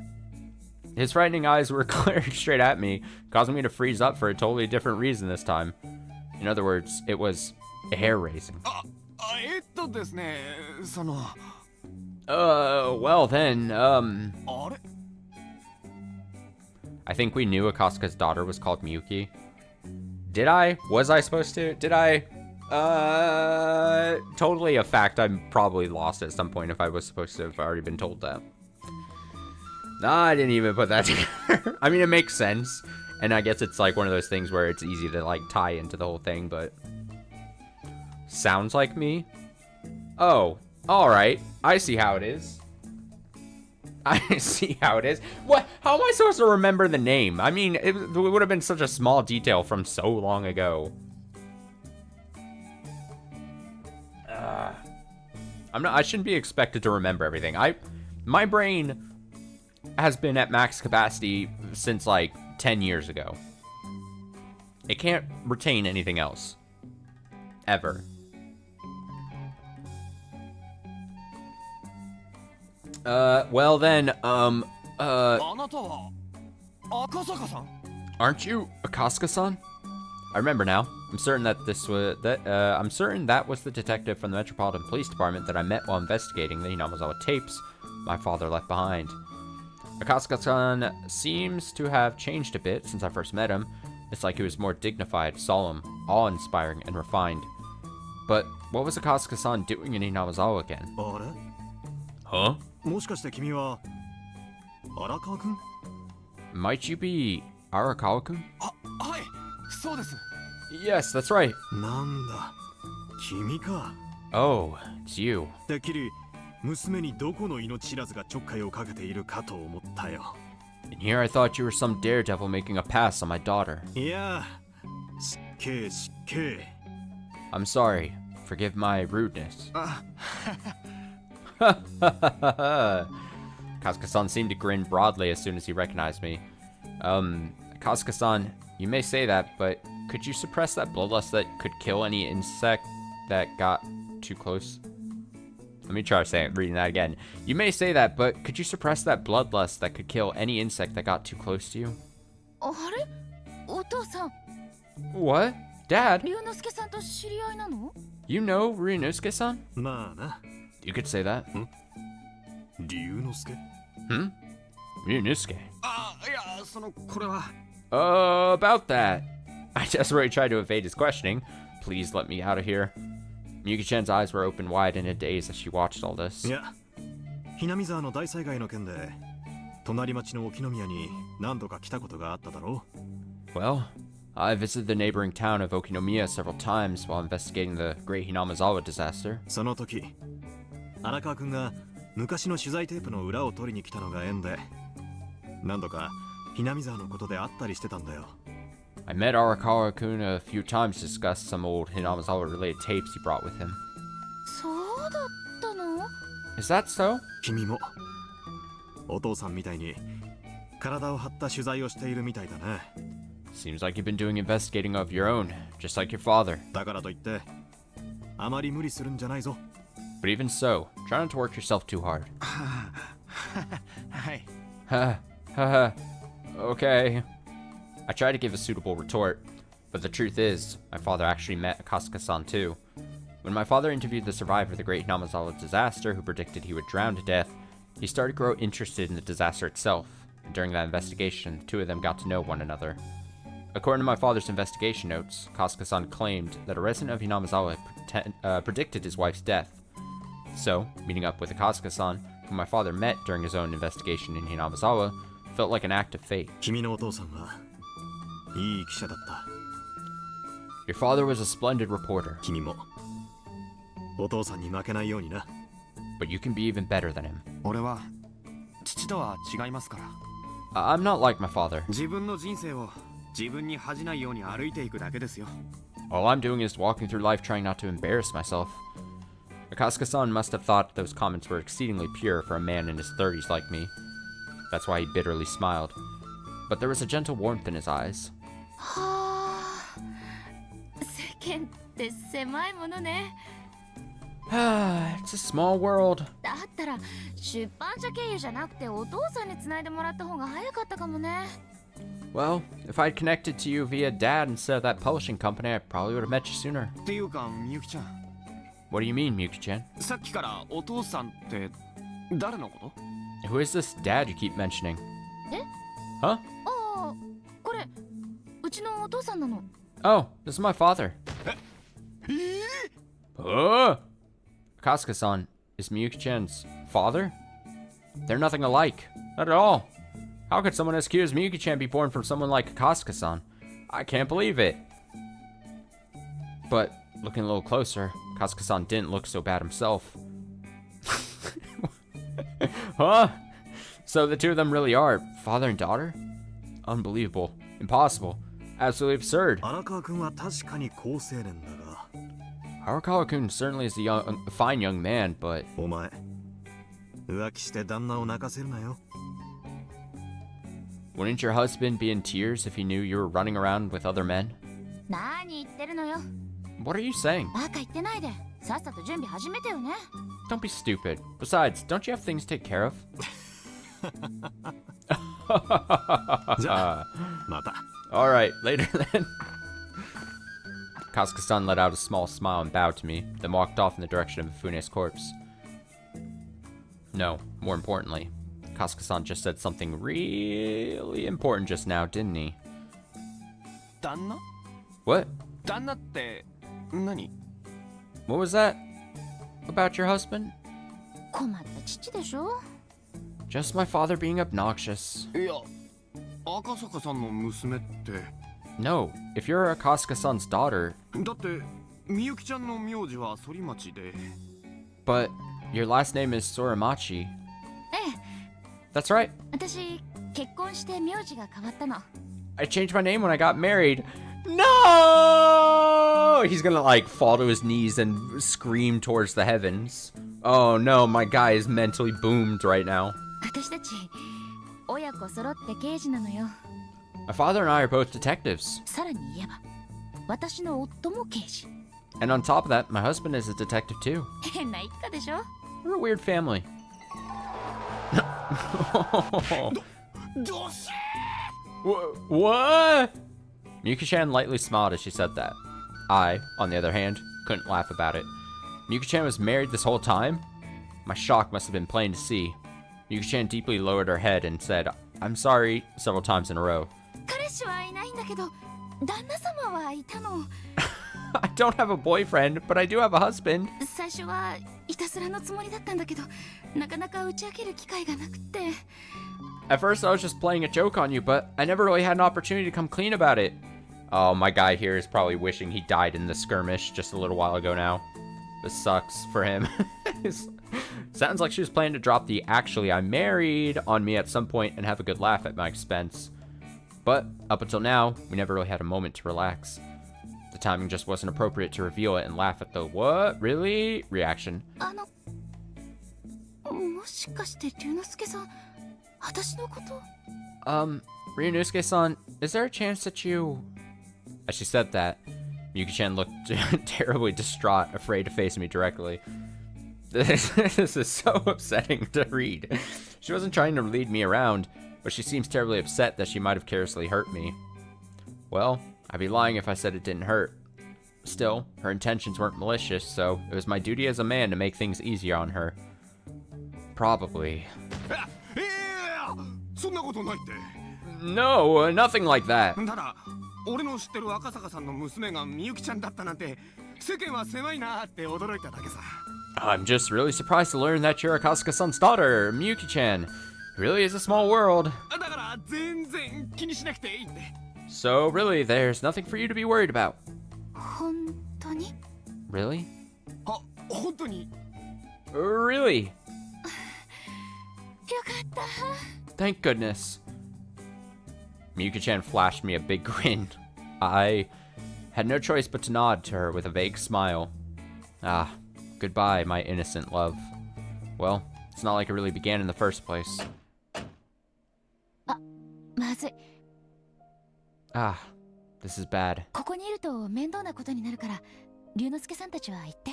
His frightening eyes were glaring straight at me, causing me to freeze up for a totally different reason this time. In other words, it was hair-raising. ですね、その。Well then, あれ I think we knew Akasaka's daughter was called Miyuki. Did I? Was I supposed to? Did I? Totally a fact I'm probably lost at some point if I was supposed to have already been told that. Nah, I didn't even put that together. I mean, it makes sense. And I guess it's like one of those things where it's easy to like tie into the whole thing, but... Sounds like me? Oh, alright. I see how it is. I see how it is. What? How am I supposed to remember the name? I mean, it would have been such a small detail from so long ago. I shouldn't be expected to remember everything. My brain has been at max capacity since like 10 years ago. It can't retain anything else. Ever. Well then, あなたは赤坂さん？ aren't you Akasaka-san? I remember now. I'm certain that I'm certain that was the detective from the Metropolitan Police Department that I met while investigating the Hinamizawa tapes my father left behind. Akasaka-san seems to have changed a bit since I first met him, It's like he was more dignified, solemn, awe-inspiring, and refined. But what was Akatsuka-san doing in Hinamizawa again? あれ Huh? もしかして君は荒川君 Might you be Arakawa-kun? はい、そうです。 Yes, that's right. なんだ君か Oh, it's you. てっきり娘にどこの命知らずがちょっかいをかけているかと思ったよ And here I thought you were some daredevil making a pass on my daughter. いや失敬失敬 I'm sorry. Forgive my rudeness. あ、 Kasuka-san seemed to grin broadly as soon as he recognized me. Kasuka-san, you may say that, but could you suppress that bloodlust that could kill any insect that got too close? Let me try reading that again. You may say that, but could you suppress that bloodlust that could kill any insect that got too close to you? あれお父さん What? Dad? 龍之介さんと知り合いなの You know Ryunosuke-san? まあな You could say that. 龍之介 Hmm? Ryunosuke? あ、いや、これは。About that. I desperately tried to evade his questioning. Please let me out of here. Miyuki-chan's eyes were open wide in a daze as she watched all this. いやひなみ沢の大災害の件で隣町の沖宮に何度か来たことがあっただろ Well, I visited the neighboring town of Okinomiya several times while investigating the Great Hinamizawa disaster. その時荒川君が昔の取材テープの裏を取りに来たのが縁で何度かひなみ沢のことで会ったりしてたんだよ I met Arakawa-kun a few times to discuss some old Hinamizawa-related tapes he brought with him. そうだったの Is that so? 君もお父さんみたいに体を張った取材をしているみたいだね Seems like you've been doing investigating of your own, just like your father. だからといってあまり無理するんじゃないぞ But even so, try not to work yourself too hard. はい。 Haha. Okay. I tried to give a suitable retort, but the truth is, my father actually met Akatsuka-san too. When my father interviewed the survivor of the Great Hinamizawa disaster who predicted he would drown to death, he started to grow interested in the disaster itself, and during that investigation, the two of them got to know one another. According to my father's investigation notes, Kasuka-san claimed that a resident of Hinamizawa predicted his wife's death. So, meeting up with Kasuka-san, whom my father met during his own investigation in Hinamizawa, felt like an act of fate. 君のお父さんはいい記者だった Your father was a splendid reporter, 君もお父さんに負けないようにな but you can be even better than him. 俺は父とは違いますから。 I'm not like my father. 自分の人生を自分に恥じないように歩いていくだけですよ。 All I'm doing is walking through life trying not to embarrass myself. Akatsuka-san must have thought those comments were exceedingly pure for a man in his 30s like me. That's why he bitterly smiled. But there was a gentle warmth in his eyes. はあ世間って狭いものね It's a small world. だったら出版社経由じゃなくてお父さんに繋いでもらった方が早かったかもね Well, if I'd connected to you via dad instead of that publishing company, I probably would have met you sooner. っていうか、みゆきちゃん。 What do you mean, Miyuki-chan? さっきからお父さんって誰のこと Who is this dad you keep mentioning? え Huh? ああこれうちのお父さんなの Oh, this is my father. Kasuka-san is Miyuki-chan's father? They're nothing alike. Not at all. How could someone as cute as Miyuki-chan be born from someone like Kasuka-san? I can't believe it. But, looking a little closer, Kasuka-san didn't look so bad himself. Huh? So the two of them really are father and daughter? Unbelievable. Impossible. Absolutely absurd. 荒川君は確かに好青年だが Arakawa-kun certainly is a fine young man, but お前浮気して旦那を泣かせるなよ wouldn't your husband be in tears if he knew you were running around with other men? 何言ってるのよ What are you saying? バカ言ってないでさっさと準備始めてよね Don't be stupid. Besides, don't you have things to take care of? じゃあまた Alright, later then. Kasuka-san let out a small smile and bowed to me, then walked off in the direction of Ifune's corpse. No, more importantly, Kasuka-san just said something really important just now, didn't he? 旦那 What? 旦那って何 What was that? About your husband? 困った父でしょ。 Just my father being obnoxious. いや赤坂さんの娘って No, if you're Akasuka-san's daughter, だってみゆきちゃんの名字は反町で but your last name is Sorimachi. ええ、 That's right. 私結婚して名字が変わったの。 I changed my name when I got married. No! He's gonna like fall to his knees and scream towards the heavens. Oh no, my guy is mentally boomed right now. 私たち親子揃って刑事なのよ。 My father and I are both detectives. さらに言えば私の夫も刑事。 And on top of that, my husband is a detective too. 変な一家でしょ。 We're a weird family. どうし What? Miyuki-chan lightly smiled as she said that. I, on the other hand, couldn't laugh about it. Miyuki-chan was married this whole time? My shock must have been plain to see. Miyuki-chan deeply lowered her head and said, I'm sorry, several times in a row. 彼氏はいないんだけど旦那様はいたの。 I don't have a boyfriend, but I do have a husband. 最初はいたずらのつもりだったんだけどなかなか打ち明ける機会がなくて。 At first, I was just playing a joke on you, but I never really had an opportunity to come clean about it. Oh, my guy here is probably wishing he died in the skirmish just a little while ago now. This sucks for him. Sounds like she was planning to drop the actually I'm married on me at some point and have a good laugh at my expense. But up until now, we never really had a moment to relax. The timing just wasn't appropriate to reveal it and laugh at the what? Really? Reaction. もしかして龍之介さん私のこと。 Ryunosuke-san, is there a chance that you... As she said that, Miyuki-chan looked terribly distraught, afraid to face me directly. This is so upsetting to read. She wasn't trying to lead me around, but she seems terribly upset that she might have carelessly hurt me. Well, I'd be lying if I said it didn't hurt. Still, her intentions weren't malicious, so it was my duty as a man to make things easier on her. Probably. そんなことないって No, nothing like that. ただ俺の知ってる赤坂さんの娘がみゆきちゃんだったなんて世間は狭いなって驚いただけさ I'm just really surprised to learn that you're Akasuka-san's daughter, Miyuki-chan. It really is a small world. だから全然気にしなくていいって So really, there's nothing for you to be worried about. 本当に。 Really? あ本当に Really? よかった。 Thank goodness. Miyuki-chan flashed me a big grin. I had no choice but to nod to her with a vague smile. Ah, goodbye, my innocent love. Well, it's not like it really began in the first place. まずい。 Ah, this is bad. ここにいると面倒なことになるから龍之介さんたちは行って。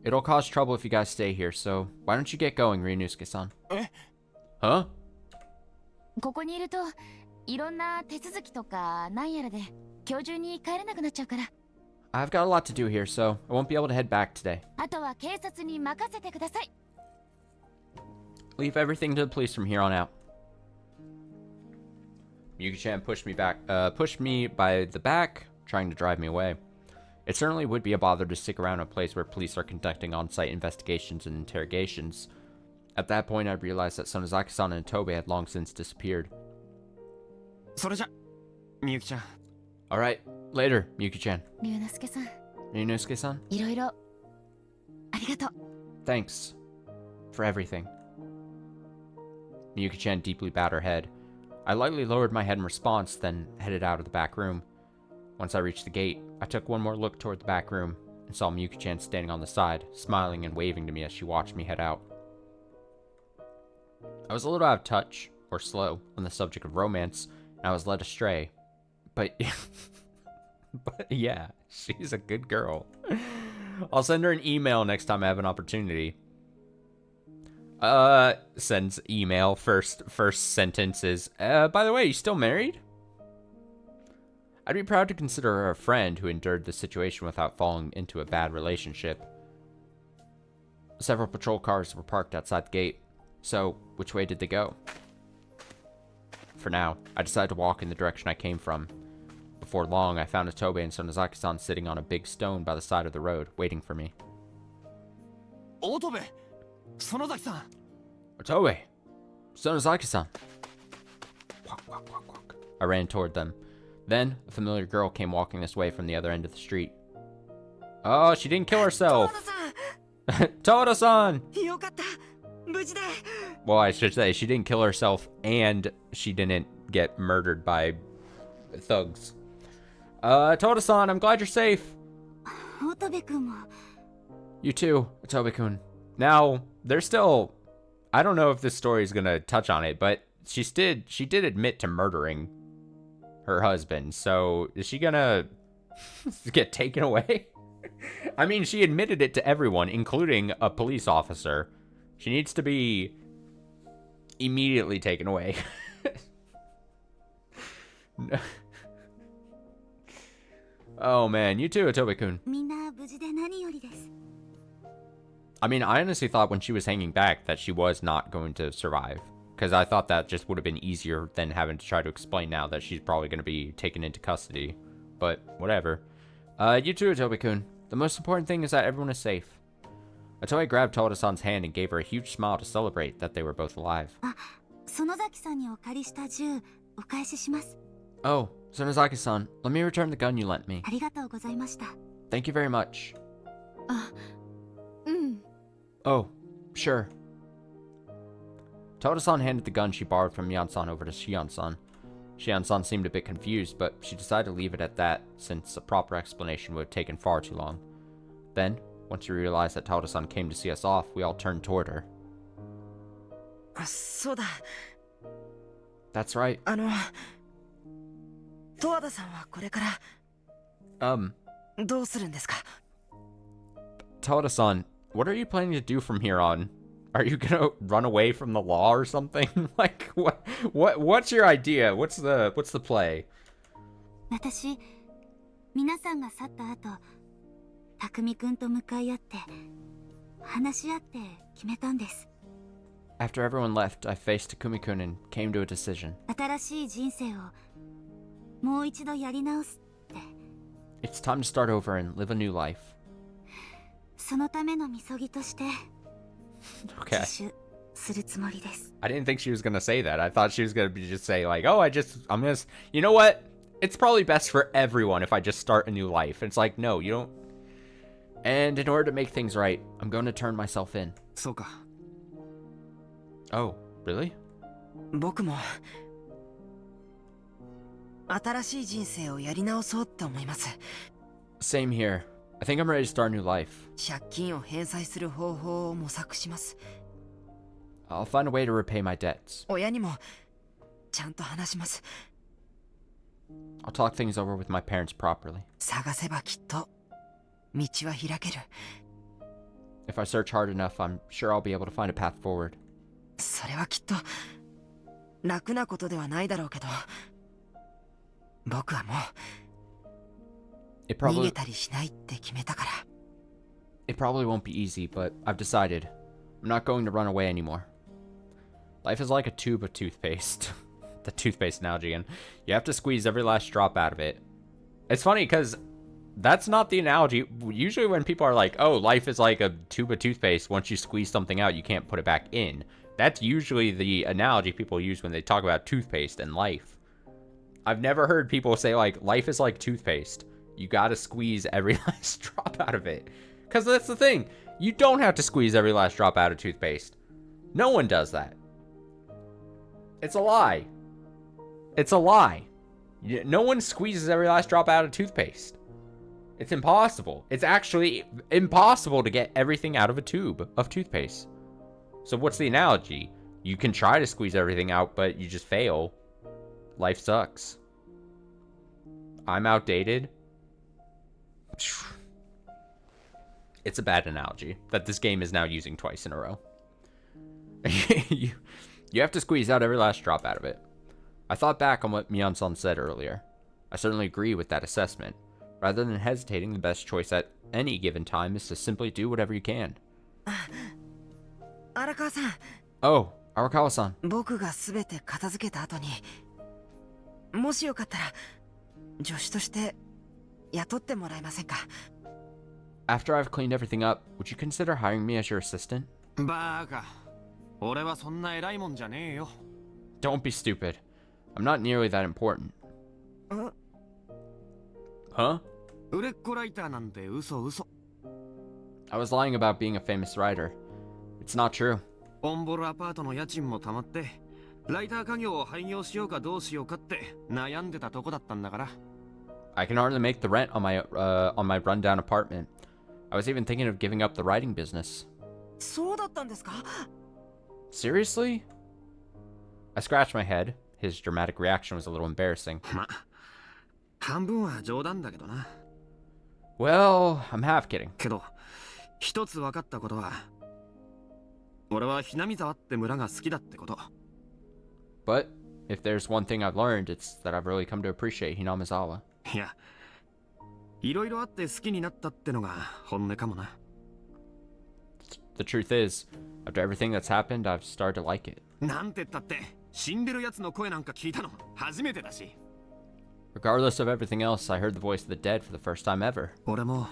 It'll cause trouble if you guys stay here, so why don't you get going, Ryunosuke-san? え Huh? ここにいるといろんな手続きとかなんやらで今日中に帰れなくなっちゃうから。 I've got a lot to do here, so I won't be able to head back today. あとは警察に任せてください。 Leave everything to the police from here on out. Miyuki-chan pushed me by the back, trying to drive me away. It certainly would be a bother to stick around a place where police are conducting on-site investigations and interrogations. At that point, I realized that Sonozaki-san and Tobe had long since disappeared. それじゃみゆきちゃん Alright, later, Miyuki-chan. 龍之介さん、 Ryunosuke-san, いろいろありがとう。 thanks for everything. Miyuki-chan deeply bowed her head. I lightly lowered my head in response, then headed out of the back room. Once I reached the gate, I took one more look toward the back room and saw Miyuki-chan standing on the side, smiling and waving to me as she watched me head out. I was a little out of touch, or slow, on the subject of romance, and I was led astray. But, but yeah, she's a good girl. I'll send her an email next time I have an opportunity. Sends email, first sentence is, by the way, you still married? I'd be proud to consider her a friend who endured this situation without falling into a bad relationship. Several patrol cars were parked outside the gate. So, which way did they go? For now, I decided to walk in the direction I came from. before long, I found Otobe and Sonozaki-san sitting on a big stone by the side of the road, waiting for me. Otobe! Sonozaki-san! Otobe! Sonozaki-san! Walk, walk, walk, walk. I ran toward them. Then, a familiar girl came walking this way from the other end of the street. Oh, she didn't kill herself! Toda-san! Well, I should say, she didn't kill herself, and she didn't get murdered by thugs. Toda-san, I'm glad you're safe! You too, Otobe-kun. Now, there's still... I don't know if this story is gonna touch on it, but she did admit to murdering her husband, so is she gonna get taken away? I mean, she admitted it to everyone, including a police officer. She needs to be immediately taken away. Oh man, you too, Otobe-kun. I mean, I honestly thought when she was hanging back that she was not going to survive. Because I thought that just would have been easier than having to try to explain now that she's probably going to be taken into custody. But, whatever. You too, Otobe-kun. The most important thing is that everyone is safe. Otoe grabbed Toda-san's hand and gave her a huge smile to celebrate that they were both alive. Oh, Sonozaki-san, let me return the gun you lent me. Thank you very much. Oh, sure. Toda-san handed the gun she borrowed from Mian-san over to Shion-san. Shion-san seemed a bit confused, but she decided to leave it at that, since a proper explanation would have taken far too long. Then, once we realized that Toda-san came to see us off, we all turned toward her. That's right. Toda-san, what are you planning to do from here on? Are you gonna run away from the law or something? Like, what's your idea? What's the play? After everyone left, I faced Takumi-kun and came to a decision. It's time to start over and live a new life. Okay. I didn't think she was gonna say that. I thought she was gonna just say like, oh, you know what? It's probably best for everyone if I just start a new life. It's like, no, you don't. And in order to make things right, I'm going to turn myself in. Oh, really? Same here. I think I'm ready to start a new life. I'll find a way to repay my debts. I'll talk things over with my parents properly. If I search hard enough, I'm sure I'll be able to find a path forward. It probably won't be easy, but I've decided. I'm not going to run away anymore. Life is like a tube of toothpaste. The toothpaste analogy, and you have to squeeze every last drop out of it. It's funny because that's not the analogy. Usually when people are like, oh, life is like a tube of toothpaste, once you squeeze something out, you can't put it back in. That's usually the analogy people use when they talk about toothpaste and life. I've never heard people say like, life is like toothpaste. You gotta squeeze every last drop out of it. Because that's the thing. You don't have to squeeze every last drop out of toothpaste. No one does that. It's a lie. It's a lie. No one squeezes every last drop out of toothpaste. It's impossible. It's actually impossible to get everything out of a tube of toothpaste. So what's the analogy? You can try to squeeze everything out, but you just fail. Life sucks. I'm outdated. It's a bad analogy that this game is now using twice in a row. You have to squeeze out every last drop out of it. I thought back on what Mian-san said earlier. I certainly agree with that assessment. Rather than hesitating, the best choice at any given time is to simply do whatever you can. Oh, Arakawa-san. 助手として雇ってもらえませんか？ After I've cleaned everything up, would you consider hiring me as your assistant? バーカ。俺はそんな偉いもんじゃねえよ。Don't be stupid. I'm not nearly that important. ん Huh? 売れっ子ライターなんて嘘。 I was lying about being a famous writer. It's not true. オンボロアパートの家賃もたまって、ライター家業を廃業しようかどうしようかって悩んでたとこだったんだから。I can hardly make the rent on my rundown apartment. I was even thinking of giving up the writing business. そうだったんですか？ Seriously? I scratched my head. His dramatic reaction was a little embarrassing. ま、半分は冗談だけどな。Well, I'm half kidding. けど、一つ分かったことは、俺はひなみ沢って村が好きだってこと。But if there's one thing I've learned, it's that I've really come to appreciate Hinamizawa. いや、いろいろあって好きになったってのが本音かもな。The truth is, after everything that's happened, I've started to like it. なんてったって、死んでるやつの声なんか聞いたの初めてだし。Regardless of everything else, I heard the voice of the dead for the first time ever. 俺も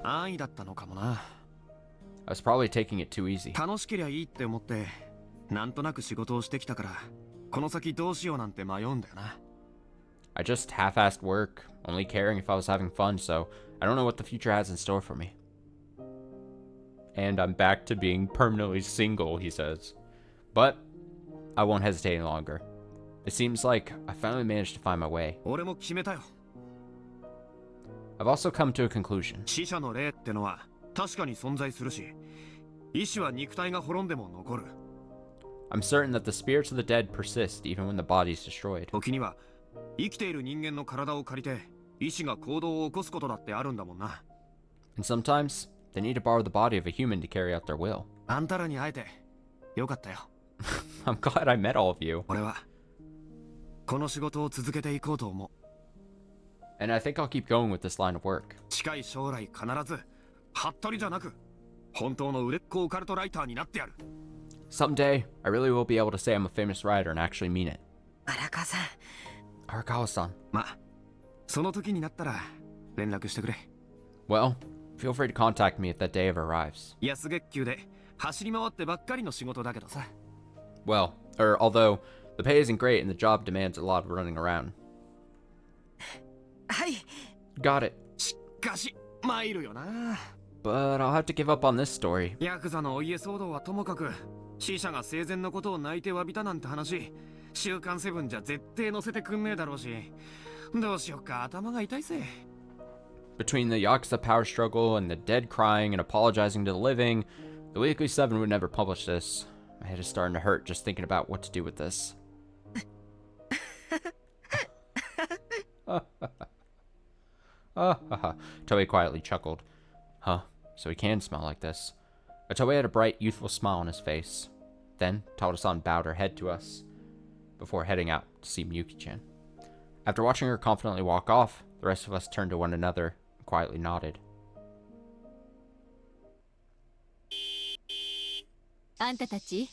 安易だったのかもな。I was probably taking it too easy. 楽しけりゃいいって思って、なんとなく仕事をしてきたから、この先どうしようなんて迷うんだよな。I just half-assed work, only caring if I was having fun, so I don't know what the future has in store for me. And I'm back to being permanently single, he says. But I won't hesitate any longer. It seems like I finally managed to find my way. 俺も決めたよ。I've also come to a conclusion. 死者の霊ってのは確かに存在するし、意志は肉体が滅んでも残る。I'm certain that the spirits of the dead persist even when the body is destroyed. 時には生きている人間の体を借りて意志が行動を起こすことだってあるんだもんな。And sometimes they need to borrow the body of a human to carry out their will. あんたらに会えてよかったよ。I'm glad I met all of you. 俺はこの仕事を続けていこうと思う。And I think I'll keep going with this line of work. 近い将来必ずはったりじゃなく本当の売れっ子オカルトライターになってやる。 Someday, I really will be able to say I'm a famous writer and actually mean it. 荒川さん、 Arakawa-san. ま、その時になったら連絡してくれ。 Well, feel free to contact me if that day ever arrives. 安月給で走り回ってばっかりの仕事だけどさ。 Well, although the pay isn't great and the job demands a lot of running around. はい。 Got it. しかし参るよな。 But I'll have to give up on this story. ヤクザのお家騒動はともかく、死者が生前のことを泣いて詫びたなんて話、週刊セブンじゃ絶対載せてくんねえだろうし、どうしよっか頭が痛いぜ。 Between the Yakuza power struggle and the dead crying and apologizing to the living, the Weekly 7 would never publish this. My head is starting to hurt just thinking about what to do with this. Toei quietly chuckled. Huh, so he can smell like this. Toei had a bright, youthful smile on his face. Then, Tauda-san bowed her head to us before heading out to see Miyuki-chan. After watching her confidently walk off, the rest of us turned to one another and quietly nodded. あんたたち、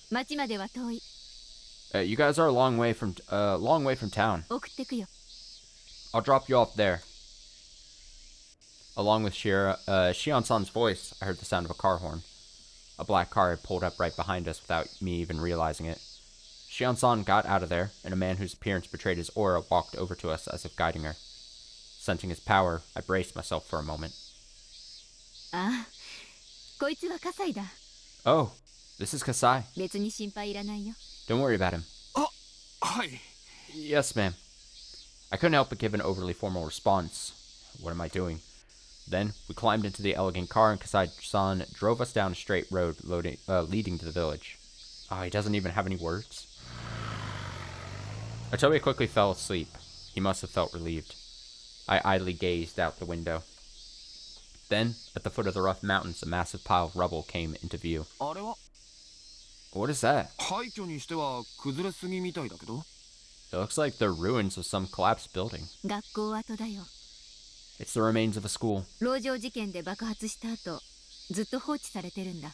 町までは遠い。You guys are a long way from town. 送ってくよ。 I'll drop you off there. Along with Shion-san's voice, I heard the sound of a car horn. A black car had pulled up right behind us without me even realizing it. Shion-san got out of there, and a man whose appearance betrayed his aura walked over to us as if guiding her. Sensing his power, I braced myself for a moment. ああ、こいつは葛西だ。 Oh, this is Kasai. 別に心配いらないよ。 Don't worry about him. あ、はい。 Yes, ma'am. I couldn't help but give an overly formal response. What am I doing? Then, we climbed into the elegant car and Kasai-san drove us down a straight road leading to the village. Oh, he doesn't even have any words? Otoe quickly fell asleep. He must have felt relieved. I idly gazed out the window. Then, at the foot of the rough mountains, a massive pile of rubble came into view. あれは What is that? 廃墟にしては崩れすぎみたいだけど。 It looks like the ruins of some collapsed building. 学校跡だよ。 It's the remains of a school. 籠城事件で爆発した後、ずっと放置されてるんだ。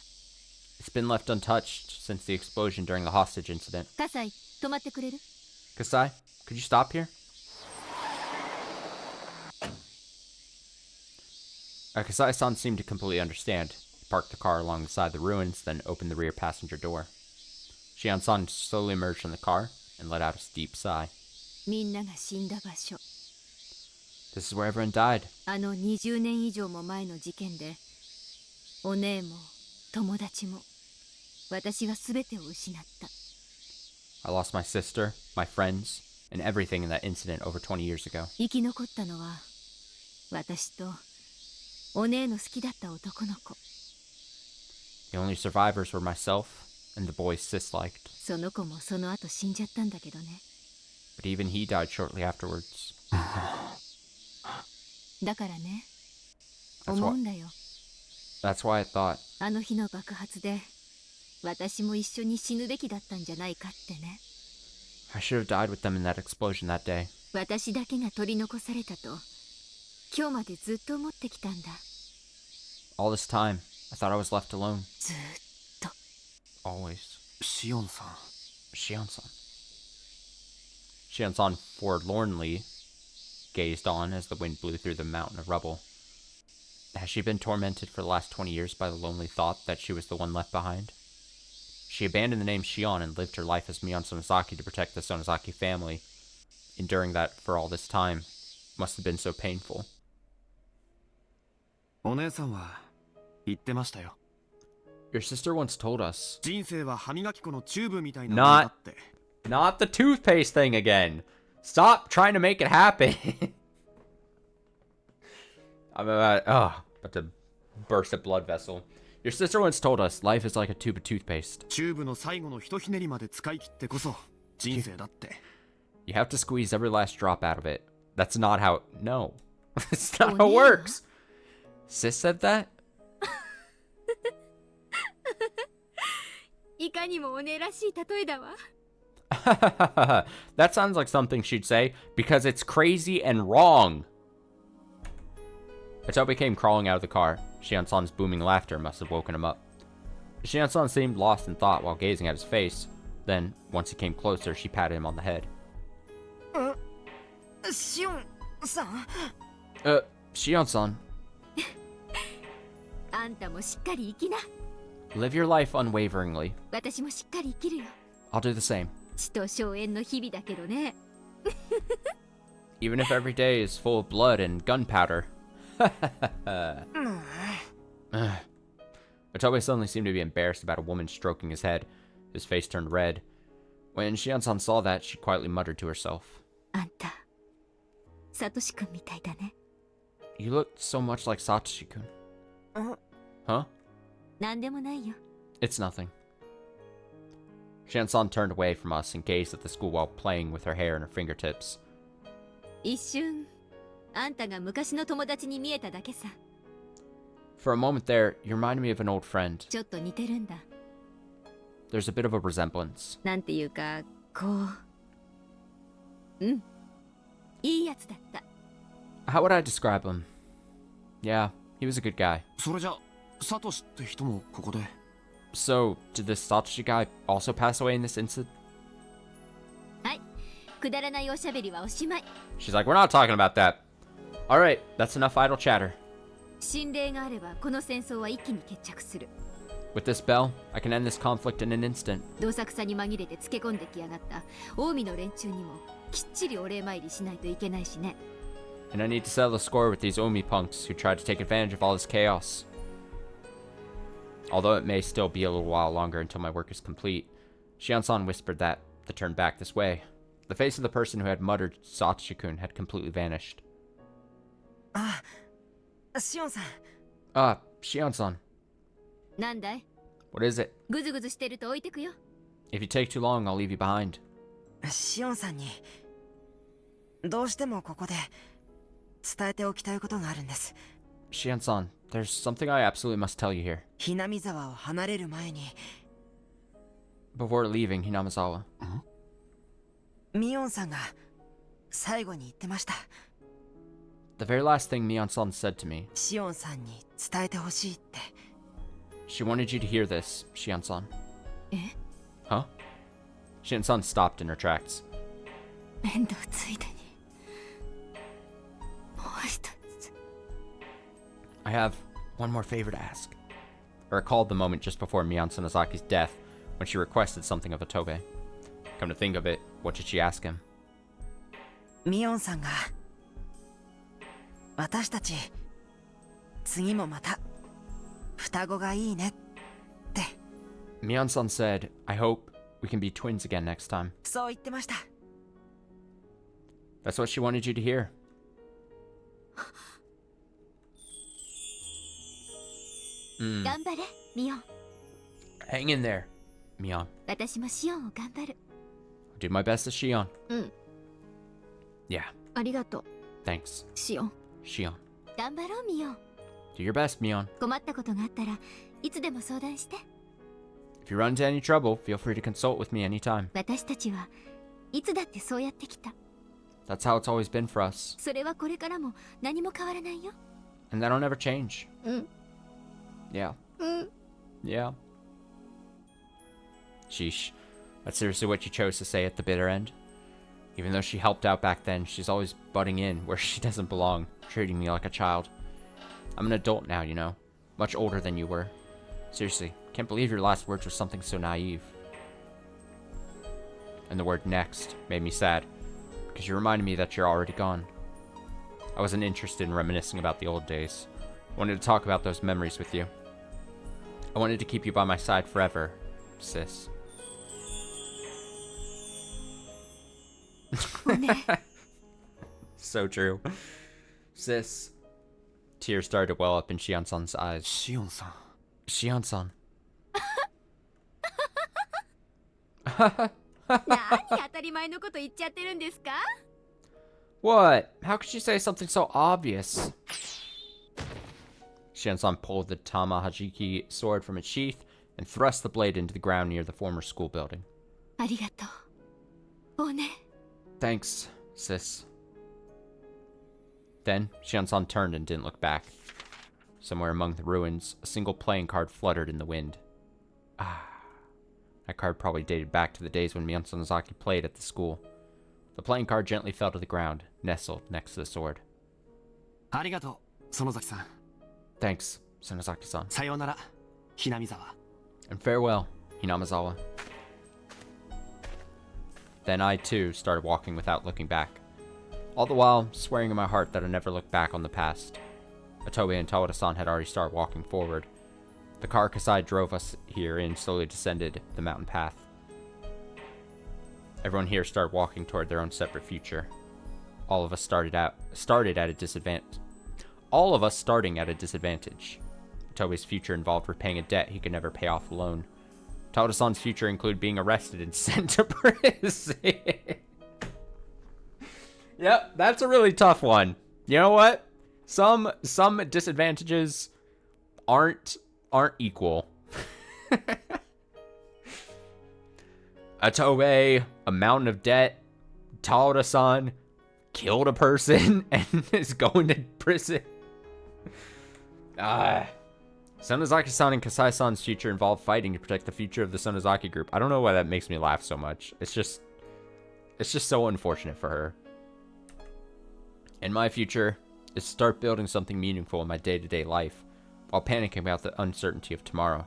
It's been left untouched since the explosion during the hostage incident. 葛西、止まってくれる？ Kasai, could you stop here? Kasai-san seemed to completely understand. He parked the car along the side of the ruins, then opened the rear passenger door. Shion-san slowly emerged from the car and let out a deep sigh. みんなが死んだ場所。 This is where everyone died. あの20年以上も前の事件で、お姉も友達も私が全てを失った。 I lost my sister, my friends, and everything in that incident over 20 years ago. 生き残ったのは私とお姉の好きだった男の子。 The only survivors were myself and the boys Sis liked. その子もその後死んじゃったんだけどね。 But even he died shortly afterwards. だからね、 That's 思う why, んだよ。 that's why I thought, あの日の爆発で私も一緒に死ぬべきだったんじゃないかってね。 I should have died with them in that explosion that day. 私だけが取り残されたと今日までずっと思ってきたんだ。 All this time, I thought I was left alone. ずーっと。 Always. シオンさん。 Shion-san. Shion-san forlornly gazed on as the wind blew through the mountain of rubble. Has she been tormented for the last 20 years by the lonely thought that she was the one left behind? She abandoned the name Shion and lived her life as Mion Sonozaki to protect the Sonozaki family. Enduring that for all this time must have been so painful. お姉さんは言ってましたよ。 Your sister once told us. 人生は歯磨き粉のチューブみたいなものだって。 Not the toothpaste thing again. Stop trying to make it happen. I'm about to burst a blood vessel. Your sister once told us life is like a tube of toothpaste. チューブの最後のひとひねりまで使い切ってこそ人生だって。 You have to squeeze every last drop out of it. That's not how... No. That's not how it works. Sis said that? いかにもお姉らしい例えだわ。 That sounds like something she'd say because it's crazy and wrong. Otobe came crawling out of the car. Shion-san's booming laughter must have woken him up. Shion-san seemed lost in thought while gazing at his face. Then, once he came closer, she patted him on the head. シオンさん。 Shion-san, あんたもしっかり生きな。 live your life unwaveringly. 私もしっかり生きるよ。 I'll do the same. 血と硝煙の日々だけどね。 Even if every day is full of blood and gunpowder. Otobe suddenly seemed to be embarrassed about a woman stroking his head. His face turned red. When Shion-san saw that, she quietly muttered to herself. あんた、サトシ君みたいだね。 You look so much like Satoshi-kun. Huh? なんでもないよ。 It's nothing. Shion-san turned away from us and gazed at the school while playing with her hair and her fingertips. 一瞬、あんたが昔の友達に見えただけさ。 For a moment there, you reminded me of an old friend. ちょっと似てるんだ。 There's a bit of a resemblance. なんていうか、こう。うん。いいやつだった。 How would I describe him? Yeah, he was a good guy. それじゃサトシって人もここで。 So, did this Satoshi guy also pass away in this incident? はい。くだらないおしゃべりはおしまい。 She's like, we're not talking about that. Alright, that's enough idle chatter. 心霊があればこの戦争は一気に決着する。 With this bell, I can end this conflict in an instant. どさくさに紛れてつけ込んできやがった近江の連中にもきっちりお礼参りしないといけないしね。 And I need to settle the score with these Omi punks who tried to take advantage of all this chaos. Although it may still be a little while longer until my work is complete, Shion-san whispered that, to turn back this way. The face of the person who had muttered Satoshi-kun had completely vanished. あ、シオンさん。 Shion-san, なんだい？ what is it? ぐずぐずしてると置いてくよ。 If you take too long, I'll leave you behind. シオンさんにどうしてもここで伝えておきたいことがあるんです。 Shion-san, there's something I absolutely must tell you here. ひなみ沢を離れる前に Before leaving Hinamizawa, ミオンさんが最後に言ってました。 the very last thing Mion-san said to me, シオンさんに伝えてほしいって。 she wanted you to hear this, Shion-san. え？ Huh? Shion-san stopped in her tracks. 面倒ついでにもう一つ。 I have one more favor to ask. I recalled the moment just before Mion Sonozaki's death when she requested something of Otobe. Come to think of it, what did she ask him? ミオンさんが私たち次もまた双子がいいねって Mion-san said, I hope we can be twins again next time. そう言ってました。 That's what she wanted you to hear. Mm. 頑張れミオン。 Hang in there, Mion. 私もシオンを頑張る。 I'll do my best as Shion. うん。 Yeah, ありがとう thanks, シオン。 Shion. 頑張ろうミオン。 Do your best, Mion. 困ったことがあったらいつでも相談して。 If you run into any trouble, feel free to consult with me anytime. 私たちはいつだってそうやってきた。 That's how it's always been for us. それはこれからも何も変わらないよ。 And that'll never change. うん。 Yeah. うん。 Yeah. Sheesh. That's seriously what you chose to say at the bitter end? Even though she helped out back then, she's always butting in where she doesn't belong, treating me like a child. I'm an adult now, you know. Much older than you were. Seriously, can't believe your last words were something so naive. And the word next made me sad, because you reminded me that you're already gone. I wasn't interested in reminiscing about the old days. I wanted to talk about those memories with you. I wanted to keep you by my side forever, sis. So true. Sis. Tears started to well up in Shion-san's eyes. シオンさん Shion-san. 何当たり前のこと言っちゃってるんですか？ What? How could you say something so obvious? Shion-san pulled the Tamahajiki sword from its sheath and thrust the blade into the ground near the former school building. ありがとう。おね。 Thanks, sis. Then, Shion-san turned and didn't look back. Somewhere among the ruins, a single playing card fluttered in the wind. Ah. That card probably dated back to the days when Mion Sonozaki played at the school. The playing card gently fell to the ground, nestled next to the sword. ありがとう園崎さん Thanks, Sonozaki-san. さようならひなみざわ And farewell, Hinamizawa. Then I, too, started walking without looking back. All the while, swearing in my heart that I'd never look back on the past. Otobe and Tawada-san had already started walking forward. The car Kasai drove us here and slowly descended the mountain path. Everyone here started walking toward their own separate future. All of us started at a disadvantage. All of us starting at a disadvantage. Otobe's future involved repaying a debt he could never pay off alone. Tawada-san's future included being arrested and sent to prison. Yep, that's a really tough one. You know what? Some disadvantages aren't equal. Otobe, a mountain of debt. Tawada-san killed a person and is going to prison. Sonozaki-san and Kasai-san's future involved fighting to protect the future of the Sonozaki group. I don't know why that makes me laugh so much. It's just so unfortunate for her. And my future is to start building something meaningful in my day-to-day life, while panicking about the uncertainty of tomorrow.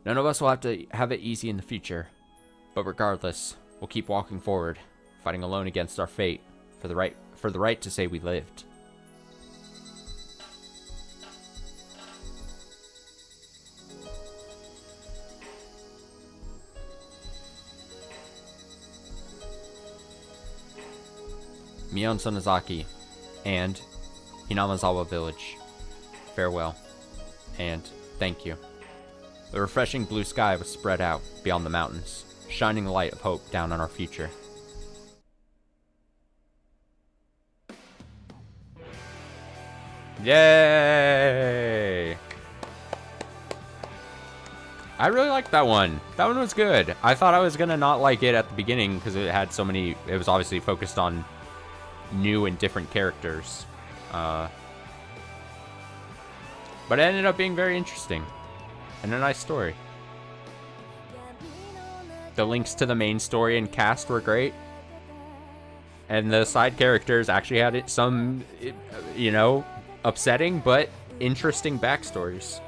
None of us will have to have it easy in the future, but regardless, we'll keep walking forward, fighting alone against our fate, for the right to say we lived. Mion Sonozaki and Hinamizawa Village. Farewell, and thank you. The refreshing blue sky was spread out beyond the mountains, shining the light of hope down on our future. Yay! I really liked that one. That one was good. I thought I was gonna not like it at the beginning because it had so many. It was obviously focused on new and different characters. But it ended up being very interesting and a nice story. The links to the main story and cast were great. And the side characters actually had some, you know, upsetting but interesting backstories.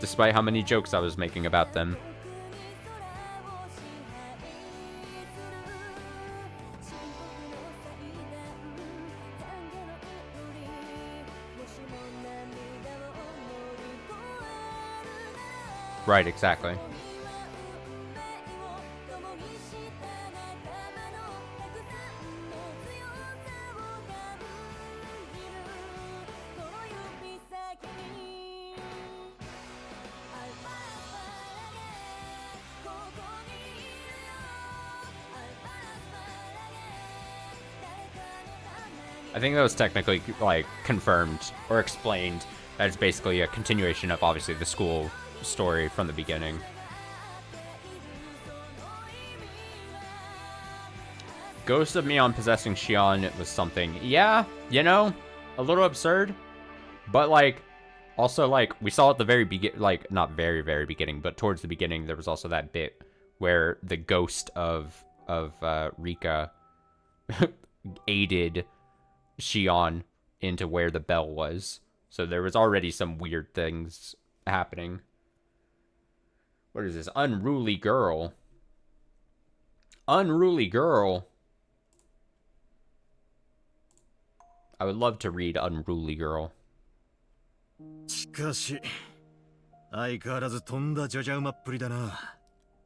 Despite how many jokes I was making about them. Right, exactly. I think that was technically, like, confirmed or explained. That it's basically a continuation of, obviously, the school story from the beginning. Ghost of Mion possessing Shion was something, yeah, you know, a little absurd. But, like, also, like, we saw at the very beginning, like, not very, very beginning, but towards the beginning, there was also that bit where the ghost of Rika aided Shion into where the bell was. So there was already some weird things happening. What is this? Unruly girl. Unruly girl. I would love to read Unruly Girl. しかし相変わらずとんだじゃじゃ馬っぷりだな。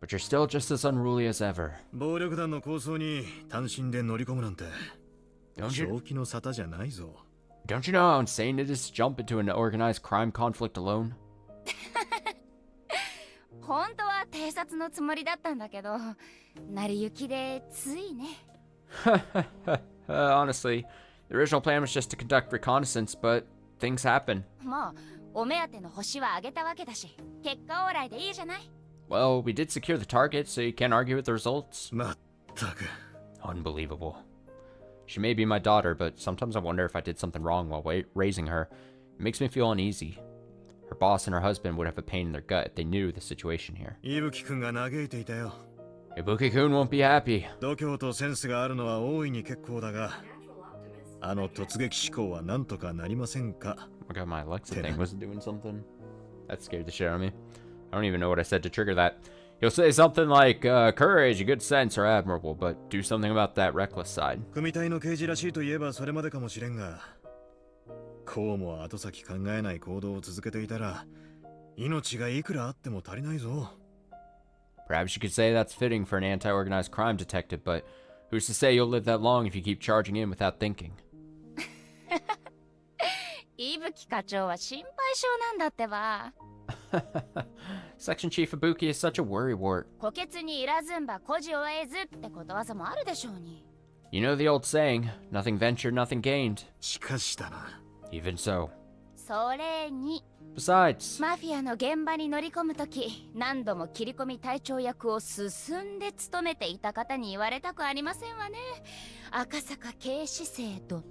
But you're still just as unruly as ever. 暴力団の抗争に単身で乗り込むなんて Don't you, 正気の沙汰じゃないぞ。 don't you know how insane it is to jump into an organized crime conflict alone? 本当は偵察のつもりだったんだけど、成り行きでついね。Honestly, the original plan was just to conduct reconnaissance, but things happen. もうお目当ての星はあげたわけだし、結果オーライでいいじゃない。Well, we did secure the target, so you can't argue with the results. まったく。 Unbelievable. She may be my daughter, but sometimes I wonder if I did something wrong while raising her. It makes me feel uneasy. Her boss and her husband would have a pain in their gut if they knew the situation here. 伊吹くんが嘆いていたよ。 Ibuki-kun won't be happy. 度胸とセンスがあるのは大いに結構だが、あの突撃思考はなんとかなりませんか。 Oh my god, my Alexa thing was doing something. That scared the shit out of me. I don't even know what I said to trigger that. He'll say something like, courage, good sense are admirable, but do something about that reckless side. 組体の刑事らしいといえばそれまでかもしれんが、こうも後先考えない行動を続けていたら、命がいくらあっても足りないぞ。 Perhaps you could say that's fitting for an anti-organized crime detective, but who's to say you'll live that long if you keep charging in without thinking? 伊吹課長は心配性なんだってば。Section Chief Ibuki is such a worrywart. 虎穴にいらずんば孤児を得ずってことわざもあるでしょうに。You know the old saying, nothing ventured, nothing gained. しかしだな。 Even so. それに Besides, マフィアの現場に乗り込むとき、何度も切り込み隊長役を進んで務めていた方に言われたくありませんわね。赤坂警視正殿。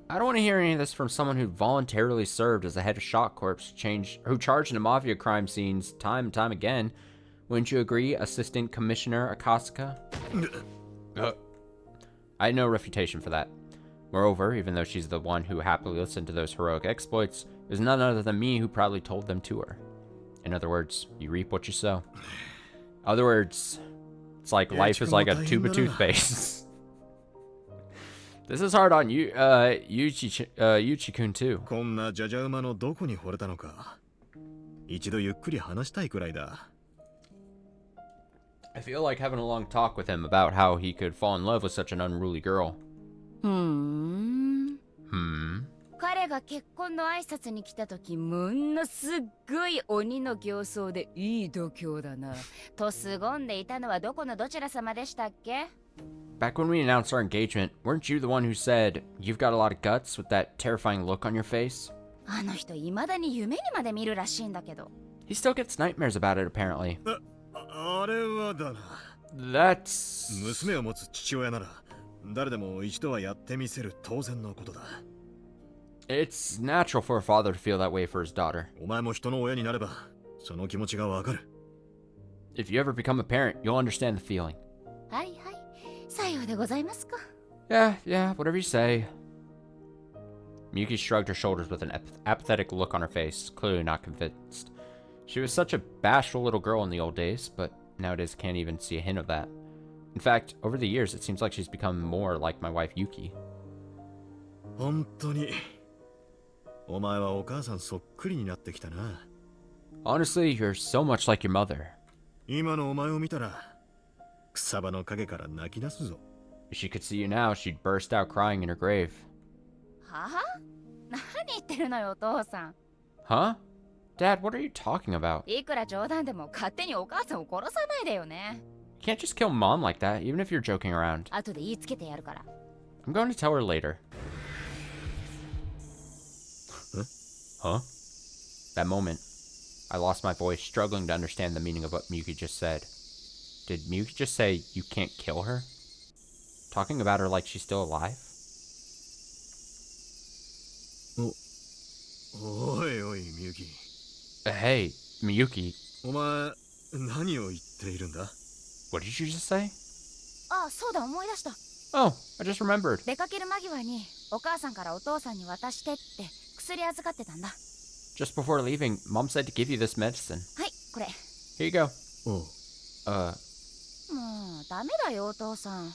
I don't want to hear any of this from someone who voluntarily served as the head of Shock Corps, who charged into mafia crime scenes time and time again. Wouldn't you agree, Assistant Commissioner Akasaka? I had no refutation for that. Moreover, even though she's the one who happily listened to those heroic exploits, it was none other than me who proudly told them to her. In other words, you reap what you sow. Other words, it's like life is like a tube of toothpaste. This is hard on you, Yuchi-kun too. こんなじゃじゃ馬のどこに惚れたのか。一度ゆっくり話したいくらいだ。 I feel like having a long talk with him about how he could fall in love with such an unruly girl. 彼が結婚の挨拶に来た時、ものすっごい鬼の形相でいい度胸だなと凄んでいたのはどこのどちら様でしたっけ？ Back when we announced our engagement, weren't you the one who said, "You've got a lot of guts" with that terrifying look on your face? あの人未だに夢にまで見るらしいんだけど。 He still gets nightmares about it, apparently. あれはだな。 That's... 娘を持つ父親なら、誰でも一度はやってみせる当然のことだ。 It's natural for a father to feel that way for his daughter. お前も人の親になれば、その気持ちがわかる。 If you ever become a parent, you'll understand the feeling. はいはい、さようでございますか。 Yeah, whatever you say. Miyuki shrugged her shoulders with an apathetic look on her face, clearly not convinced. She was such a bashful little girl in the old days, but nowadays can't even see a hint of that. In fact, over the years, it seems like she's become more like my wife Yuki. 本当にお前はお母さんそっくりになってきたな。 Honestly, you're so much like your mother. 今のお前を見たら草場の陰から泣き出すぞ。 If she could see you now, she'd burst out crying in her grave. はぁ？何言ってるのよお父さん。 Huh? Dad, what are you talking about? いくら冗談でも勝手にお母さんを殺さないでよね。 You can't just kill Mom like that, even if you're joking around. 後で言いつけてやるから。 I'm going to tell her later. Huh? That moment, I lost my voice, struggling to understand the meaning of what Miyuki just said. Did Miyuki just say, you can't kill her? Talking about her like she's still alive? おいおいみゆき。 Hey, Miyuki, お前何を言っているんだ？ what did you just say? あ、そうだ思い出した。 Oh, I just remembered. 出かける間際にお母さんからお父さんに渡してって薬預かってたんだ。 Just before leaving, Mom said to give you this medicine. はい、これ。 Here you go. おう。もうダメだよお父さん。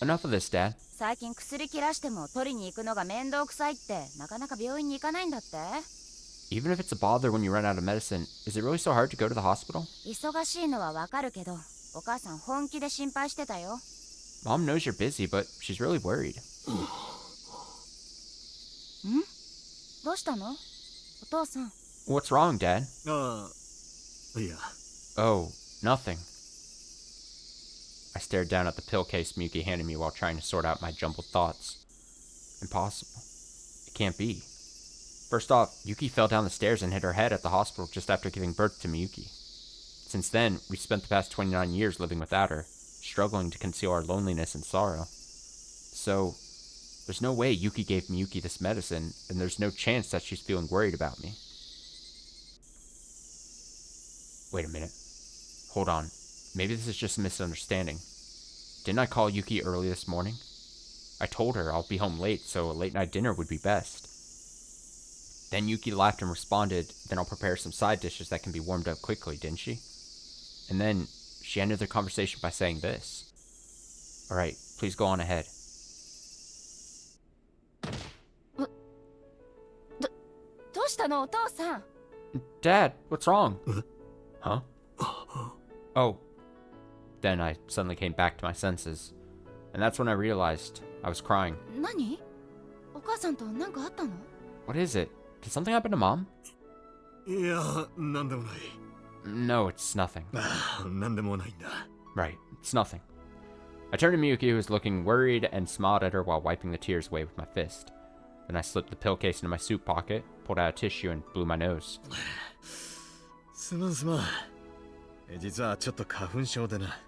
Enough of this, Dad. 最近薬切らしても取りに行くのが面倒くさいってなかなか病院に行かないんだって。 Even if it's a bother when you run out of medicine, is it really so hard to go to the hospital? 忙しいのはわかるけど、お母さん本気で心配してたよ。 Mom knows you're busy, but she's really worried. ん？どうしたの？お父さん。 What's wrong, Dad? ああ、いや。 Oh, nothing. I stared down at the pill case Miyuki handed me while trying to sort out my jumbled thoughts. Impossible. It can't be. First off, Yuki fell down the stairs and hit her head at the hospital just after giving birth to Miyuki. Since then, we spent the past 29 years living without her, struggling to conceal our loneliness and sorrow. So, there's no way Yuki gave Miyuki this medicine, and there's no chance that she's feeling worried about me. Wait a minute. Hold on. Maybe this is just a misunderstanding. Didn't I call Yuki early this morning? I told her I'll be home late, so a late-night dinner would be best. Then Yuki laughed and responded, then I'll prepare some side dishes that can be warmed up quickly, didn't she? And then she ended the conversation by saying this. Alright, please go on ahead. どうしたのお父さん。 Dad, what's wrong? Huh? Oh. Then I suddenly came back to my senses. And that's when I realized I was crying. 何？お母さんと何かあったの？ What is it? Did something happen to Mom? いや、なんでもない。No, it's nothing. ああ、なんでもないんだ。 Right, it's nothing. I turned to Miyuki, who was looking worried, and smiled at her while wiping the tears away with my fist. Then I slipped the pill case into my suit pocket, pulled out a tissue, and blew my nose. すまんすまん。実はちょっと花粉症でな。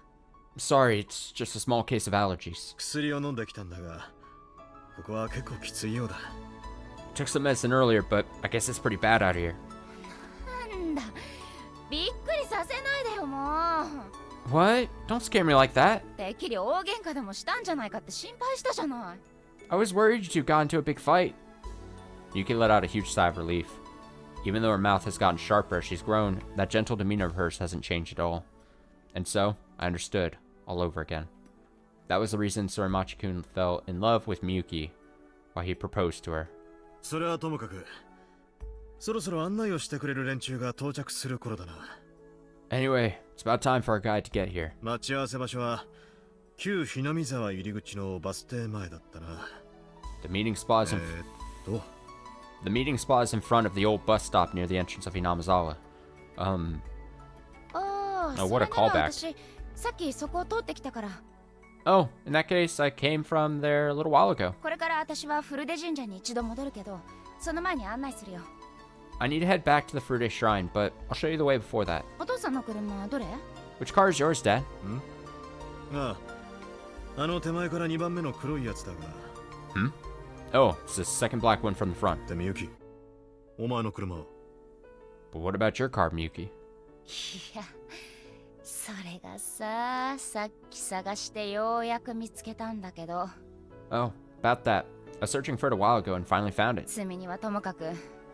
Sorry, it's just a small case of allergies. 薬を飲んできたんだが、ここは結構きついようだ。Took some medicine earlier, but I guess it's pretty bad out here. なんだ。びっくりさせないでよもう。 What? Don't scare me like that. てっきり大喧嘩でもしたんじゃないかって心配したじゃない。 I was worried you two got into a big fight. Yuki let out a huge sigh of relief. Even though her mouth has gotten sharper as she's grown, that gentle demeanor of hers hasn't changed at all. And so, I understood, all over again. That was the reason Sorimachi-kun fell in love with Miyuki, why he proposed to her. それはともかく、そろそろ案内をしてくれる連中が到着する頃だな。Anyway, it's about time for our guide to get here. 待ち合わせ場所は旧日南沢入り口のバス停前だったな。The meeting spot is in front of the old bus stop near the entrance of Hinamizawa. ああ、 Oh, what a それなら callback. 私さっきそこを通ってきたから。 Oh, in that case, I came from there a little while ago. これから私はフルデ神社に一度戻るけど、その前に案内するよ。 I need to head back to the Frude Shrine, but I'll show you the way before that. お父さんの車どれ？ Which car is yours, Dad? ああ、あの手前から2番目の黒いやつだが。Oh, it's the second black one from the front. で、みゆき、お前の車は？ But what about your car, Miyuki? いや、それがさっき探してようやく見つけたんだけど。 Oh, about that. I was searching for it a while ago and finally found it. 積みにはともかく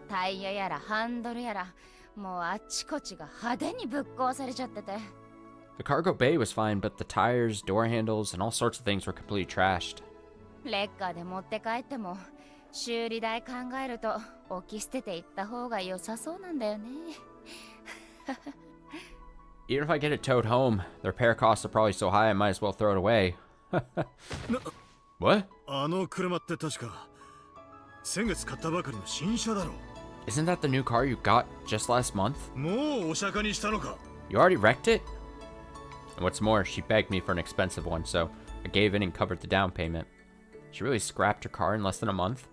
タイヤやらハンドルやらもうあっちこっちが派手にぶっ壊されちゃってて。 The cargo bay was fine, but the tires, door handles, and all sorts of things were completely trashed. レッカーで持って帰っても修理代考えると置き捨てていった方が良さそうなんだよね。Even if I get it towed home, the repair costs are probably so high I might as well throw it away. What? あの車って確か先月買ったばかりの新車だろ。 Isn't that the new car you got just last month? もうお釈迦にしたのか。 You already wrecked it? And what's more, she begged me for an expensive one, so I gave in and covered the down payment. She really scrapped her car in less than a month?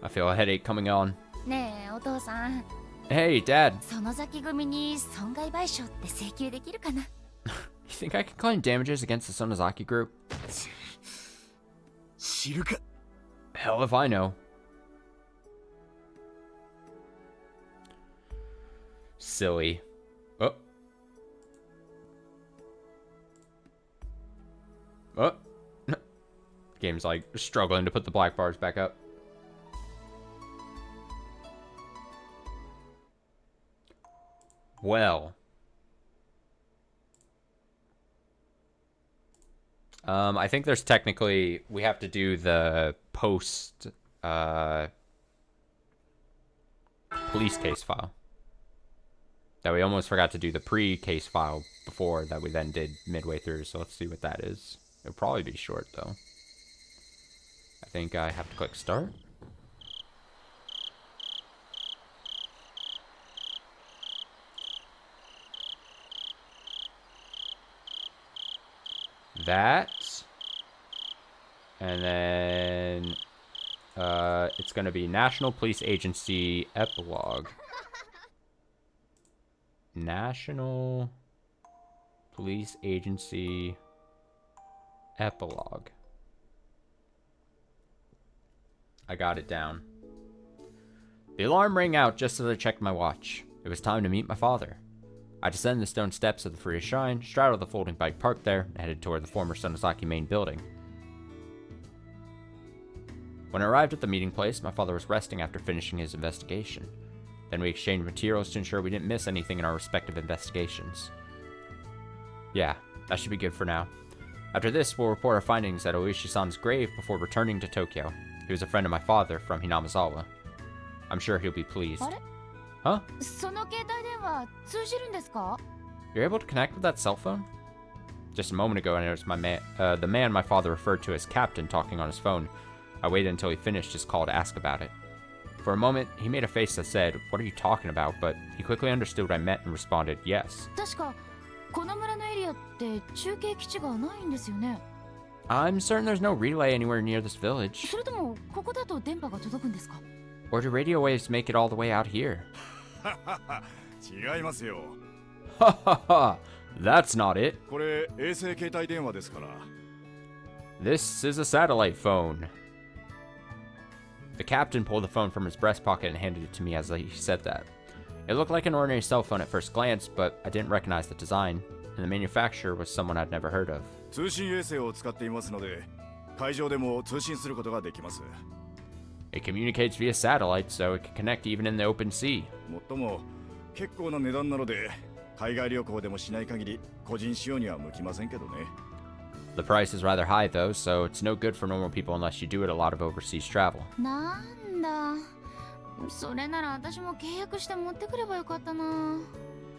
I feel a headache coming on. ねえお父さん、 Hey, Dad. その先組に損害賠償って請求できるかな？ You think I can claim damages against the Sonozaki group? 知るか。 Hell if I know. Silly. Oh. Oh. Game's like struggling to put the black bars back up. Well. I think there's technically, we have to do the post, police case file. That we almost forgot to do the pre-case file before that we then did midway through, so let's see what that is. It'll probably be short, though. I think I have to click start. That. And then it's going to be National Police Agency Epilogue. National Police Agency Epilogue. I got it down. The alarm rang out just as I checked my watch. It was time to meet my father. I descended the stone steps of the Furia Shrine, straddled the folding bike parked there, and headed toward the former Sonozaki main building. When I arrived at the meeting place, my father was resting after finishing his investigation. Then we exchanged materials to ensure we didn't miss anything in our respective investigations. Yeah, that should be good for now. After this, we'll report our findings at Oishi-san's grave before returning to Tokyo. He was a friend of my father from Hinamizawa. I'm sure he'll be pleased. Huh? その携帯電話通じるんですか? You're able to connect with that cell phone? Just a moment ago, I noticed the man my father referred to as Captain talking on his phone. I waited until he finished his call to ask about it. For a moment, he made a face that said, "What are you talking about?" But he quickly understood what I meant and responded, "Yes." 確かこの村のエリアって中継基地がないんですよね? I'm certain there's no relay anywhere near this village. それともここだと電波が届くんですか? Or do radio waves make it all the way out here? 違いますよ。 Ha ha ha! That's not it. これ衛星携帯電話ですから。 This is a satellite phone. The captain pulled the phone from his breast pocket and handed it to me as he said that. It looked like an ordinary cell phone at first glance, but I didn't recognize the design, and the manufacturer was someone I'd never heard of. 通信衛星を使っていますので、海上でも通信することができます。 It communicates via satellite, so it can connect even in the open sea. もっとも結構な値段なので、海外旅行でもしない限り個人使用には向きませんけどね。 The price is rather high though, so it's no good for normal people unless you do it a lot of overseas travel. なんだ。それなら私も契約して持ってくればよかったな。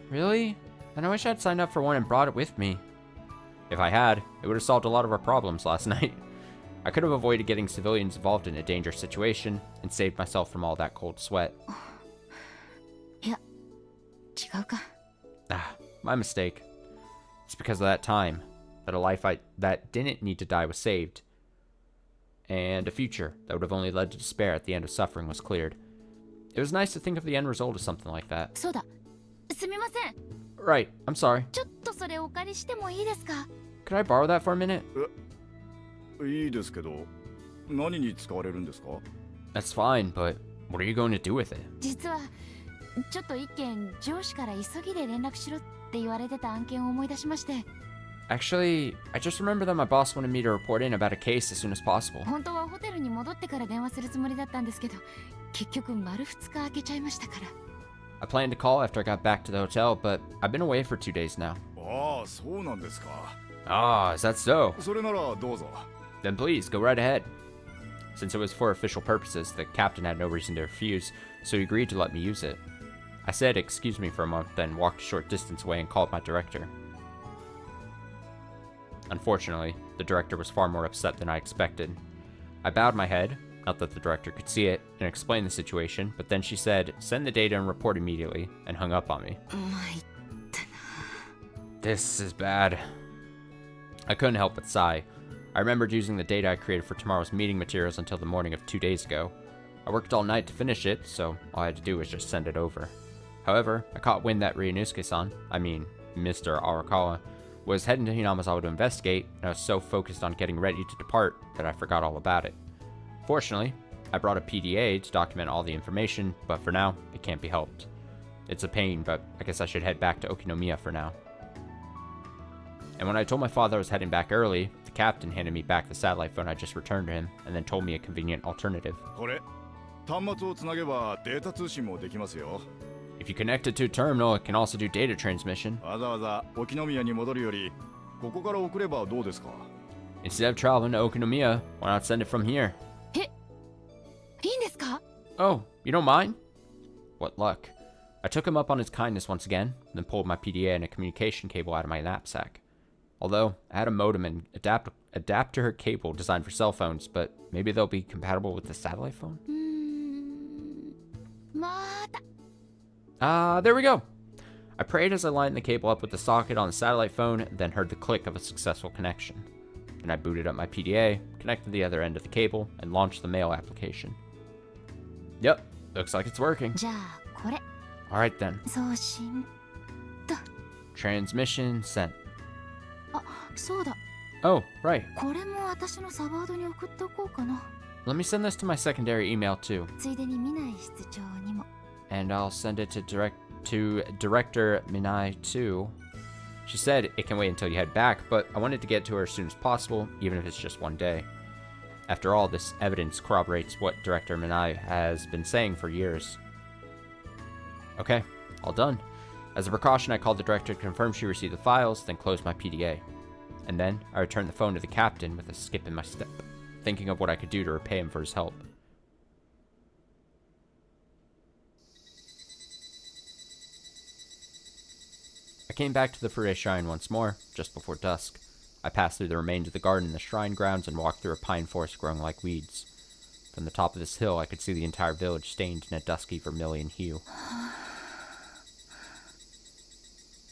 Really? Then I wish I'd signed up for one and brought it with me. If I had, it would have solved a lot of our problems last night. I could have avoided getting civilians involved in a dangerous situation and saved myself from all that cold sweat. いや、違うか。 Ah, my mistake. It's because of that time that a life that didn't need to die was saved, and a future that would have only led to despair at the end of suffering was cleared. It was nice to think of the end result of something like that. そうだ。すみません。 Right, I'm sorry. ちょっとそれお借りしてもいいですか? Could I borrow that for a minute? いいですけど、何に使われるんですか? That's fine, but what are you going to do with it? 実はちょっと一件上司から急ぎで連絡しろって言われてた案件を思い出しまして。Actually, I just remember that my boss wanted me to report in about a case as soon as possible. 本当はホテルに戻ってから電話するつもりだったんですけど、結局丸2日空けちゃいましたから。I planned to call after I got back to the hotel, but I've been away for 2 days now. ああ、そうなんですか。Ah, is that so? それならどうぞ。 Then please, go right ahead. Since it was for official purposes, the captain had no reason to refuse, so he agreed to let me use it. I said excuse me for a moment, then walked a short distance away and called my director. Unfortunately, the director was far more upset than I expected. I bowed my head, not that the director could see it, and explained the situation, but then she said, send the data and report immediately, and hung up on me. This is bad. I couldn't help but sigh. I remembered using the data I created for tomorrow's meeting materials until the morning of 2 days ago. I worked all night to finish it, so all I had to do was just send it over. However, I caught wind that Ryunosuke-san, I mean, Mr. Arakawa, was heading to Hinamazawa to investigate, and I was so focused on getting ready to depart that I forgot all about it. Fortunately, I brought a PDA to document all the information, but for now, it can't be helped. It's a pain, but I guess I should head back to Okinomiya for now. And when I told my father I was heading back early, the captain handed me back the satellite phone I just returned to him, and then told me a convenient alternative. これ、端末をつなげばデータ通信もできますよ。 If you connect it to a terminal, it can also do data transmission. わざわざ沖宮に戻るより、ここから送ればどうですか？ Instead of traveling to Okinomiya, why not send it from here? いいんですか? Oh, you don't mind? What luck. I took him up on his kindness once again, then pulled my PDA and a communication cable out of my knapsack. Although, I had a modem and adapter cable designed for cell phones, but maybe they'll be compatible with the satellite phone? There we go. I prayed as I lined the cable up with the socket on the satellite phone, then heard the click of a successful connection. Then I booted up my PDA, connected the other end of the cable, and launched the mail application. Yep, looks like it's working. じゃあこれ Alright then. 送信 Transmission sent. あ、そうだ Oh, right. これも私のサバードに送っておこうかな Let me send this to my secondary email too. ついでに見ない室長にも And I'll send it to Director Minai too. She said it can wait until you head back, but I wanted to get to her as soon as possible, even if it's just one day. After all, this evidence corroborates what Director Minai has been saying for years. Okay, all done. As a precaution, I called the director to confirm she received the files, then closed my PDA. And then, I returned the phone to the captain with a skip in my step, thinking of what I could do to repay him for his help. I came back to the Fude Shrine once more, just before dusk. I passed through the remains of the garden in the shrine grounds and walked through a pine forest growing like weeds. From the top of this hill, I could see the entire village stained in a dusky vermilion hue.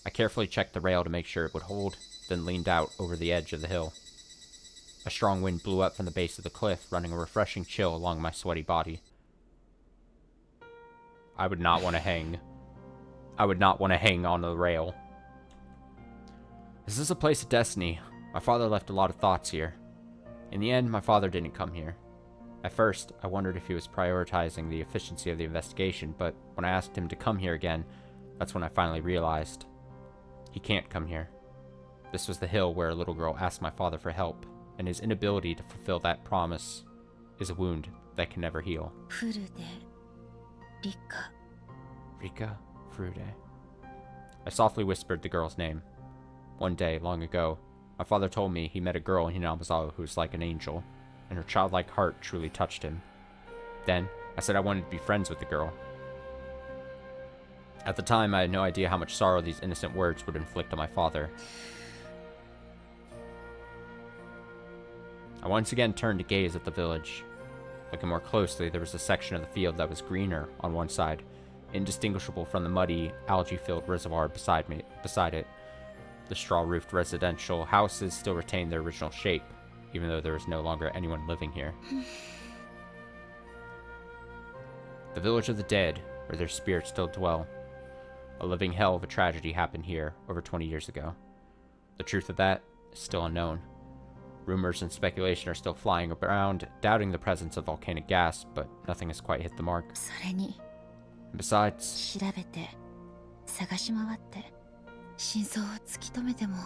I carefully checked the rail to make sure it would hold, then leaned out over the edge of the hill. A strong wind blew up from the base of the cliff, running a refreshing chill along my sweaty body. I would not want to hang. I would not want to hang on the rail. This is a place of destiny. My father left a lot of thoughts here. In the end, my father didn't come here. At first, I wondered if he was prioritizing the efficiency of the investigation, but when I asked him to come here again, that's when I finally realized. He can't come here. This was the hill where a little girl asked my father for help, and his inability to fulfill that promise is a wound that can never heal. Fude Rika. Rika Fude. I softly whispered the girl's name. One day, long ago, my father told me he met a girl in Hinamazawa who was like an angel, and her childlike heart truly touched him. Then, I said I wanted to be friends with the girl. At the time, I had no idea how much sorrow these innocent words would inflict on my father. I once again turned to gaze at the village. Looking more closely, there was a section of the field that was greener on one side, indistinguishable from the muddy, algae-filled reservoir beside it. The straw-roofed residential houses still retained their original shape, even though there was no longer anyone living here. The village of the dead, where their spirits still dwell. A living hell of a tragedy happened here over 20 years ago. The truth of that is still unknown. Rumors and speculation are still flying around, doubting the presence of volcanic gas, but nothing has quite hit the mark. それに Besides, 調べて探し回って真相を突き止めても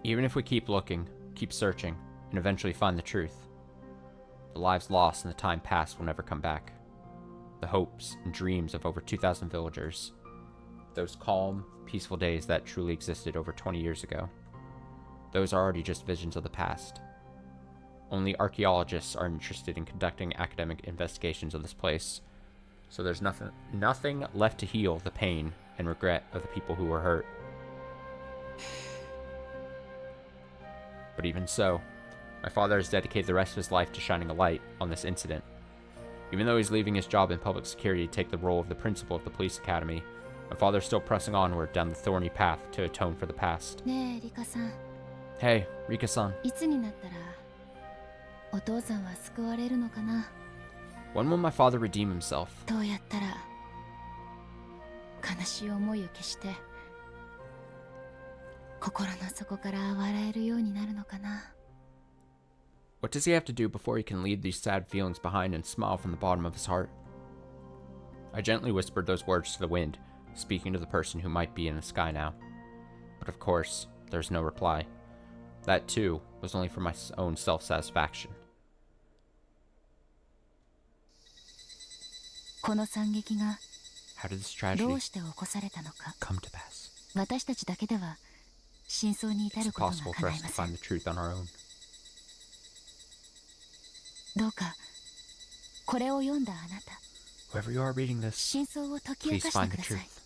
Even if we keep looking, keep searching, and eventually find the truth, the lives lost and the time past will never come back. The hopes and dreams of over 2,000 villagers. Those calm, peaceful days that truly existed over 20 years ago. Those are already just visions of the past. Only archaeologists are interested in conducting academic investigations of this place, so there's nothing left to heal the pain and regret of the people who were hurt. But even so, my father has dedicated the rest of his life to shining a light on this incident. Even though he's leaving his job in public security to take the role of the principal of the police academy, my father's still pressing onward down the thorny path to atone for the past. ねえリカさん、 Hey, Rika-san. いつになったらお父さんは救われるのかな。 When will my father redeem himself? どうやったら悲しい思いを消して心の底から笑えるようになるのかな。 What does he have to do before he can leave these sad feelings behind and smile from the bottom of his heart? I gently whispered those words to the wind, speaking to the person who might be in the sky now. But of course, there's no reply. That, too, was only for my own self-satisfaction. この惨劇が How did this ど tragedy うして起こされたのか、 come to pass? 私たちだけでは真相に至 It's ることが impossible 叶 for い us ま to せん。 find the truth on our own. どうかこれを読んだあなた、 Whoever you are reading this, 真相を解き明 please かして find く the ださい。 truth.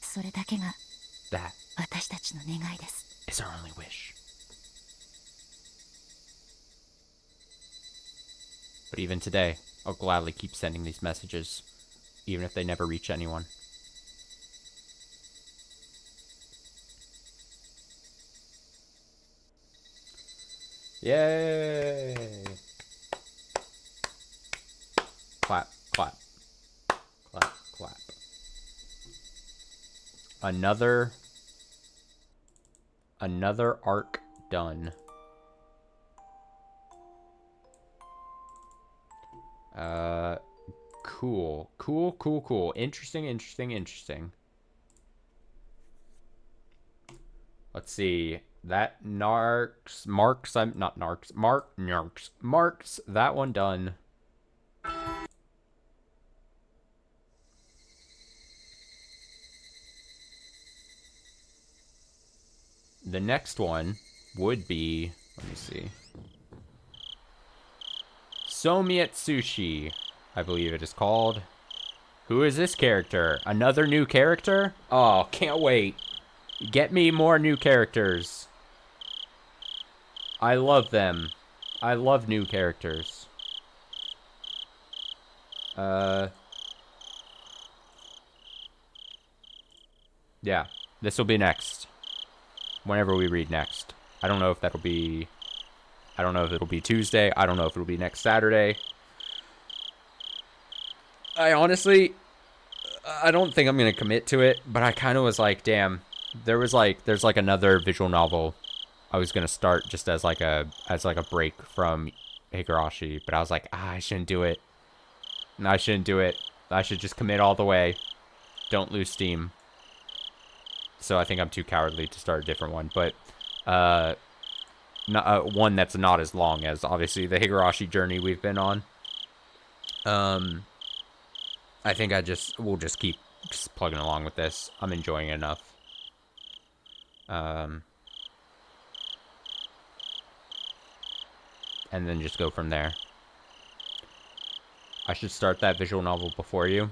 それだけが That 私たちの願いです。 is our only wish. But even today, I'll gladly keep sending these messages, even if they never reach anyone. Yay! Clap, clap, clap, clap. Another arc done. Cool. Interesting. Let's see. That marks that one done. The next one would be, let me see. Somietsushi, I believe it is called. Who is this character? Another new character? Oh, can't wait. Get me more new characters. I love them. I love new characters. Yeah, this will be next. Whenever we read next. I don't know if it'll be Tuesday. I don't know if it'll be next Saturday. I honestly, I don't think I'm going to commit to it, but I kind of was like, damn, there's like another visual novel I was going to start just as like a break from Higurashi, but I was like, I shouldn't do it. I should just commit all the way. Don't lose steam. So I think I'm too cowardly to start a different one, but one that's not as long as obviously the Higurashi journey we've been on. I think we'll just keep plugging along with this. I'm enjoying it enough. And then just go from there. I should start that visual novel before you.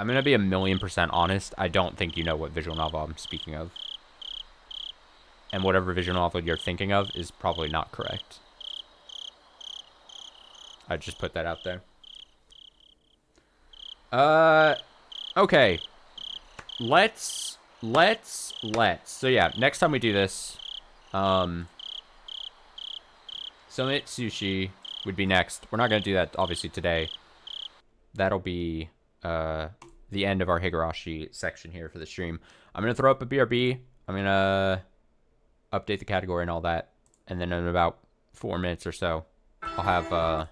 I'm going to be 1,000,000% honest. I don't think you know what visual novel I'm speaking of. And whatever visual novel you're thinking of is probably not correct. I just put that out there. Okay. Let's. So yeah, next time we do this, Sushi would be next. We're not going to do that, obviously, today. That'll be, the end of our Higurashi section here for the stream. I'm going to throw up a BRB. I'm going to update the category and all that. And then in about 4 minutes or so, I'll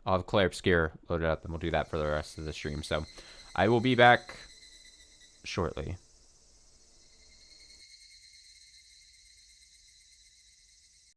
have Claire Obscure loaded up, and we'll do that for the rest of the stream. So I will be back shortly.